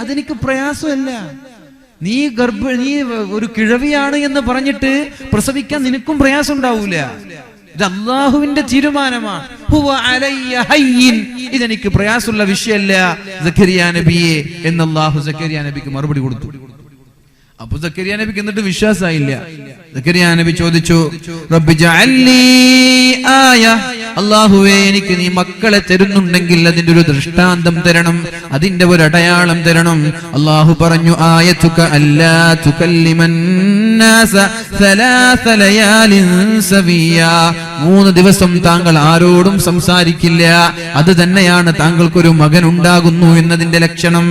അതെനിക്ക് പ്രയാസമല്ല. നീ ഒരു കിഴവിയാണ് എന്ന് പറഞ്ഞിട്ട് പ്രസവിക്കാൻ നിനക്കും പ്രയാസം ഉണ്ടാവൂല. ഇത് അല്ലാഹുവിന്റെ തീരുമാനമാണ്. ഹുവ അലയ്യ ഹയ്യിൻ, ഇതെനിക്ക് പ്രയാസമുള്ള വിഷയമല്ല സക്കരിയ നബിയെ എന്ന് അല്ലാഹു സക്കരിയ നബിക്ക് മറുപടി കൊടുത്തു. അപ്പൊ സക്കരിയ നബിക്ക് എന്നിട്ട് വിശ്വാസമായില്ല. സക്കരിയ നബി ചോദിച്ചു, റബ്ബി ജഅൽനി ആയ, അല്ലാഹുവേ, എനിക്ക് നീ മക്കളെ തരുന്നുണ്ടെങ്കിൽ അതിന്റെ ഒരു ദൃഷ്ടാന്തം തരണം, അതിന്റെ ഒരു അടയാളം തരണം. അല്ലാഹു പറഞ്ഞു, ആയതുക അല്ലാ തുകല്ലിമൻ നാസ സലാസ ലയാലിൻ സവിയ. 3 ദിവസം താങ്കൾ ആരോടും സംസാരിക്കില്ല, അത് തന്നെയാണ് താങ്കൾക്കൊരു മകൻ ഉണ്ടാകുന്നു എന്നതിന്റെ ലക്ഷണം.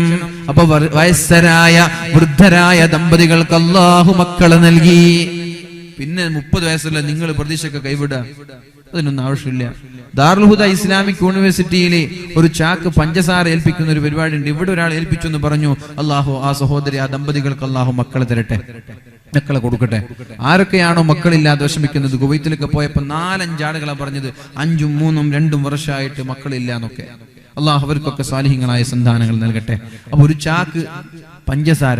അപ്പൊ വയസ്സരായ വൃദ്ധരായ ദമ്പതികൾക്ക് അല്ലാഹു മക്കളെ നൽകി. പിന്നെ 30 വയസ്സുള്ള നിങ്ങൾ പ്രതീക്ഷയൊക്കെ കൈവിടുക, അതിനൊന്നും ആവശ്യമില്ല. ദാറുൽ ഹുദ ഇസ്ലാമിക് യൂണിവേഴ്സിറ്റിയിലെ ഒരു ചാക്ക് പഞ്ചസാര ഏൽപ്പിക്കുന്ന ഒരു പരിപാടി ഉണ്ട്. ഇവിടെ ഒരാൾ ഏൽപ്പിച്ചു എന്ന് പറഞ്ഞു. അല്ലാഹു ആ സഹോദരി, ആ ദമ്പതികൾക്ക് അല്ലാഹു മക്കളെ തരട്ടെ, മക്കളെ കൊടുക്കട്ടെ. ആരൊക്കെയാണോ മക്കളില്ലാതെ വിഷമിക്കുന്നത്? കുവൈത്തിലൊക്കെ പോയപ്പോ 4-5 ആളുകളാണ് പറഞ്ഞത് 5ഉം 3ഉം 2ഉം വർഷമായിട്ട് മക്കളില്ല എന്നൊക്കെ. അല്ലാഹു അവർക്കൊക്കെ സാലിഹ്യങ്ങളായ സന്താനങ്ങൾ നൽകട്ടെ. അപ്പൊ ഒരു ചാക്ക് പഞ്ചസാര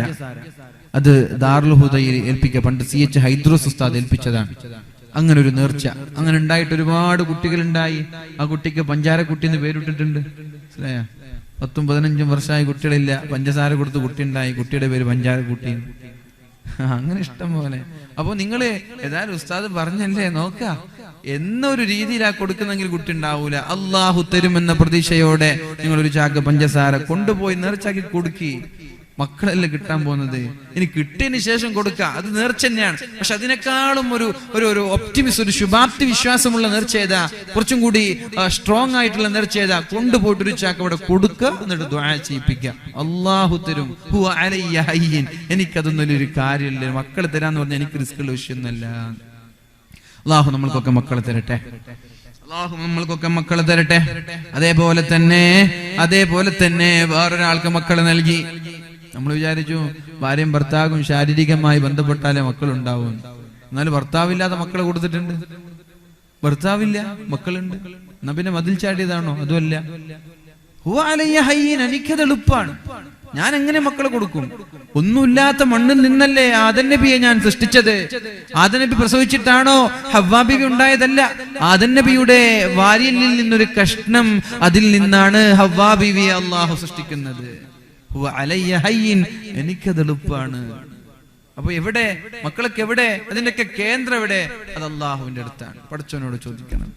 അത് ദാറുൽ ഹുദയിൽ ഏൽപ്പിക്കുക, പണ്ട് CH ഹൈദ്രോസ് ഉസ്താദ് ഏൽപ്പിച്ചതാണ്. അങ്ങനെ ഒരു നേർച്ച അങ്ങനെ ഉണ്ടായിട്ട് ഒരുപാട് കുട്ടികൾ ഉണ്ടായി. ആ കുട്ടിക്ക് പഞ്ചാരക്കുട്ടി എന്ന് പേരിട്ടിട്ടുണ്ട്. 10-15 വർഷമായി കുട്ടികളില്ല, പഞ്ചസാര കൊടുത്ത് കുട്ടി ഉണ്ടായി, കുട്ടിയുടെ പേര് പഞ്ചാരക്കുട്ടി. അങ്ങനെ ഇഷ്ടം പോലെ. അപ്പൊ നിങ്ങള് ഏതായാലും ഉസ്താദ് പറഞ്ഞല്ലേ, നോക്ക എന്നൊരു രീതിയിലാ കൊടുക്കുന്നെങ്കിൽ കുട്ടി ഉണ്ടാവൂല. അല്ലാഹു തരുമെന്ന പ്രതീക്ഷയോടെ നിങ്ങൾ ഒരു ചാക്ക് പഞ്ചസാര കൊണ്ടുപോയി നേർച്ചാക്കി കൊടുക്കി. മക്കളല്ലേ കിട്ടാൻ പോകുന്നത്, ഇനി കിട്ടിയതിന് ശേഷം കൊടുക്കുക, അത് നേർച്ച തന്നെയാണ്. പക്ഷെ അതിനേക്കാളും ഒരു ഒപ്റ്റിമിസ്റ്റ്, ഒരു ശുഭാപ്തി വിശ്വാസമുള്ള നേർച്ച ഏതാ? കുറച്ചും കൂടി സ്ട്രോങ് ആയിട്ടുള്ള നേർച്ച ഏതാ? കൊണ്ടുപോയിട്ട് ഒരു ചാക്ക് അവിടെ കൊടുക്കുക, എന്നിട്ട് ദുആ ചെയ്യിപ്പിക്കുക. അല്ലാഹു തരും. ഹുവ അലയ്യ ഹയ്യിൻ, എനിക്കതൊന്നും ഒരു കാര്യമില്ല, മക്കളെ തരാന്ന് പറഞ്ഞാൽ എനിക്ക് റിസ്ക്കുള്ള വിഷയമൊന്നുമല്ല. അല്ലാഹു നമ്മൾക്കൊക്കെ മക്കളെ തരട്ടെ, അല്ലാഹു നമ്മൾക്കൊക്കെ മക്കളെ തരട്ടെ. അതേപോലെ തന്നെ വേറൊരാൾക്ക് മക്കളെ നൽകി. നമ്മൾ വിചാരിച്ചു ഭാര്യയും ഭർത്താവും ശാരീരികമായി ബന്ധപ്പെട്ടാലേ മക്കളുണ്ടാവും. എന്നാൽ ഭർത്താവില്ലാതെ മക്കളെ കൊടുത്തിട്ടുണ്ട്. ഭർത്താവില്ല, മക്കളുണ്ട്. എന്നാ പിന്നെ മതിൽ ചാടിയതാണോ? അതുമല്ല. എനിക്കത് എളുപ്പമാണ്, ഞാൻ എങ്ങനെ മക്കളെ കൊടുക്കും? ഒന്നുമില്ലാത്ത മണ്ണിൽ നിന്നല്ലേ ആദം നബിയെ ഞാൻ സൃഷ്ടിച്ചത്. ആദം നബി പ്രസവിച്ചിട്ടാണോ ഹവ്വാ ബീവി ഉണ്ടായതല്ല. ആദം നബിയുടെ വാരിയലിൽ നിന്നൊരു കഷ്ണം, അതിൽ നിന്നാണ് ഹവ്വാ ബീവിയെ അള്ളാഹു സൃഷ്ടിക്കുന്നത്. എനിക്കത് എളുപ്പമാണ്. അപ്പൊ എവിടെ മക്കളൊക്കെ എവിടെ? അതിന്റെയൊക്കെ കേന്ദ്രം എവിടെ? അത് അള്ളാഹുവിന്റെ അടുത്താണ്. പടച്ചവനോട് ചോദിക്കണം.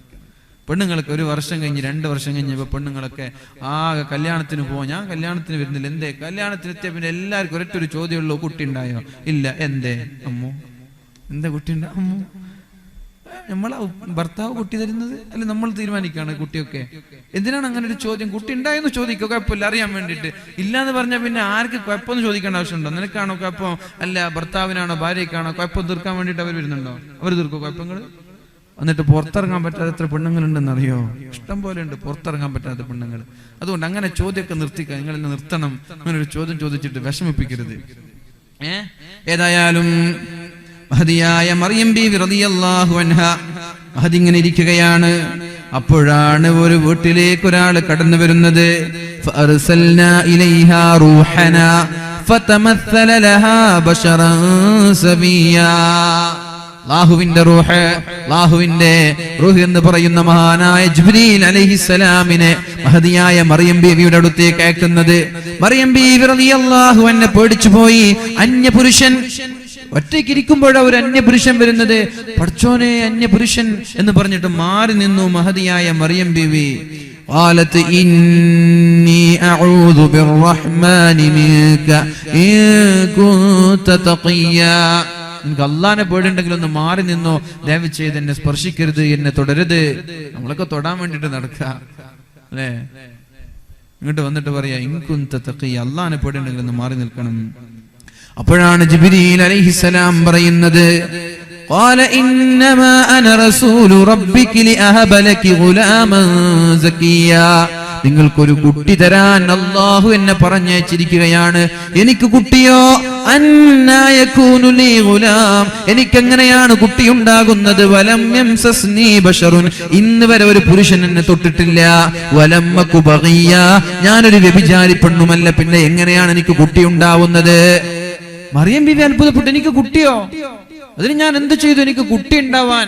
പെണ്ണുങ്ങൾക്ക് 1 വർഷം കഴിഞ്ഞ് 2 വർഷം കഴിഞ്ഞപ്പോ പെണ്ണുങ്ങളൊക്കെ ആകെ കല്യാണത്തിന് പോവാൻ, ഞാൻ കല്യാണത്തിന് വരുന്നില്ല. എന്തേ? കല്യാണത്തിന് എത്തിയ പിന്നെ എല്ലാവർക്കും ഒരൊറ്റൊരു ചോദ്യമുള്ളൂ, കുട്ടി ഉണ്ടായോ? ഇല്ല. എന്തേ അമ്മോ? എന്താ കുട്ടി ഉണ്ടാ? അമ്മോ, നമ്മളെ ഭർത്താവ് കുട്ടി തരുന്നത് അല്ലെ? നമ്മൾ തീരുമാനിക്കാണ് കുട്ടിയൊക്കെ. എന്തിനാണ് അങ്ങനെ ഒരു ചോദ്യം? കുട്ടി ഉണ്ടായെന്ന് ചോദിക്കുക, കുഴപ്പമില്ല, അറിയാൻ വേണ്ടിയിട്ട്. ഇല്ലാന്ന് പറഞ്ഞാൽ പിന്നെ ആർക്ക് കുഴപ്പമൊന്നും ചോദിക്കേണ്ട ആവശ്യമുണ്ടോ? നിനക്കാണോ കുഴപ്പം? അല്ല ഭർത്താവിനാണോ ഭാര്യയ്ക്കാണോ കുഴപ്പം തീർക്കാൻ വേണ്ടിയിട്ട് അവർ വരുന്നുണ്ടോ? അവർ തീർക്കോ കുഴപ്പങ്ങൾ? എന്നിട്ട് പുറത്തിറങ്ങാൻ പറ്റാത്ത എത്ര പെണ്ണുങ്ങളുണ്ടെന്ന് അറിയോ? ഇഷ്ടം പോലെ ഉണ്ട് പുറത്തിറങ്ങാൻ പറ്റാത്ത പെണ്ണുങ്ങൾ. അതുകൊണ്ട് അങ്ങനെ ചോദ്യമൊക്കെ നിർത്തിക്കുക. നിങ്ങൾ ഇന്ന് നിർത്തണം. അങ്ങനെ ഒരു ചോദ്യം ചോദിച്ചിട്ട് വിഷമിപ്പിക്കരുത്. ഏതായാലും മഹദിയായ മറിയം ബീവി റളിയല്ലാഹു അൻഹ മഹദി ഇങ്ങനെ ഇരിക്കുകയാണ്. അപ്പോഴാണ് ഒരു വീട്ടിലേക്ക് ഒരാൾ കടന്നു വരുന്നത്. ഫഅർസൽനാ ഇലൈഹാ റൂഹനാ ഫതമസ്സല ലഹാ ബശറൻ സവിയ്യാ. അല്ലാഹുവിന്റെ റൂഹ്, അല്ലാഹുവിന്റെ റൂഹ് എന്ന് പറയുന്ന മഹാനായ ജിബ്രീൽ അലൈഹിസ്സലാമിനെ മഹദിയായ മറിയം ബീവിയുടെ അടുത്തേക്ക് അയക്കുന്നത്. മറിയം ബീവി റളിയല്ലാഹു അൻഹ പേടിച്ചു പോയി. അന്യപുരുഷൻ ഒറ്റയ്ക്ക് ഇരിക്കുമ്പോഴാണ് ഒരു അന്യപുരുഷൻ വരുന്നത്. പടച്ചോനെ, അന്യപുരുഷൻ എന്ന് പറഞ്ഞിട്ട് മാറി നിന്നു മഹദിയായ മറിയം ബീവി. قالت إني أعوذ بالرحمن منك إن كنت تقيا. നിങ്ങൾക്ക് അള്ളാനെ പേടിയുണ്ടെങ്കിൽ ഒന്ന് മാറി നിന്നോ, ദയവ് ചെയ്ത് എന്നെ സ്പർശിക്കരുത്, എന്നെ തുടരുത്. നമ്മളൊക്കെ തൊടാൻ വേണ്ടിട്ട് നടക്ക അല്ലേ? ഇങ്ങോട്ട് വന്നിട്ട് പറയാ ഇൻ കുന്ത തഖിയ, അള്ളാനെ പേടിയുണ്ടെങ്കിൽ ഒന്ന് മാറി നിൽക്കണം. അപ്പോഴാണ് ജിബ്രീൽ അലൈഹിസ്സലാം പറയുന്നത്, قال إنما أنا رسول ربك لأهب لك غلاما زكيا. നിങ്ങൾക്കൊരു കുട്ടി തരാൻ അല്ലാഹു എന്നെ പറഞ്ഞയച്ചിരിക്കുകയാണ്. എനിക്ക് കുട്ടിയോ? അന്നാ യകൂനു ലീ ഗുലാം, എനിക്കെങ്ങനെയാണ് കുട്ടി ഉണ്ടാകുന്നത്? വലം യംസസ്നി ബശറുൻ, ഇന്ന് വരെ ഒരു പുരുഷൻ എന്നെ തൊട്ടിട്ടില്ല. വലം അകു ബഗിയ, ഞാനൊരു വ്യഭിചാരി പെണ്ണുമല്ല, പിന്നെ എങ്ങനെയാണ് എനിക്ക് കുട്ടി ഉണ്ടാവുന്നത്? മറിയം ബീവി അത്ഭുതപ്പെട്ടു. എനിക്ക് കുട്ടിയോ? അതിന് ഞാൻ എന്ത് ചെയ്തു എനിക്ക് കുട്ടി ഉണ്ടാവാൻ?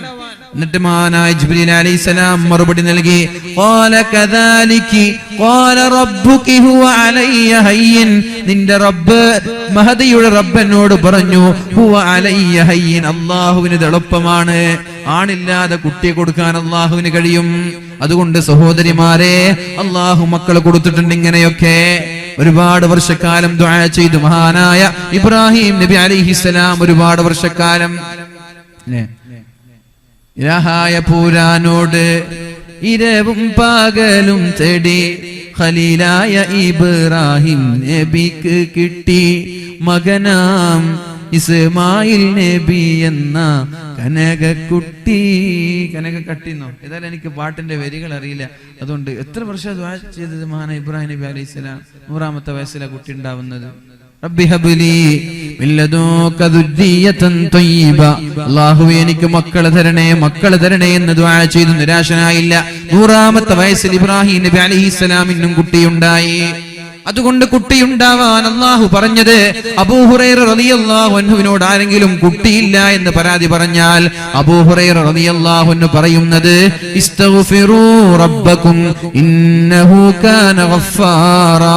എന്നിട്ട് മഹാനായ ജിബ്രീൽ അലൈഹിസ്സലാം മറുപടി നൽകി. ഖാല കദാലികി ഖാല റബ്ബുകി ഹുവ അലയ്യ ഹയ്യിൻ, നിന്റെ റബ്ബ് മഹദിയുടെ റബ്ബ് എന്നോട് പറഞ്ഞു ഹുവ അലയ്യ ഹയ്യിൻ, അല്ലാഹുവിന് ഇത് എളുപ്പമാണ്. ആണില്ലാതെ കുട്ടിയെ കൊടുക്കാൻ അല്ലാഹുവിന് കഴിയും. അതുകൊണ്ട് സഹോദരിമാരെ, അല്ലാഹു മക്കളെ കൊടുത്തിട്ടുണ്ട്. ഇങ്ങനെയൊക്കെ ഒരുപാട് വർഷക്കാലം ദുആ ചെയ്തു മഹാനായ ഇബ്രാഹിം നബി അലൈഹിസ്സലാം. ഒരുപാട് വർഷക്കാലം ഇലാഹായ പൂരാനോട് ഇരവും പകലും തേടി ഖലീലായ ഇബ്രാഹിം നബിക്ക് കിട്ടി മകനാം ഇസ്മായിൽ നബി എന്ന കനകക്കുട്ടി. കനകക്കട്ടിന്നോ? ഏതായാലും എനിക്ക് പാട്ടിന്റെ വരികൾ അറിയില്ല. അതുകൊണ്ട് എത്ര വർഷം ദുആ ചെയ്തത് മഹാനായ ഇബ്രാഹിം നബി അലൈഹിസ്സലാം. 100ാമത്തെ വയസ്സിലാണ് കുട്ടി ഉണ്ടാവുന്നത്. റബ്ബി ഹബ്ലി മിൻ ലദുക ദുർരിയതൻ തയ്യിബ, അല്ലാഹുവേ എനിക്ക് മക്കളെ തരണേ, മക്കളെ തരണേ എന്ന് ദുആ ചെയ്തു. നിരാശനായില്ല. 100ാമത്തെ വയസ്സിൽ ഇബ്രാഹിം നബി അലൈഹിസ്സലാമിനും കുട്ടിയുണ്ടായി. അതുകൊണ്ട് കുട്ടിയുണ്ടാവാൻ അല്ലാഹു പറഞ്ഞത്, അബൂ ഹുറൈറ റളിയല്ലാഹു അൻഹുവിനോട് ആരെങ്കിലും കുട്ടിയില്ല എന്ന് പരാതി പറഞ്ഞാൽ അബൂ ഹുറൈറ റളിയല്ലാഹു അൻഹു പറയുന്നത്, ഇസ്തഗ്ഫിറൂ റബ്ബക്കും ഇന്നഹു കാന ഗഫാറാ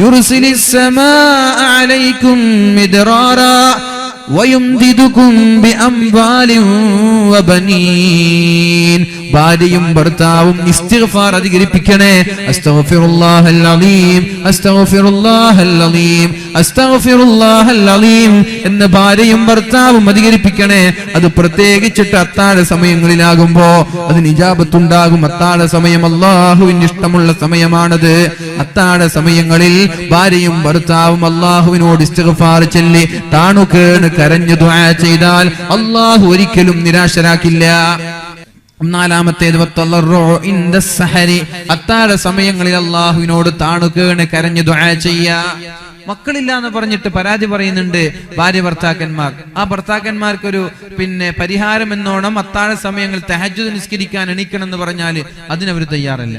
യുർസിലിസ് സമാഅ അലൈക്കും മിദ്റാറാ വയുംദിദുകും ബിഅംവാലിൻ വബനീൻ. ഭാര്യയും ഭർത്താവും ഇസ്തിഗ്ഫാർ അധികരിപ്പിക്കണേ. അസ്തഗ്ഫിറുല്ലാഹൽ അലീം, അസ്തഗ്ഫിറുല്ലാഹൽ അലീം, അസ്തഗ്ഫിറുല്ലാഹൽ അലീം എന്ന് ഭാര്യയും ഭർത്താവും അധികരിപ്പിക്കണേ. അത് പ്രത്യേകിച്ചിട്ട് അത്താഴ സമയങ്ങളിലാകുമ്പോ അതിന് ഇജാബത്തുണ്ടാകും. അത്താഴ സമയം അല്ലാഹുവിന് ഇഷ്ടമുള്ള സമയമാണത്. അത്താഴ സമയങ്ങളിൽ ഭാര്യയും ഭർത്താവും അല്ലാഹുവിനോട് ഇസ്തിഗ്ഫാർ ചൊല്ലി താണുകേണ് കരഞ്ഞു ദുആ ചെയ്താൽ അല്ലാഹു ഒരിക്കലും നിരാശരാക്കില്ല. 4ാമത്തേത് അത്താഴ സമയങ്ങളിൽ അല്ലാഹുവിനോട് താണുകേണ് കരഞ്ഞു ദുആ ചെയ്യാ. മക്കളില്ല എന്ന് പറഞ്ഞിട്ട് പരാതി പറയുന്നുണ്ട് ഭാര്യ ഭർത്താക്കന്മാർ. ആ ഭർത്താക്കന്മാർക്കൊരു പരിഹാരം എന്നോണം അത്താഴ സമയങ്ങളിൽ തഹജ്ജുദ് നിസ്കരിക്കാൻ എണീക്കണം എന്ന് പറഞ്ഞാൽ അതിനവർ തയ്യാറല്ല.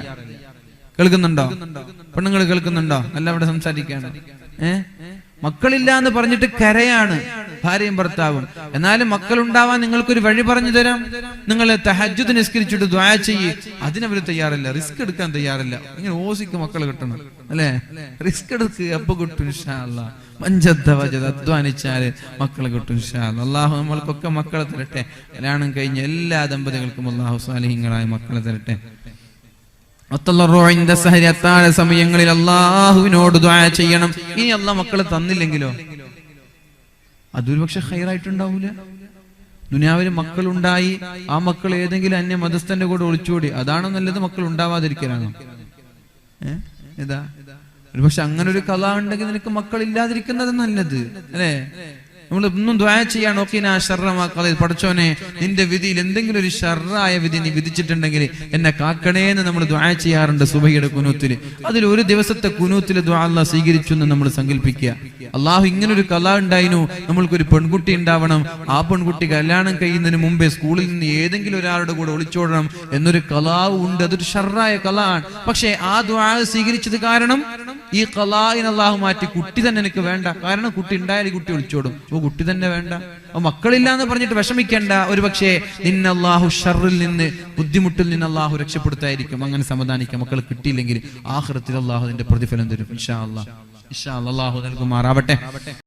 കേൾക്കുന്നുണ്ടോ പെണ്ണുങ്ങൾ? കേൾക്കുന്നുണ്ടോ? അല്ല, അവിടെ സംസാരിക്കാണ്. മക്കളില്ല എന്ന് പറഞ്ഞിട്ട് കരയാണ് ഭാര്യയും ഭർത്താവും. എന്നാലും മക്കളുണ്ടാവാൻ നിങ്ങൾക്കൊരു വഴി പറഞ്ഞു തരാം, നിങ്ങൾ തഹജ്ജുദ് നിസ്കരിച്ചിട്ട് ദുആ ചെയ്യ്. അതിനവര് തയ്യാറല്ല, റിസ്ക് എടുക്കാൻ തയ്യാറല്ല. ഇങ്ങനെ ഓസിക്ക് മക്കൾ കിട്ടണം അല്ലെ? റിസ്ക് എടുക്ക്, അപ്പൊ കിട്ടും ഇൻഷാ അല്ലാഹ്. അധ്വാനിച്ചാല് മക്കളെ കിട്ടും ഇൻഷാ അല്ലാഹ്. അള്ളാഹു നമ്മൾക്കൊക്കെ മക്കളെ തരട്ടെ. കല്യാണം കഴിഞ്ഞ എല്ലാ ദമ്പതികൾക്കും അള്ളാഹു സാലിഹീങ്ങളായ മക്കളെ തരട്ടെ. അത്താഴ സമയങ്ങളിൽ അള്ളാഹുവിനോട് ദുആ ചെയ്യണം. ഇനി അള്ളാഹ് മക്കളെ തന്നില്ലെങ്കിലോ? അതൊരു പക്ഷെ ഖൈറായിട്ടുണ്ടാവൂല. ദുനിയാവിൽ മക്കളുണ്ടായി, ആ മക്കൾ ഏതെങ്കിലും അന്യ മതസ്ഥന്റെ കൂടെ ഒളിച്ചോടി, അതാണോ നല്ലത്? മക്കൾ ഉണ്ടാവാതിരിക്കലാണോ? ഏതാ? ഒരു പക്ഷെ അങ്ങനെ ഒരു കഥ ഉണ്ടെങ്കിൽ നിനക്ക് മക്കൾ ഇല്ലാതിരിക്കുന്നത് നല്ലത് അല്ലേ? നമ്മൾ ഒന്നും ദുആ ചെയ്യാൻ നോക്കിനാ ഷർറമാക്കളെ, പടച്ചോനെ നിന്റെ വിധിയിൽ എന്തെങ്കിലും ഒരു ഷർറായ വിധി നീ വിധിച്ചിട്ടുണ്ടെങ്കിൽ എന്നെ കാക്കണേന്ന് നമ്മൾ ദുആ ചെയ്യാറുണ്ട് സുബഹിയുടെ കുനൂത്തിൽ. അതിൽ ഒരു ദിവസത്തെ കുനൂത്തിൽ ദുആ അല്ലാഹ് സ്വീകരിച്ചു എന്ന് നമ്മൾ സങ്കല്പിക്കുക. അള്ളാഹു ഇങ്ങനൊരു കല ഉണ്ടായിരുന്നു, നമ്മൾക്കൊരു പെൺകുട്ടി ഉണ്ടാവണം, ആ പെൺകുട്ടി കല്യാണം കഴിയുന്നതിന് മുമ്പേ സ്കൂളിൽ നിന്ന് ഏതെങ്കിലും ഒരാളുടെ കൂടെ ഒളിച്ചോടണം എന്നൊരു കലാവ് ഉണ്ട്. അതൊരു ഷർറായ കലാണ്. പക്ഷെ ആ ദുആ സ്വീകരിച്ചത് കാരണം ഈ ഖലാഇനെ അല്ലാഹു മാറ്റി. കുട്ടി തന്നെ എനിക്ക് വേണ്ട, കാരണം കുട്ടി ഉണ്ടായാലും കുട്ടി ഒളിച്ചോടും. കുട്ടി തന്നെ വേണ്ട, മക്കളില്ല എന്ന് പറഞ്ഞിട്ട് വിഷമിക്കേണ്ട. ഒരു പക്ഷേ നിന്നെ അല്ലാഹു ഷർറിൽ നിന്ന്, ബുദ്ധിമുട്ടിൽ നിന്ന് അല്ലാഹു രക്ഷപ്പെടുത്തായിരിക്കും. അങ്ങനെ സമാധാനിക്കാം. മക്കൾ കിട്ടിയില്ലെങ്കിൽ ആഖിറത്തിൽ അല്ലാഹു അതിന്റെ പ്രതിഫലം തരും ഇൻഷാ അല്ലാഹ്. ഇൻഷാ അല്ലാഹ് അല്ലാഹു നൽകുമാറാവട്ടെ.